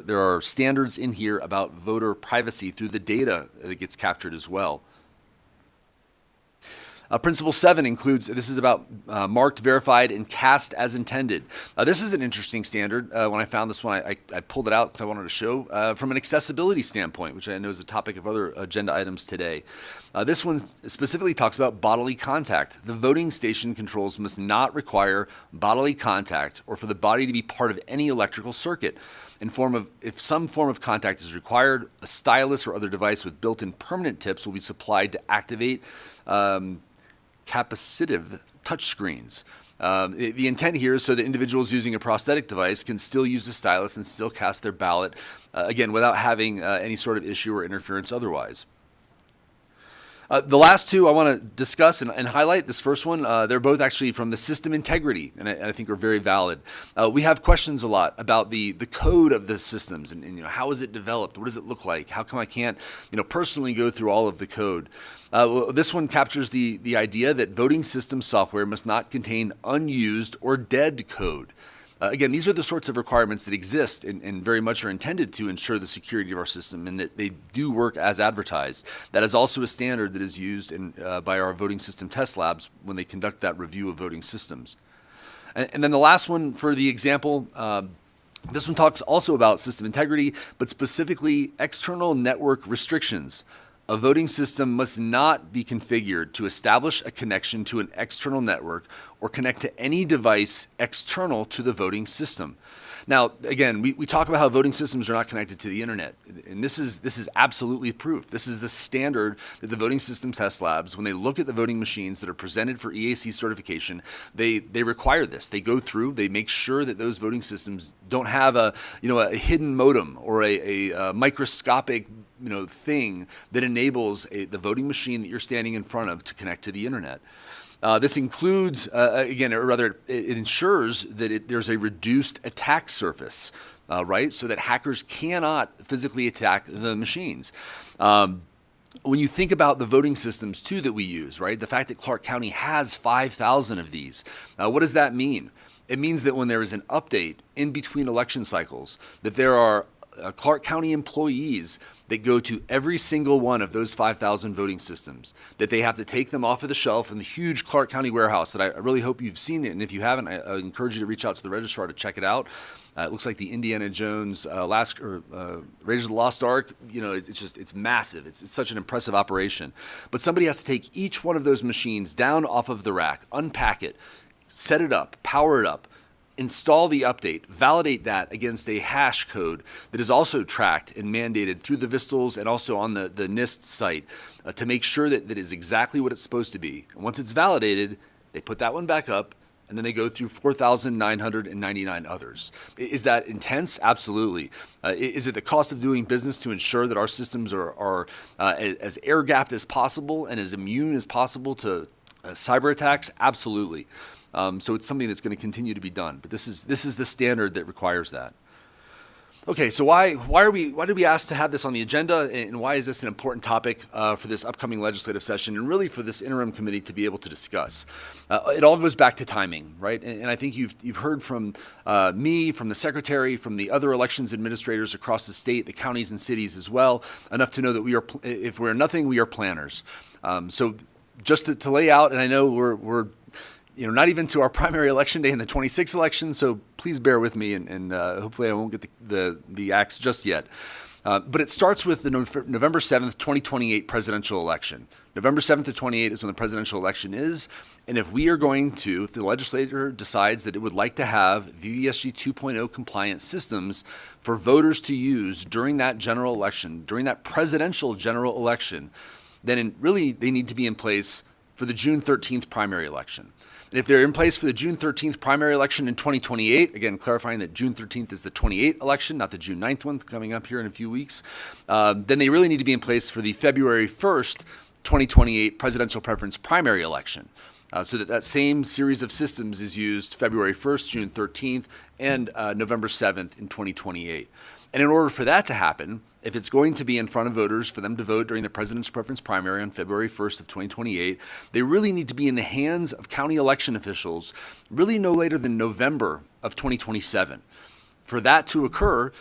There are standards in here about voter privacy through the data that gets captured as well. Principle 7 includes, this is about marked, verified, and cast as intended. This is an interesting standard. When I found this one, I pulled it out because I wanted to show from an accessibility standpoint, which I know is a topic of other agenda items today. This one specifically talks about bodily contact. The voting station controls must not require bodily contact or for the body to be part of any electrical circuit. If some form of contact is required, a stylus or other device with built-in permanent tips will be supplied to activate capacitive touchscreens. The intent here is so that individuals using a prosthetic device can still use the stylus and still cast their ballot, again, without having any sort of issue or interference otherwise. The last two I want to discuss and highlight, this first one, they're both actually from the system integrity, and I think are very valid. We have questions a lot about the code of the systems and how is it developed? What does it look like? How come I can't personally go through all of the code? This one captures the idea that voting system software must not contain unused or dead code. Again, these are the sorts of requirements that exist and very much are intended to ensure the security of our system and that they do work as advertised. That is also a standard that is used by our voting system test labs when they conduct that review of voting systems. And then the last one for the example, this one talks also about system integrity, but specifically external network restrictions. a voting system must not be configured to establish a connection to an external network or connect to any device external to the voting system. Now, again, we talk about how voting systems are not connected to the internet, and this is absolutely proof. This is the standard that the voting system test labs, when they look at the voting machines that are presented for EAC certification, they require this. They go through, they make sure that those voting systems don't have a hidden modem or a microscopic thing that enables the voting machine that you're standing in front of to connect to the internet. This includes, it ensures that there's a reduced attack surface, right? So that hackers cannot physically attack the machines. When you think about the voting systems, too, that we use, right? The fact that Clark County has 5,000 of these, what does that mean? It means that when there is an update in between election cycles, that there are Clark County employees that go to every single one of those 5,000 voting systems, that they have to take them off of the shelf in the huge Clark County warehouse that I really hope you've seen it. And if you haven't, I encourage you to reach out to the registrar to check it out. It looks like the Indiana Jones Raiders of the Lost Ark. It's massive. It's such an impressive operation. But somebody has to take each one of those machines down off of the rack, unpack it, set it up, power it up, install the update, validate that against a hash code that is also tracked and mandated through the Vistals and also on the NIST site to make sure that that is exactly what it's supposed to be. And once it's validated, they put that one back up, and then they go through 4,999 others. Is that intense? Absolutely. Is it the cost of doing business to ensure that our systems are as air-gapped as possible and as immune as possible to cyber attacks? Absolutely. So it's something that's going to continue to be done, but this is the standard that requires that. Okay, so why did we ask to have this on the agenda, and why is this an important topic for this upcoming legislative session, and really for this interim committee to be able to discuss? It all goes back to timing, right? And I think you've heard from me, from the secretary, from the other elections administrators across the state, the counties and cities as well, enough to know that if we're nothing, we are planners. So just to lay out, and I know we're not even to our primary election day in the 26th election, so please bear with me, and hopefully I won't get the axe just yet. But it starts with the November 7th, 2028 presidential election. November 7th to 28 is when the presidential election is, and if the legislature decides that it would like to have VVSG 2.0 compliant systems for voters to use during that general election, during that presidential general election, then really they need to be in place for the June 13th primary election. And if they're in place for the June 13th primary election in 2028, again, clarifying that June 13th is the 28th election, not the June 9th one coming up here in a few weeks, then they really need to be in place for the February 1st, 2028 presidential preference primary election. So that same series of systems is used February 1st, June 13th, and November 7th in 2028. And in order for that to happen, if it's going to be in front of voters for them to vote during the president's preference primary on February 1st of 2028, they really need to be in the hands of county election officials really no later than November of 2027. For that to occur,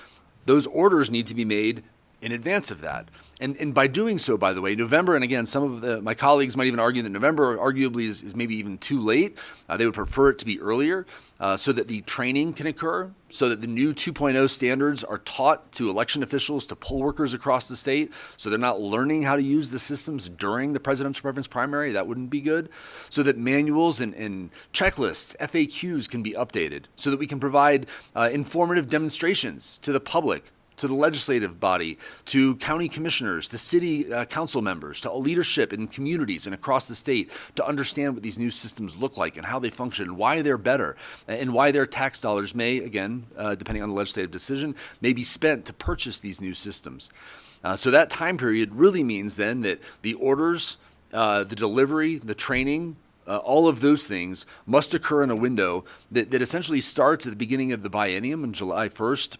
those orders need to be made in advance of that. And by doing so, by the way, November, and again, some of my colleagues might even argue that November arguably is maybe even too late. They would prefer it to be earlier so that the training can occur, so that the new 2.0 standards are taught to election officials, to poll workers across the state, so they're not learning how to use the systems during the presidential preference primary. That wouldn't be good. So that manuals and checklists, FAQs can be updated, so that we can provide informative demonstrations to the public, to the legislative body, to county commissioners, to city council members, to leadership in communities and across the state to understand what these new systems look like and how they function and why they're better and why their tax dollars may, again, depending on the legislative decision, may be spent to purchase these new systems. So that time period really means then that the orders, the delivery, the training, all of those things must occur in a window that essentially starts at the beginning of the biennium on July 1st,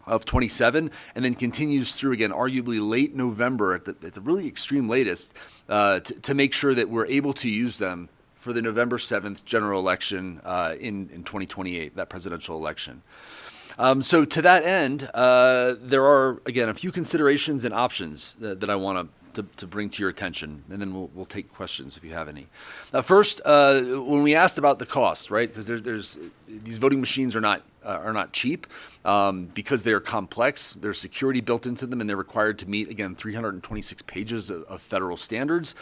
of 27, and then continues through again, arguably late November at the really extreme latest, to make sure that we're able to use them for the November 7th general election in 2028, that presidential election. So to that end, there are, again, a few considerations and options that I want to bring to your attention, and then we'll take questions if you have any. First, when we asked about the cost, right, because there's these voting machines are not cheap because they're complex. There's security built into them, and they're required to meet, again, 326 pages of federal standards.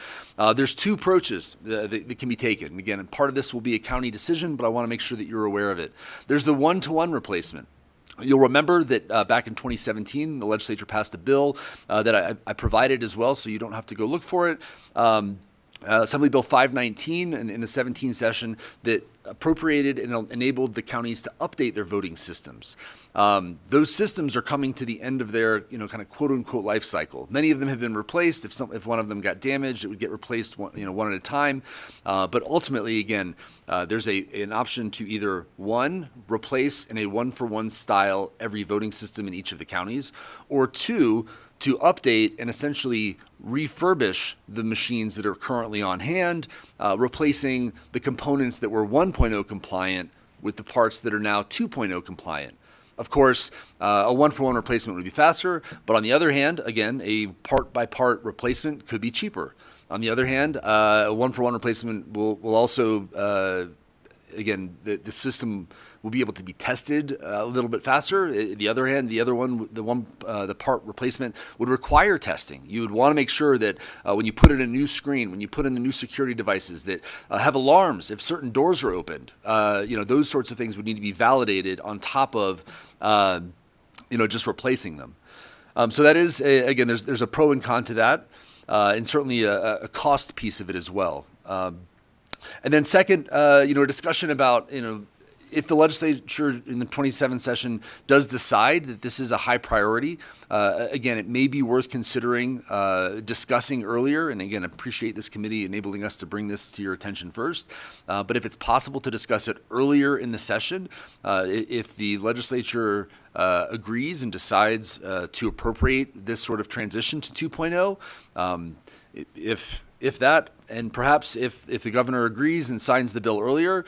There's two approaches that can be taken. Again, and part of this will be a county decision, but I want to make sure that you're aware of it. There's the one-to-one replacement. You'll remember that back in 2017, the legislature passed a bill that I provided as well, so you don't have to go look for it. Assembly Bill 519 in the 17 session that appropriated and enabled the counties to update their voting systems. Those systems are coming to the end of their, kind of quote unquote life cycle. Many of them have been replaced. If one of them got damaged, it would get replaced one at a time. But ultimately, again, there's an option to either one, replace in a one-for-one style every voting system in each of the counties, or two, to update and essentially refurbish the machines that are currently on hand, replacing the components that were 1.0 compliant with the parts that are now 2.0 compliant. Of course, a one-for-one replacement would be faster, but on the other hand, again, a part-by-part replacement could be cheaper. On the other hand, a one-for-one replacement will also, again, the system will be able to be tested a little bit faster. The other hand, the part replacement would require testing. You would want to make sure that when you put in a new screen, when you put in the new security devices that have alarms if certain doors are opened, those sorts of things would need to be validated on top of, just replacing them. So that is, again, there's a pro and con to that, and certainly a cost piece of it as well. And then second, a discussion about, if the legislature in the 27th session does decide that this is a high priority, again, it may be worth considering discussing earlier. And again, I appreciate this committee enabling us to bring this to your attention first. But if it's possible to discuss it earlier in the session, if the legislature agrees and decides to appropriate this sort of transition to 2.0, if that, and perhaps if the governor agrees and signs the bill earlier,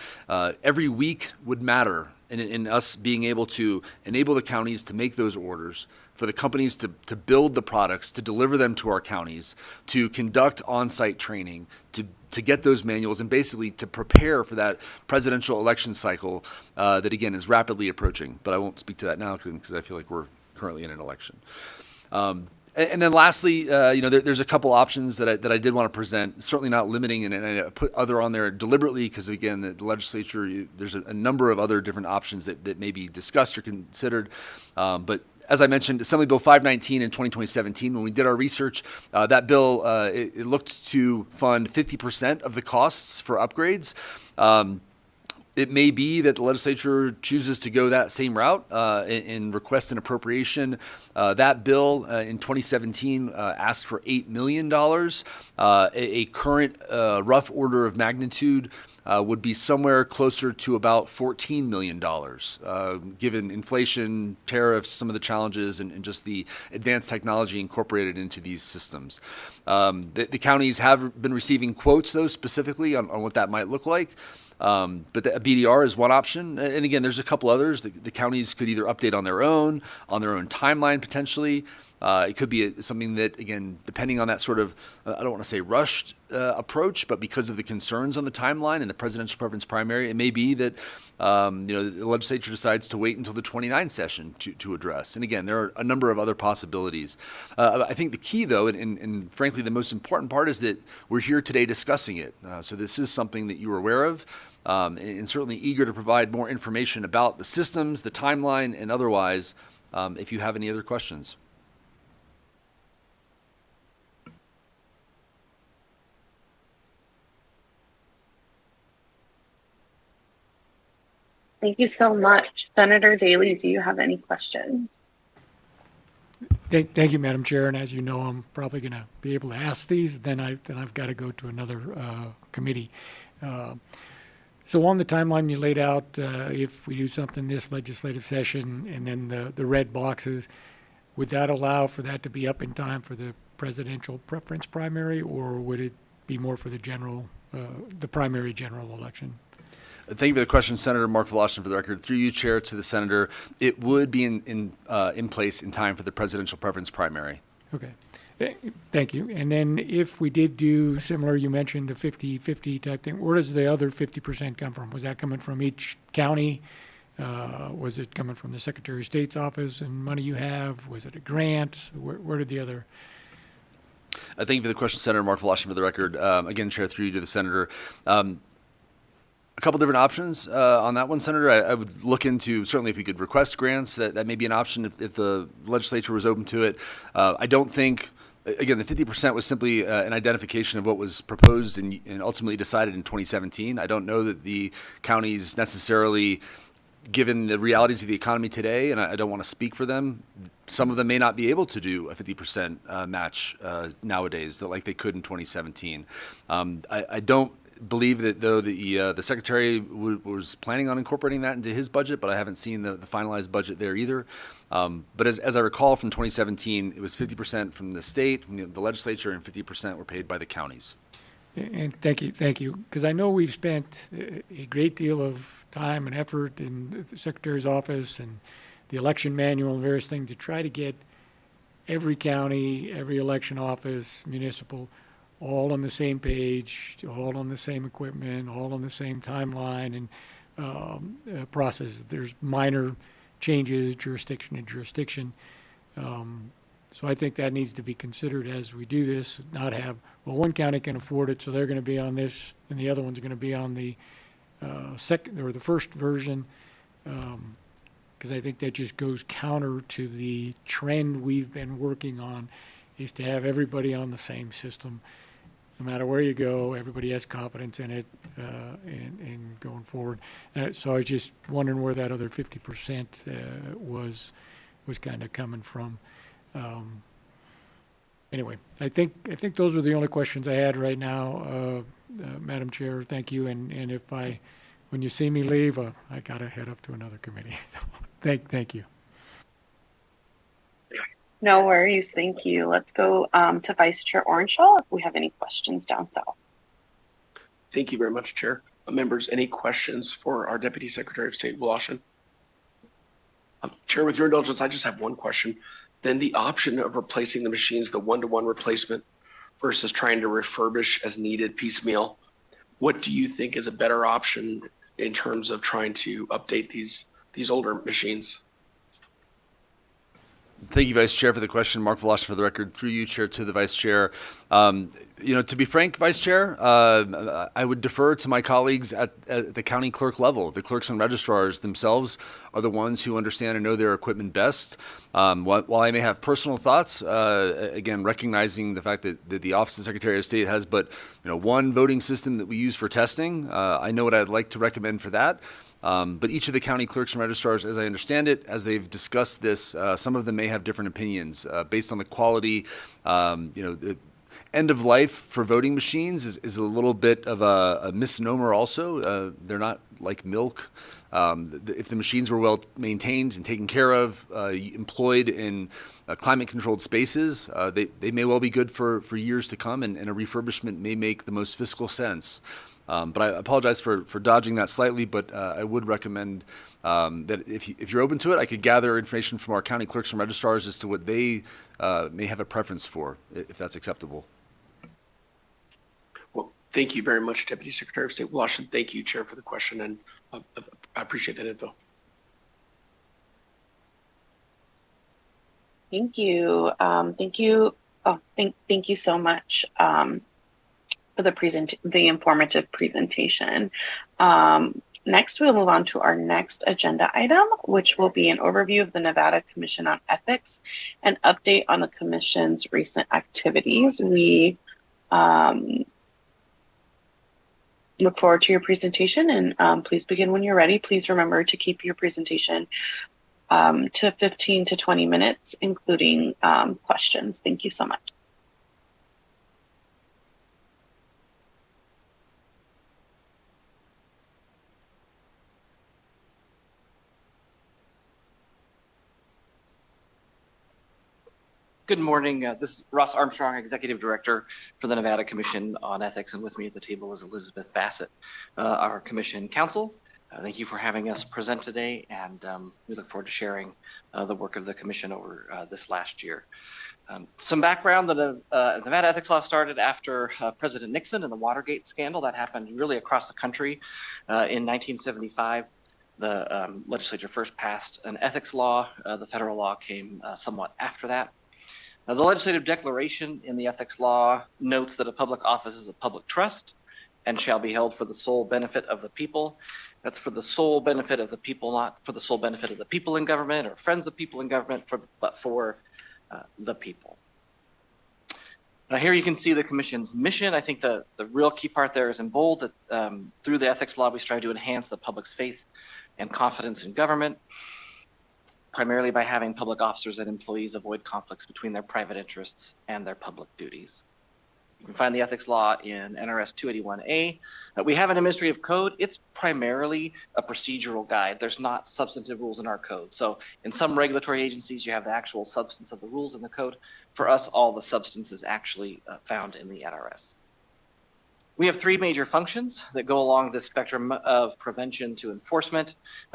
every week would matter in us being able to enable the counties to make those orders, for the companies to build the products, to deliver them to our counties, to conduct on-site training, to get those manuals, and basically to prepare for that presidential election cycle that, again, is rapidly approaching. But I won't speak to that now because I feel like we're currently in an election. And then lastly, there's a couple options that I did want to present, certainly not limiting, and I put other on there deliberately because, again, the legislature, there's a number of other different options that may be discussed or considered. But as I mentioned, Assembly Bill 519 in 2017, when we did our research, that bill, it looked to fund 50% of the costs for upgrades. It may be that the legislature chooses to go that same route and request an appropriation. That bill in 2017 asked for $8 million. A current rough order of magnitude would be somewhere closer to about $14 million, given inflation, tariffs, some of the challenges, and just the advanced technology incorporated into these systems. The counties have been receiving quotes, though, specifically on what that might look like. But the BDR is one option. And again, there's a couple others. The counties could either update on their own timeline potentially. It could be something that, again, depending on that sort of, I don't want to say rushed approach, but because of the concerns on the timeline and the presidential preference primary, it may be that the legislature decides to wait until the 29th session to address. And again, there are a number of other possibilities. I think the key, though, and frankly the most important part, is that we're here today discussing it. So this is something that you are aware of. And certainly eager to provide more information about the systems, the timeline, and otherwise, if you have any other questions. Thank you so much. Senator Daly, do you have any questions? Thank you, Madam Chair. And as you know, I'm probably going to be able to ask these. Then I've got to go to another committee. So on the timeline you laid out, if we do something this legislative session and then the red boxes, would that allow for that to be up in time for the presidential preference primary, or would it be more for the primary general election? Thank you for the question, Senator Mark Voloshin. For the record, through you, Chair, to the Senator, it would be in place in time for the presidential preference primary. Okay. Thank you. And then if we did do similar, you mentioned the 50-50 type thing, where does the other 50% come from? Was that coming from each county Was it coming from the Secretary of State's office and money you have? Was it a grant? Where did the other? Thank you for the question, Senator Mark Voloshin, for the record. Again, Chair, through you to the Senator. A couple different options on that one, Senator. I would look into, certainly if we could request grants, that may be an option if the legislature was open to it. I don't think, again, the 50% was simply an identification of what was proposed and ultimately decided in 2017. I don't know that the counties necessarily, given the realities of the economy today, and I don't want to speak for them, some of them may not be able to do a 50% match nowadays, like they could in 2017. I don't believe that, though, the Secretary was planning on incorporating that into his budget, but I haven't seen the finalized budget there either. But as I recall from 2017, it was 50% from the state, from the legislature, and 50% were paid by the counties. And thank you, because I know we've spent a great deal of time and effort in the Secretary's office and the election manual and various things to try to get every county, every election office, municipal, all on the same page, all on the same equipment, all on the same timeline and process. There's minor changes, jurisdiction to jurisdiction. So I think that needs to be considered as we do this, not have, well, one county can afford it, so they're going to be on this, and the other one's going to be on the second or the first version, because I think that just goes counter to the trend we've been working on, is to have everybody on the same system. No matter where you go, everybody has confidence in it and going forward. So I was just wondering where that other 50% was kind of coming from. Anyway, I think those were the only questions I had right now, Madam Chair. Thank you. And if when you see me leave, I gotta head up to another committee. So thank you. No worries. Thank you. Let's go to Vice Chair Orenshaw if we have any questions down south. Thank you very much, Chair. Members, any questions for our Deputy Secretary of State, Voloshin? Chair, with your indulgence, I just have one question. Then the option of replacing the machines, the one-to-one replacement versus trying to refurbish as needed piecemeal, what do you think is a better option in terms of trying to update these older machines? Thank you, Vice Chair, for the question. Mark Voloshin, for the record, through you, Chair, to the Vice Chair. To be frank, Vice Chair, I would defer to my colleagues at the county clerk level. The clerks and registrars themselves are the ones who understand and know their equipment best. While I may have personal thoughts, again, recognizing the fact that the Office of Secretary of State has but one voting system that we use for testing, I know what I'd like to recommend for that. But each of the county clerks and registrars, as I understand it, as they've discussed this, some of them may have different opinions based on the quality. The end of life for voting machines is a little bit of a misnomer also. They're not like milk. If the machines were well maintained and taken care of, employed in climate-controlled spaces, they may well be good for years to come, and a refurbishment may make the most fiscal sense. But I apologize for dodging that slightly, but I would recommend that if you're open to it, I could gather information from our county clerks and registrars as to what they may have a preference for, if that's acceptable. Well, thank you very much, Deputy Secretary of State Voloshin. Thank you, Chair, for the question, and I appreciate that info. Thank you. Thank you. Oh, thank you so much. For the informative presentation. Next, we'll move on to our next agenda item, which will be an overview of the Nevada Commission on Ethics and update on the Commission's recent activities. We look forward to your presentation, and please begin when you're ready. Please remember to keep your presentation to 15 to 20 minutes, including questions. Thank you so much. Good morning. This is Ross Armstrong, Executive Director for the Nevada Commission on Ethics, and with me at the table is Elizabeth Bassett, our Commission Counsel. Thank you for having us present today, and we look forward to sharing the work of the Commission over this last year. Some background, the Nevada Ethics Law started after President Nixon and the Watergate scandal that happened really across the country in 1975. the legislature first passed an ethics law. The federal law came somewhat after that. Now, the legislative declaration in the ethics law notes that a public office is a public trust and shall be held for the sole benefit of the people. That's for the sole benefit of the people, not for the sole benefit of the people in government or friends of people in government, but for the people. Now here you can see the Commission's mission. I think the real key part there is in bold, that through the ethics law, we strive to enhance the public's faith and confidence in government, primarily by having public officers and employees avoid conflicts between their private interests and their public duties. You can find the ethics law in NRS 281A. We have an administrative code. It's primarily a procedural guide. There's not substantive rules in our code. So in some regulatory agencies, you have the actual substance of the rules in the code. For us, all the substance is actually found in the NRS. We have three major functions that go along this spectrum of prevention to enforcement.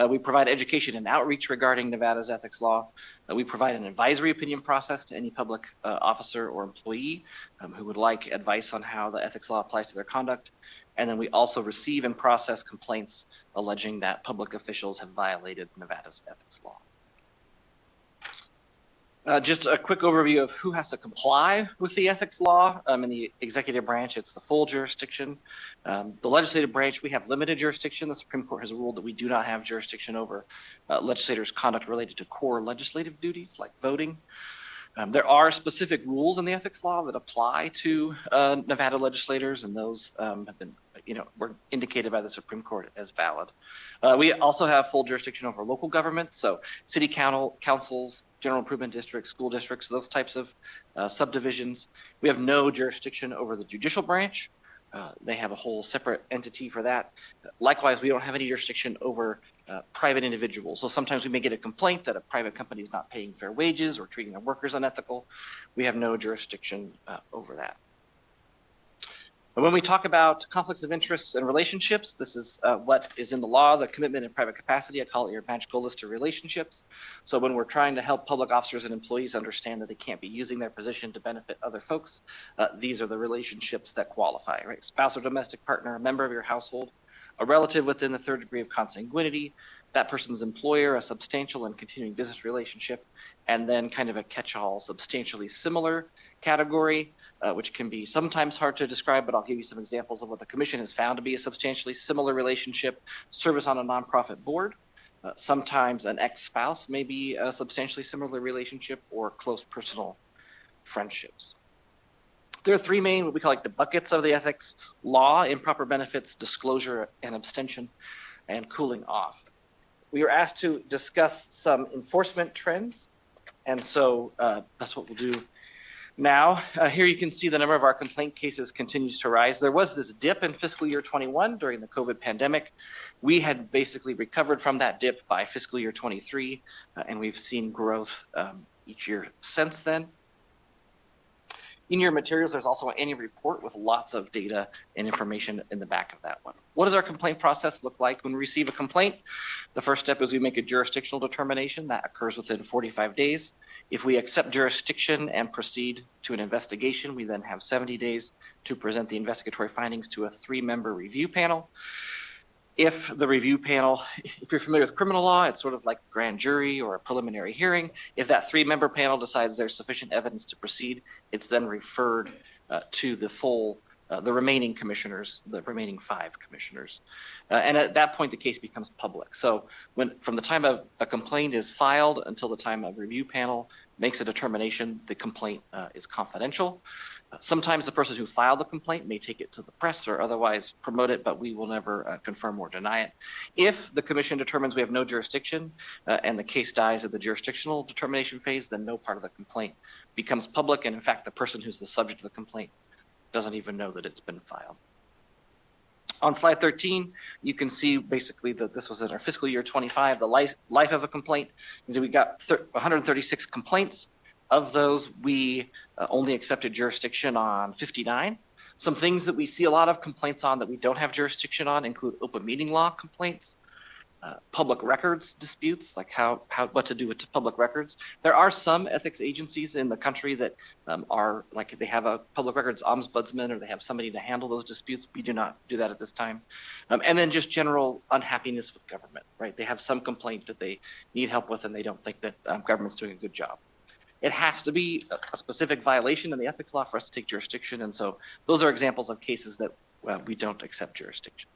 We provide education and outreach regarding Nevada's ethics law. We provide an advisory opinion process to any public officer or employee who would like advice on how the ethics law applies to their conduct. And then we also receive and process complaints alleging that public officials have violated Nevada's ethics law. Just a quick overview of who has to comply with the ethics law. In the executive branch, it's the full jurisdiction. The legislative branch, we have limited jurisdiction. The Supreme Court has ruled that we do not have jurisdiction over legislators' conduct related to core legislative duties like voting. There are specific rules in the ethics law that apply to Nevada legislators, and those have been, were indicated by the Supreme Court as valid. We also have full jurisdiction over local government, so city councils, general improvement districts, school districts, those types of subdivisions. We have no jurisdiction over the judicial branch. They have a whole separate entity for that. Likewise, we don't have any jurisdiction over private individuals. So sometimes we may get a complaint that a private company is not paying fair wages or treating their workers unethical. We have no jurisdiction over that. And when we talk about conflicts of interests and relationships, this is what is in the law, the commitment in private capacity. I call it your magical list of relationships. So when we're trying to help public officers and employees understand that they can't be using their position to benefit other folks, these are the relationships that qualify, right? Spouse or domestic partner, a member of your household, a relative within the third degree of consanguinity, that person's employer, a substantial and continuing business relationship, and then kind of a catch-all substantially similar category, which can be sometimes hard to describe, but I'll give you some examples of what the Commission has found to be a substantially similar relationship. Service on a nonprofit board, sometimes an ex-spouse may be a substantially similar relationship, or close personal friendships. There are three main, what we call like the buckets of the ethics law: improper benefits, disclosure and abstention, and cooling off. We were asked to discuss some enforcement trends, and so that's what we'll do now. Here you can see the number of our complaint cases continues to rise. There was this dip in fiscal year 21 during the COVID pandemic. We had basically recovered from that dip by fiscal year 23, and we've seen growth each year since then. In your materials, there's also an annual report with lots of data and information in the back of that one. What does our complaint process look like? When we receive a complaint, the first step is we make a jurisdictional determination. That occurs within 45 days. If we accept jurisdiction and proceed to an investigation, we then have 70 days to present the investigatory findings to a 3-member review panel. If the review panel, if you're familiar with criminal law, it's sort of like a grand jury or a preliminary hearing. If that 3-member panel decides there's sufficient evidence to proceed, it's then referred to the remaining commissioners, the remaining 5 commissioners. And at that point, the case becomes public. So from the time of a complaint is filed until the time a review panel makes a determination, the complaint is confidential. Sometimes the person who filed the complaint may take it to the press or otherwise promote it, but we will never confirm or deny it. If the Commission determines we have no jurisdiction and the case dies at the jurisdictional determination phase, then no part of the complaint becomes public. And in fact, the person who's the subject of the complaint doesn't even know that it's been filed. On slide 13, you can see basically that this was in our fiscal year 25, the life of a complaint. So we got 136 complaints. Of those, we only accepted jurisdiction on 59. Some things that we see a lot of complaints on that we don't have jurisdiction on include open meeting law complaints, public records disputes, like what to do with public records. There are some ethics agencies in the country that are like they have a public records ombudsman or they have somebody to handle those disputes. We do not do that at this time. And then just general unhappiness with government, right? They have some complaint that they need help with and they don't think that government's doing a good job. It has to be a specific violation in the ethics law for us to take jurisdiction. And so those are examples of cases that we don't accept jurisdiction.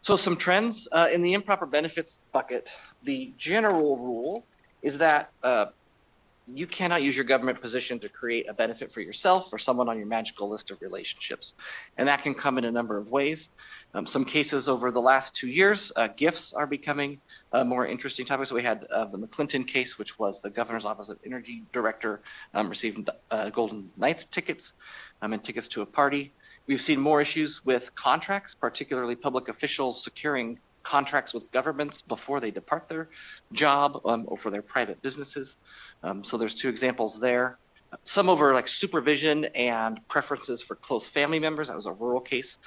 So some trends in the improper benefits bucket. The general rule is that you cannot use your government position to create a benefit for yourself or someone on your magical list of relationships. And that can come in a number of ways. Some cases over the last 2 years, gifts are becoming a more interesting topic. So we had the McClinton case, which was the Governor's Office of Energy Director receiving Golden Knights tickets and tickets to a party. We've seen more issues with contracts, particularly public officials securing contracts with governments before they depart their job or for their private businesses. So there's 2 examples there. Some over like supervision and preferences for close family members. That was a rural case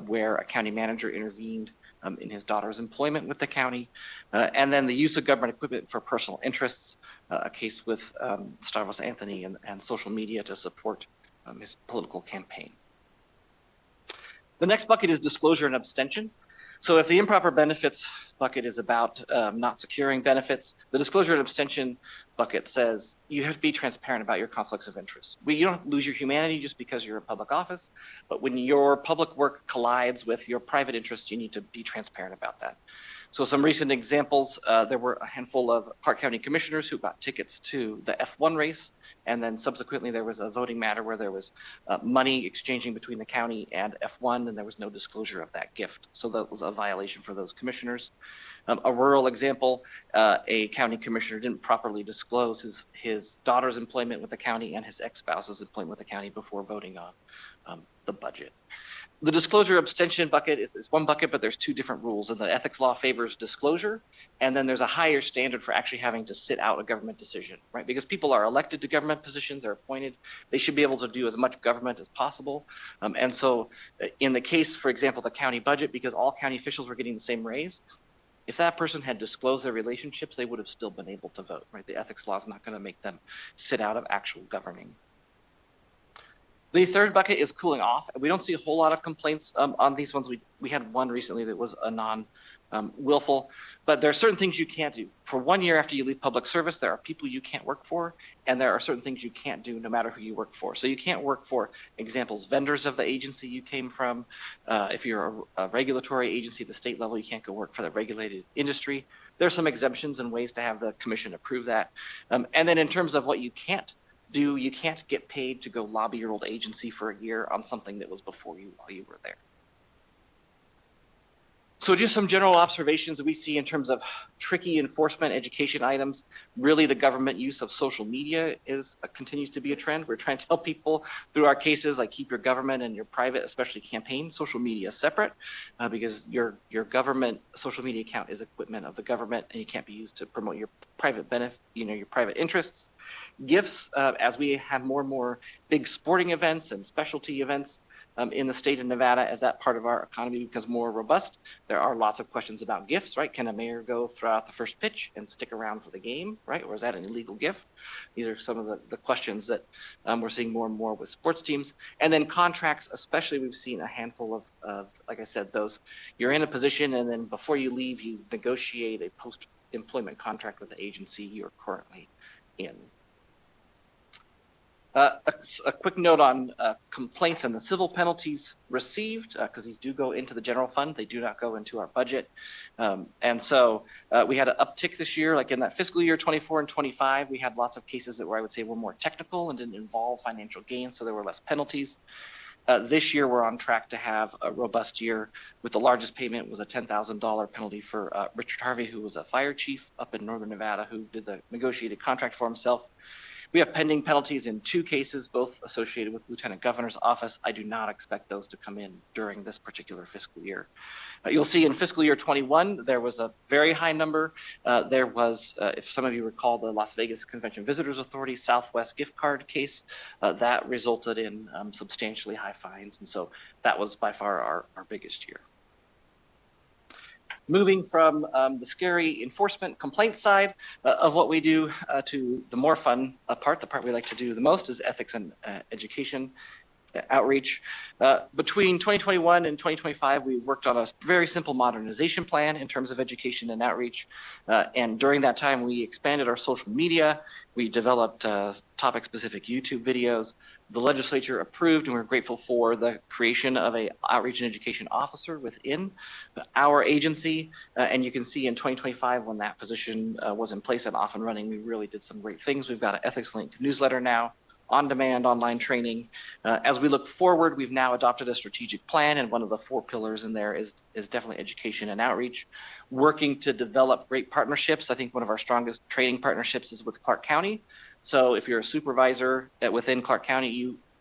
where a county manager intervened in his daughter's employment with the county. And then the use of government equipment for personal interests, a case with Stavros Anthony and social media to support his political campaign. The next bucket is disclosure and abstention. So if the improper benefits bucket is about not securing benefits, the disclosure and abstention bucket says you have to be transparent about your conflicts of interest. You don't lose your humanity just because you're in public office, but when your public work collides with your private interest, you need to be transparent about that. So some recent examples, there were a handful of Clark County commissioners who got tickets to the F1 race. And then subsequently there was a voting matter where there was money exchanging between the county and F1 and there was no disclosure of that gift. So that was a violation for those commissioners. A rural example, a county commissioner didn't properly disclose his daughter's employment with the county and his ex-spouse's employment with the county before voting on the budget. The disclosure abstention bucket is one bucket, but there's 2 different rules. And the ethics law favors disclosure, and then there's a higher standard for actually having to sit out a government decision, right? Because people are elected to government positions, they're appointed, they should be able to do as much government as possible. And so in the case, for example, the county budget, because all county officials were getting the same raise, if that person had disclosed their relationships, they would have still been able to vote, right? The ethics law is not going to make them sit out of actual governing. The third bucket is cooling off. We don't see a whole lot of complaints on these ones. We had one recently that was a non-willful, but there are certain things you can't do. For 1 year after you leave public service, there are people you can't work for, and there are certain things you can't do no matter who you work for. So you can't work for, examples, vendors of the agency you came from. If you're a regulatory agency at the state level, you can't go work for the regulated industry. There are some exemptions and ways to have the commission approve that. And then in terms of what you can't do, you can't get paid to go lobby your old agency for a year on something that was before you while you were there. So just some general observations that we see in terms of tricky enforcement education items. Really, the government use of social media continues to be a trend. We're trying to tell people through our cases, like keep your government and your private, especially campaign social media separate, because your government social media account is equipment of the government, and you can't be used to promote your private benefit, your private interests. Gifts, as we have more and more big sporting events and specialty events in the state of Nevada, as that part of our economy becomes more robust, there are lots of questions about gifts, right? Can a mayor go throw out the first pitch and stick around for the game, right? Or is that an illegal gift? These are some of the questions that we're seeing more and more with sports teams. And then contracts, especially, we've seen a handful of, like I said, those, you're in a position and then before you leave, you negotiate a post-employment contract with the agency you're currently in. A quick note on complaints and the civil penalties received, because these do go into the general fund. They do not go into our budget. And so we had an uptick this year, like in that fiscal year 24 and 25, we had lots of cases that were, I would say, were more technical and didn't involve financial gain, so there were less penalties. This year, we're on track to have a robust year, with the largest payment was a $10,000 penalty for Richard Harvey, who was a fire chief up in Northern Nevada, who did the negotiated contract for himself. We have pending penalties in 2 cases, both associated with Lieutenant Governor's office. I do not expect those to come in during this particular fiscal year. You'll see in fiscal year 21, there was a very high number. There was, if some of you recall, the Las Vegas Convention Visitors Authority Southwest gift card case. That resulted in substantially high fines. And so that was by far our biggest year. Moving from the scary enforcement complaint side of what we do to the more fun part, the part we like to do the most is ethics and education outreach. Between 2021 and 2025, we worked on a very simple modernization plan in terms of education and outreach. And during that time, we expanded our social media. We developed topic-specific YouTube videos. The legislature approved, and we're grateful for the creation of an outreach and education officer within our agency. And you can see in 2025, when that position was in place and off and running, we really did some great things. We've got an Ethics Link newsletter now, on-demand online training. As we look forward, we've now adopted a strategic plan, and one of the 4 pillars in there is definitely education and outreach, working to develop great partnerships. I think one of our strongest training partnerships is with Clark County. So if you're a supervisor within Clark County,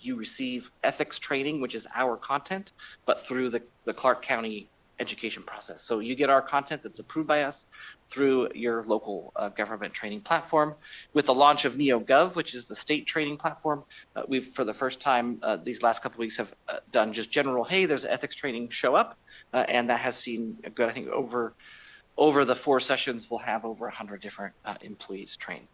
you receive ethics training, which is our content, but through the Clark County education process. So you get our content that's approved by us through your local government training platform. With the launch of NeoGov, which is the state training platform, we've, for the first time these last couple of weeks, have done just general, hey, there's ethics training, show up. And that has seen a good, I think over the 4 sessions, we'll have over 100 different employees trained.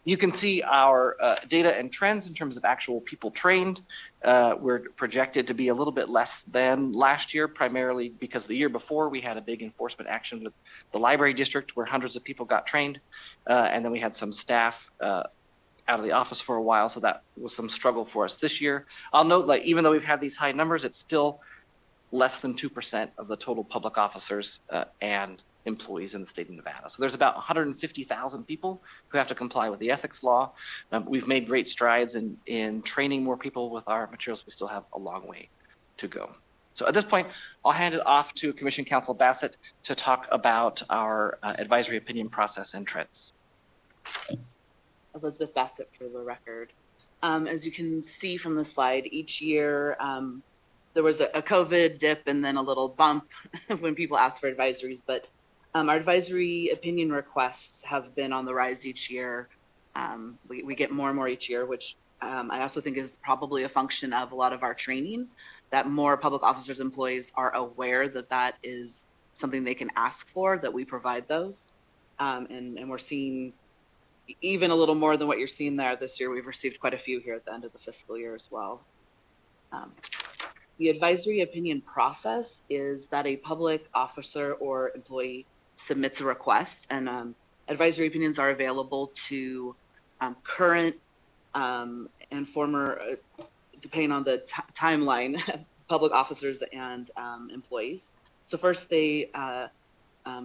You can see our data and trends in terms of actual people trained. We're projected to be a little bit less than last year, primarily because the year before we had a big enforcement action with the library district where hundreds of people got trained. And then we had some staff out of the office for a while, so that was some struggle for us this year. I'll note, like, even though we've had these high numbers, it's still less than 2% of the total public officers and employees in the state of Nevada. So there's about 150,000 people who have to comply with the ethics law. We've made great strides in training more people with our materials. We still have a long way to go. So at this point, I'll hand it off to Commission Counsel Bassett to talk about our advisory opinion process and trends. Elizabeth Bassett for the record. As you can see from the slide, each year there was a COVID dip and then a little bump when people asked for advisories, but our advisory opinion requests have been on the rise each year. We get more and more each year, which I also think is probably a function of a lot of our training, that more public officers, employees are aware that that is something they can ask for, that we provide those. And we're seeing even a little more than what you're seeing there this year. We've received quite a few here at the end of the fiscal year as well. The advisory opinion process is that a public officer or employee submits a request, and advisory opinions are available to current and former, depending on the timeline, public officers and employees. So first they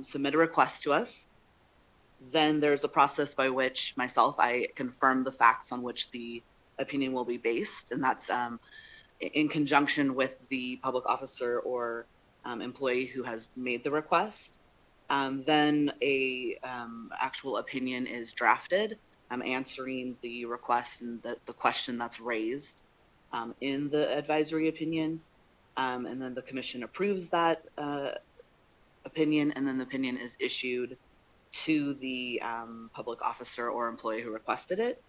submit a request to us. Then there's a process by which I confirm the facts on which the opinion will be based, and that's in conjunction with the public officer or employee who has made the request. Then a actual opinion is drafted, answering the request and the question that's raised in the advisory opinion. And then the commission approves that opinion, and then the opinion is issued to the public officer or employee who requested it.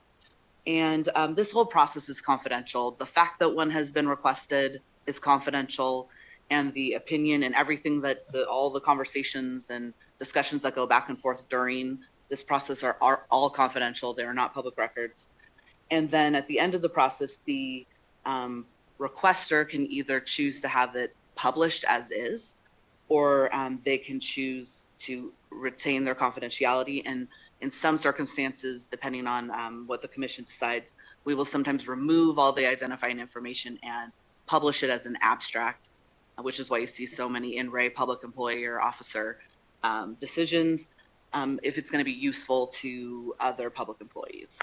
And this whole process is confidential. The fact that one has been requested is confidential, and the opinion and everything that all the conversations and discussions that go back and forth during this process are all confidential. They are not public records. And then at the end of the process, the requester can either choose to have it published as is, or they can choose to retain their confidentiality. And in some circumstances, depending on what the commission decides, we will sometimes remove all the identifying information and publish it as an abstract, which is why you see so many in-ray public employee or officer decisions, if it's going to be useful to other public employees.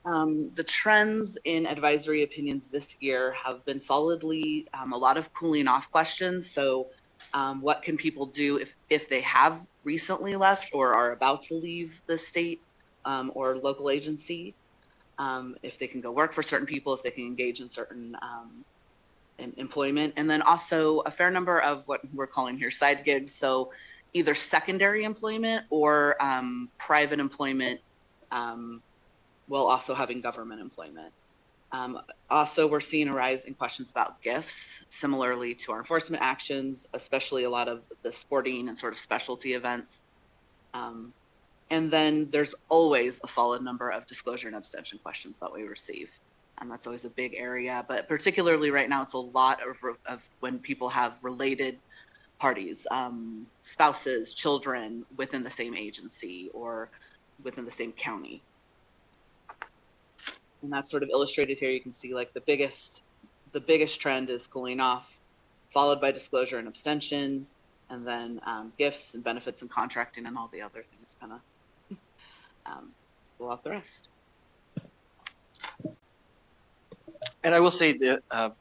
The trends in advisory opinions this year have been solidly a lot of cooling off questions. So what can people do if they have recently left or are about to leave the state or local agency, if they can go work for certain people, if they can engage in certain in employment, and then also a fair number of what we're calling here side gigs. So either secondary employment or private employment while also having government employment. Also, we're seeing a rise in questions about gifts, similarly to our enforcement actions, especially a lot of the sporting and sort of specialty events. And then there's always a solid number of disclosure and abstention questions that we receive. And that's always a big area, but particularly right now, it's a lot of when people have related parties, spouses, children within the same agency or within the same county. And that's sort of illustrated here. You can see like the biggest trend is cooling off, followed by disclosure and abstention, and then gifts and benefits and contracting and all the other things kind of go off the rest. And I will say that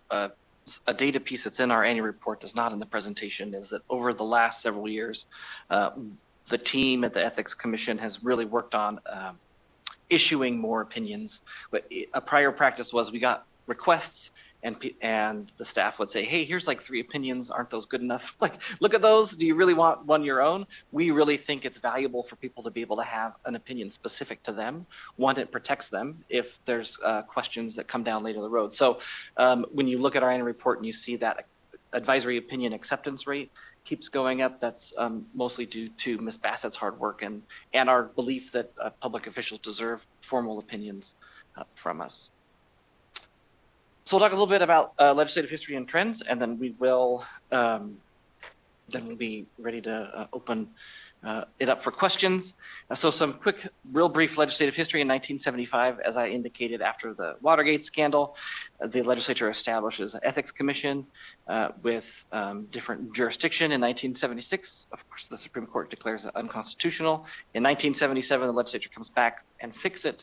a data piece that's in our annual report, that's not in the presentation, is that over the last several years, the team at the Ethics Commission has really worked on issuing more opinions. But a prior practice was we got requests and the staff would say, hey, here's like 3 opinions. Aren't those good enough? Like, look at those. Do you really want one your own? We really think it's valuable for people to be able to have an opinion specific to them. One, it protects them if there's questions that come down later the road. So when you look at our annual report and you see that advisory opinion acceptance rate keeps going up, that's mostly due to Ms. Bassett's hard work and our belief that public officials deserve formal opinions from us. So we'll talk a little bit about legislative history and trends, and then we will then we'll be ready to open it up for questions. So some quick, real brief legislative history. In 1975, as I indicated, after the Watergate scandal, the legislature establishes an ethics commission with different jurisdiction. In 1976, of course, the Supreme Court declares it unconstitutional. In 1977, the legislature comes back and fixes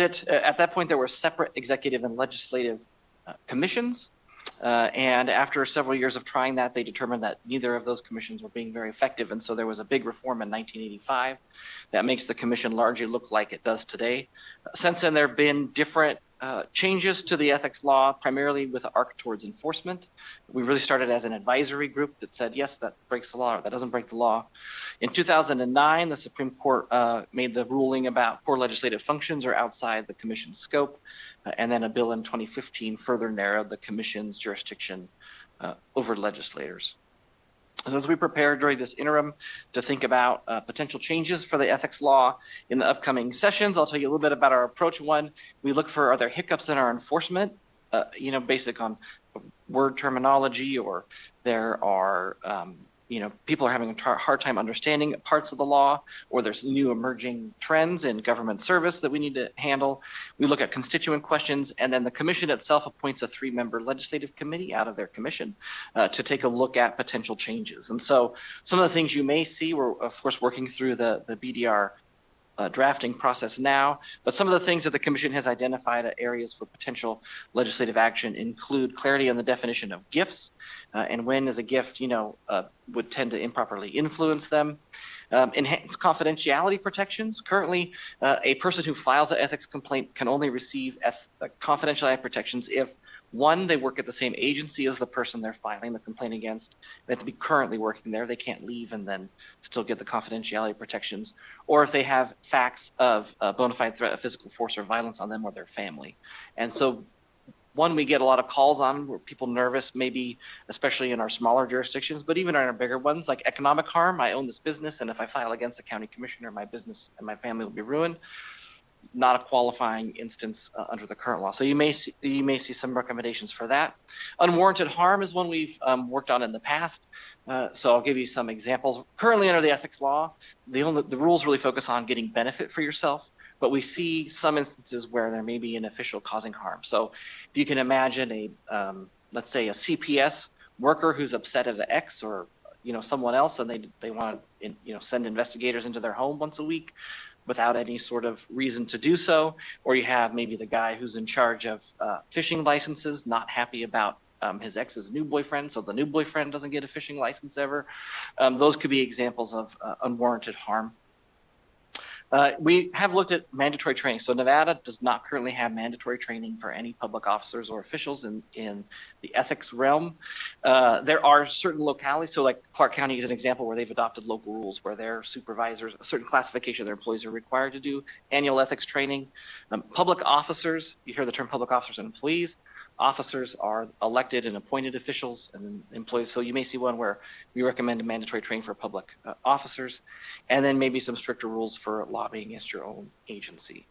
it. At that point, there were separate executive and legislative commissions. And after several years of trying that, they determined that neither of those commissions were being very effective. And so there was a big reform in 1985 that makes the commission largely look like it does today. Since then, there have been different changes to the ethics law, primarily with an arc towards enforcement. We really started as an advisory group that said, yes, that breaks the law, or that doesn't break the law. In 2009, the Supreme Court made the ruling about core legislative functions are outside the commission's scope. And then a bill in 2015 further narrowed the commission's jurisdiction over legislators. So as we prepare during this interim to think about potential changes for the ethics law in the upcoming sessions, I'll tell you a little bit about our approach. One, we look for, are there hiccups in our enforcement, basic on word terminology, or there are, people are having a hard time understanding parts of the law, or there's new emerging trends in government service that we need to handle. We look at constituent questions, and then the commission itself appoints a 3-member legislative committee out of their commission to take a look at potential changes. And so some of the things you may see, we're of course working through the BDR drafting process now, but some of the things that the commission has identified as areas for potential legislative action include clarity on the definition of gifts, and when is a gift, would tend to improperly influence them. Enhanced confidentiality protections. Currently, a person who files an ethics complaint can only receive confidentiality protections if, one, they work at the same agency as the person they're filing the complaint against. They have to be currently working there. They can't leave and then still get the confidentiality protections. Or if they have facts of a bona fide threat of physical force or violence on them or their family. And so, one, we get a lot of calls on where people nervous, maybe especially in our smaller jurisdictions, but even in our bigger ones, like economic harm. I own this business, and if I file against the county commissioner, my business and my family will be ruined. Not a qualifying instance under the current law. So you may see some recommendations for that. Unwarranted harm is one we've worked on in the past. So I'll give you some examples. Currently under the ethics law, the rules really focus on getting benefit for yourself, but we see some instances where there may be an official causing harm. So if you can imagine let's say a CPS worker who's upset at an ex or someone else, and they want to send investigators into their home once a week without any sort of reason to do so, or you have maybe the guy who's in charge of fishing licenses, not happy about his ex's new boyfriend, so the new boyfriend doesn't get a fishing license ever. Those could be examples of unwarranted harm. We have looked at mandatory training. So Nevada does not currently have mandatory training for any public officers or officials in the ethics realm. There are certain localities, so like Clark County is an example where they've adopted local rules where their supervisors, a certain classification of their employees are required to do annual ethics training. Public officers, you hear the term public officers and employees. Officers are elected and appointed officials and employees. So you may see one where we recommend a mandatory training for public officers, and then maybe some stricter rules for lobbying against your own agency.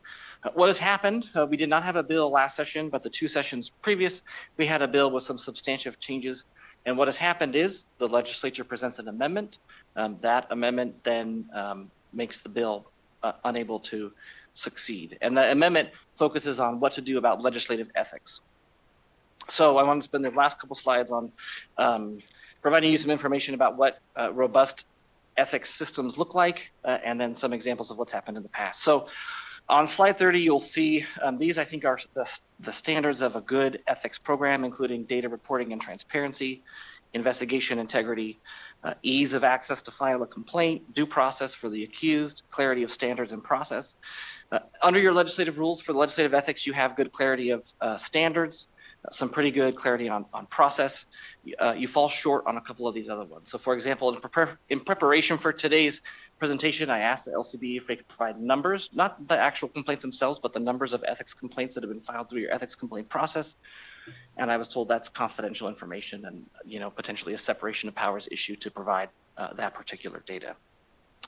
What has happened, we did not have a bill last session, but the 2 sessions previous, we had a bill with some substantive changes. And what has happened is the legislature presents an amendment. That amendment then makes the bill unable to succeed. And the amendment focuses on what to do about legislative ethics. So I want to spend the last couple slides on providing you some information about what robust ethics systems look like, and then some examples of what's happened in the past. So on slide 30, you'll see these, I think, are the standards of a good ethics program, including data reporting and transparency, investigation integrity, ease of access to file a complaint, due process for the accused, clarity of standards and process. Under your legislative rules for the legislative ethics, you have good clarity of standards, some pretty good clarity on process. You fall short on a couple of these other ones. So for example, in preparation for today's presentation, I asked the LCB if they could provide numbers, not the actual complaints themselves, but the numbers of ethics complaints that have been filed through your ethics complaint process. And I was told that's confidential information and, you know, potentially a separation of powers issue to provide that particular data.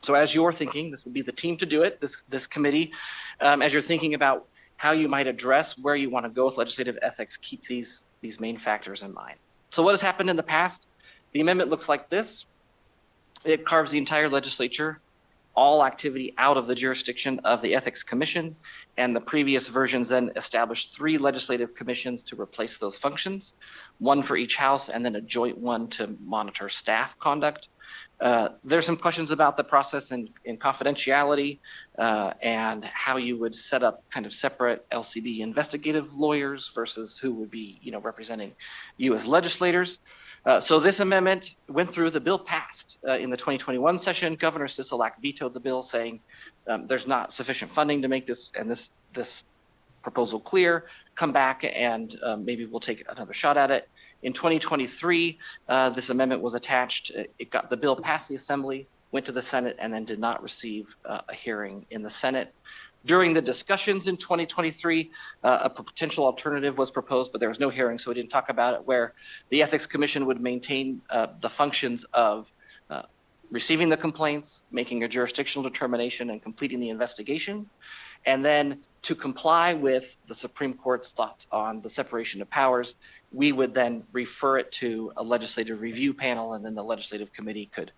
So as you're thinking, this would be the team to do it, this committee, as you're thinking about how you might address where you want to go with legislative ethics, keep these main factors in mind. So what has happened in the past? The amendment looks like this. It carves the entire legislature, all activity out of the jurisdiction of the Ethics Commission, and the previous versions then established 3 legislative commissions to replace those functions, 1 for each house, and then a joint one to monitor staff conduct. There's some questions about the process and confidentiality and how you would set up kind of separate LCB investigative lawyers versus who would be, you know, representing you as legislators. So this amendment went through, the bill passed in the 2021 session. Governor Sisolak vetoed the bill, saying there's not sufficient funding to make this proposal clear. Come back and maybe we'll take another shot at it. In 2023, this amendment was attached. The bill passed the Assembly, went to the Senate, and then did not receive a hearing in the Senate. During the discussions in 2023, a potential alternative was proposed, but there was no hearing, so we didn't talk about it, where the Ethics Commission would maintain the functions of receiving the complaints, making a jurisdictional determination, and completing the investigation. And then to comply with the Supreme Court's thoughts on the separation of powers, we would then refer it to a legislative review panel, and then the legislative committee could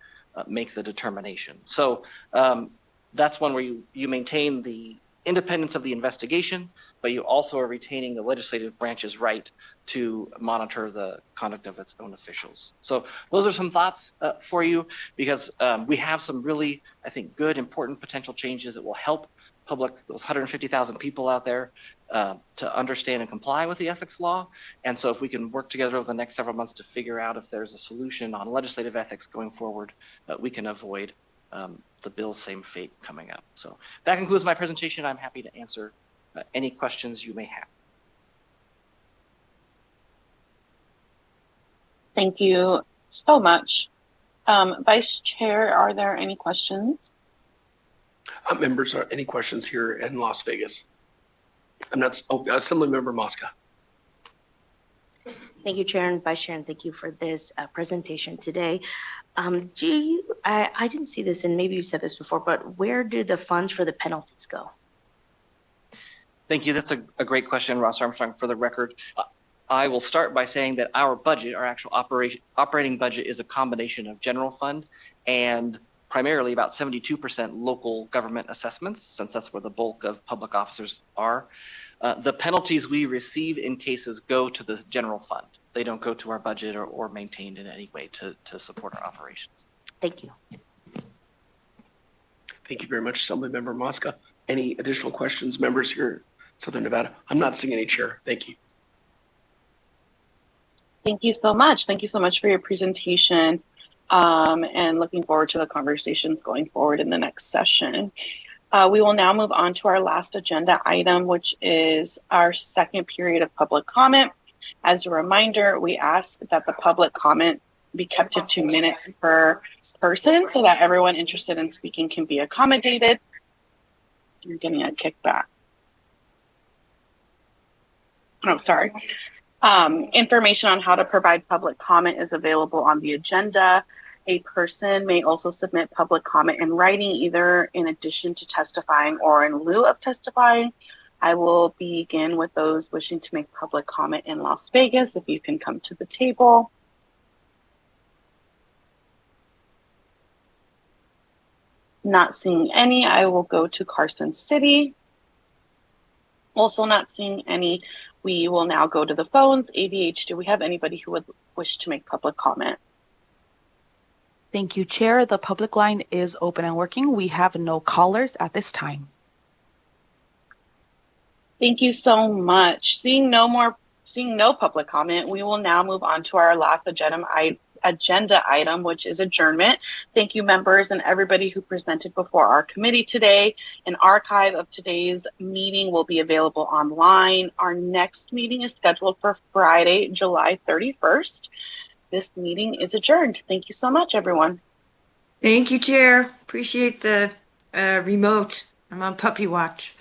make the determination. So that's one where you maintain the independence of the investigation, but you also are retaining the legislative branch's right to monitor the conduct of its own officials. So those are some thoughts for you, because we have some really, I think, good, important potential changes that will help those 150,000 people out there to understand and comply with the ethics law. And so if we can work together over the next several months to figure out if there's a solution on legislative ethics going forward, we can avoid the bill's same fate coming up. So that concludes my presentation. I'm happy to answer any questions you may have. Thank you so much. Vice Chair, are there any questions? Members, are any questions here in Las Vegas? Assemblymember Mosca. Thank you, Chair and Vice Chair, and thank you for this presentation today. I didn't see this, and maybe you said this before, but where do the funds for the penalties go? Thank you. That's a great question, Ross Armstrong. For the record, I will start by saying that our budget, our actual operating budget, is a combination of general fund and primarily about 72% local government assessments, since that's where the bulk of public officers are. The penalties we receive in cases go to the general fund. They don't go to our budget or maintained in any way to support our operations. Thank you. Thank you very much, Assemblymember Mosca. Any additional questions, members here in Southern Nevada? I'm not seeing any, Chair. Thank you. Thank you so much. Thank you so much for your presentation, and looking forward to the conversations going forward in the next session. We will now move on to our last agenda item, which is our second period of public comment. As a reminder, we ask that the public comment be kept to 2 minutes per person so that everyone interested in speaking can be accommodated. You're getting a kickback. Oh, sorry. Information on how to provide public comment is available on the agenda. A person may also submit public comment in writing, either in addition to testifying or in lieu of testifying. I will begin with those wishing to make public comment in Las Vegas. If you can come to the table. Not seeing any, I will go to Carson City. Also not seeing any, we will now go to the phones. ADH, do we have anybody who would wish to make public comment? Thank you, Chair. The public line is open and working. We have no callers at this time. Thank you so much. Seeing no public comment, we will now move on to our last agenda item, which is adjournment. Thank you, members, and everybody who presented before our committee today. An archive of today's meeting will be available online. Our next meeting is scheduled for Friday, July 31st. This meeting is adjourned. Thank you so much, everyone. Thank you, Chair. Appreciate the remote. I'm on puppy watch.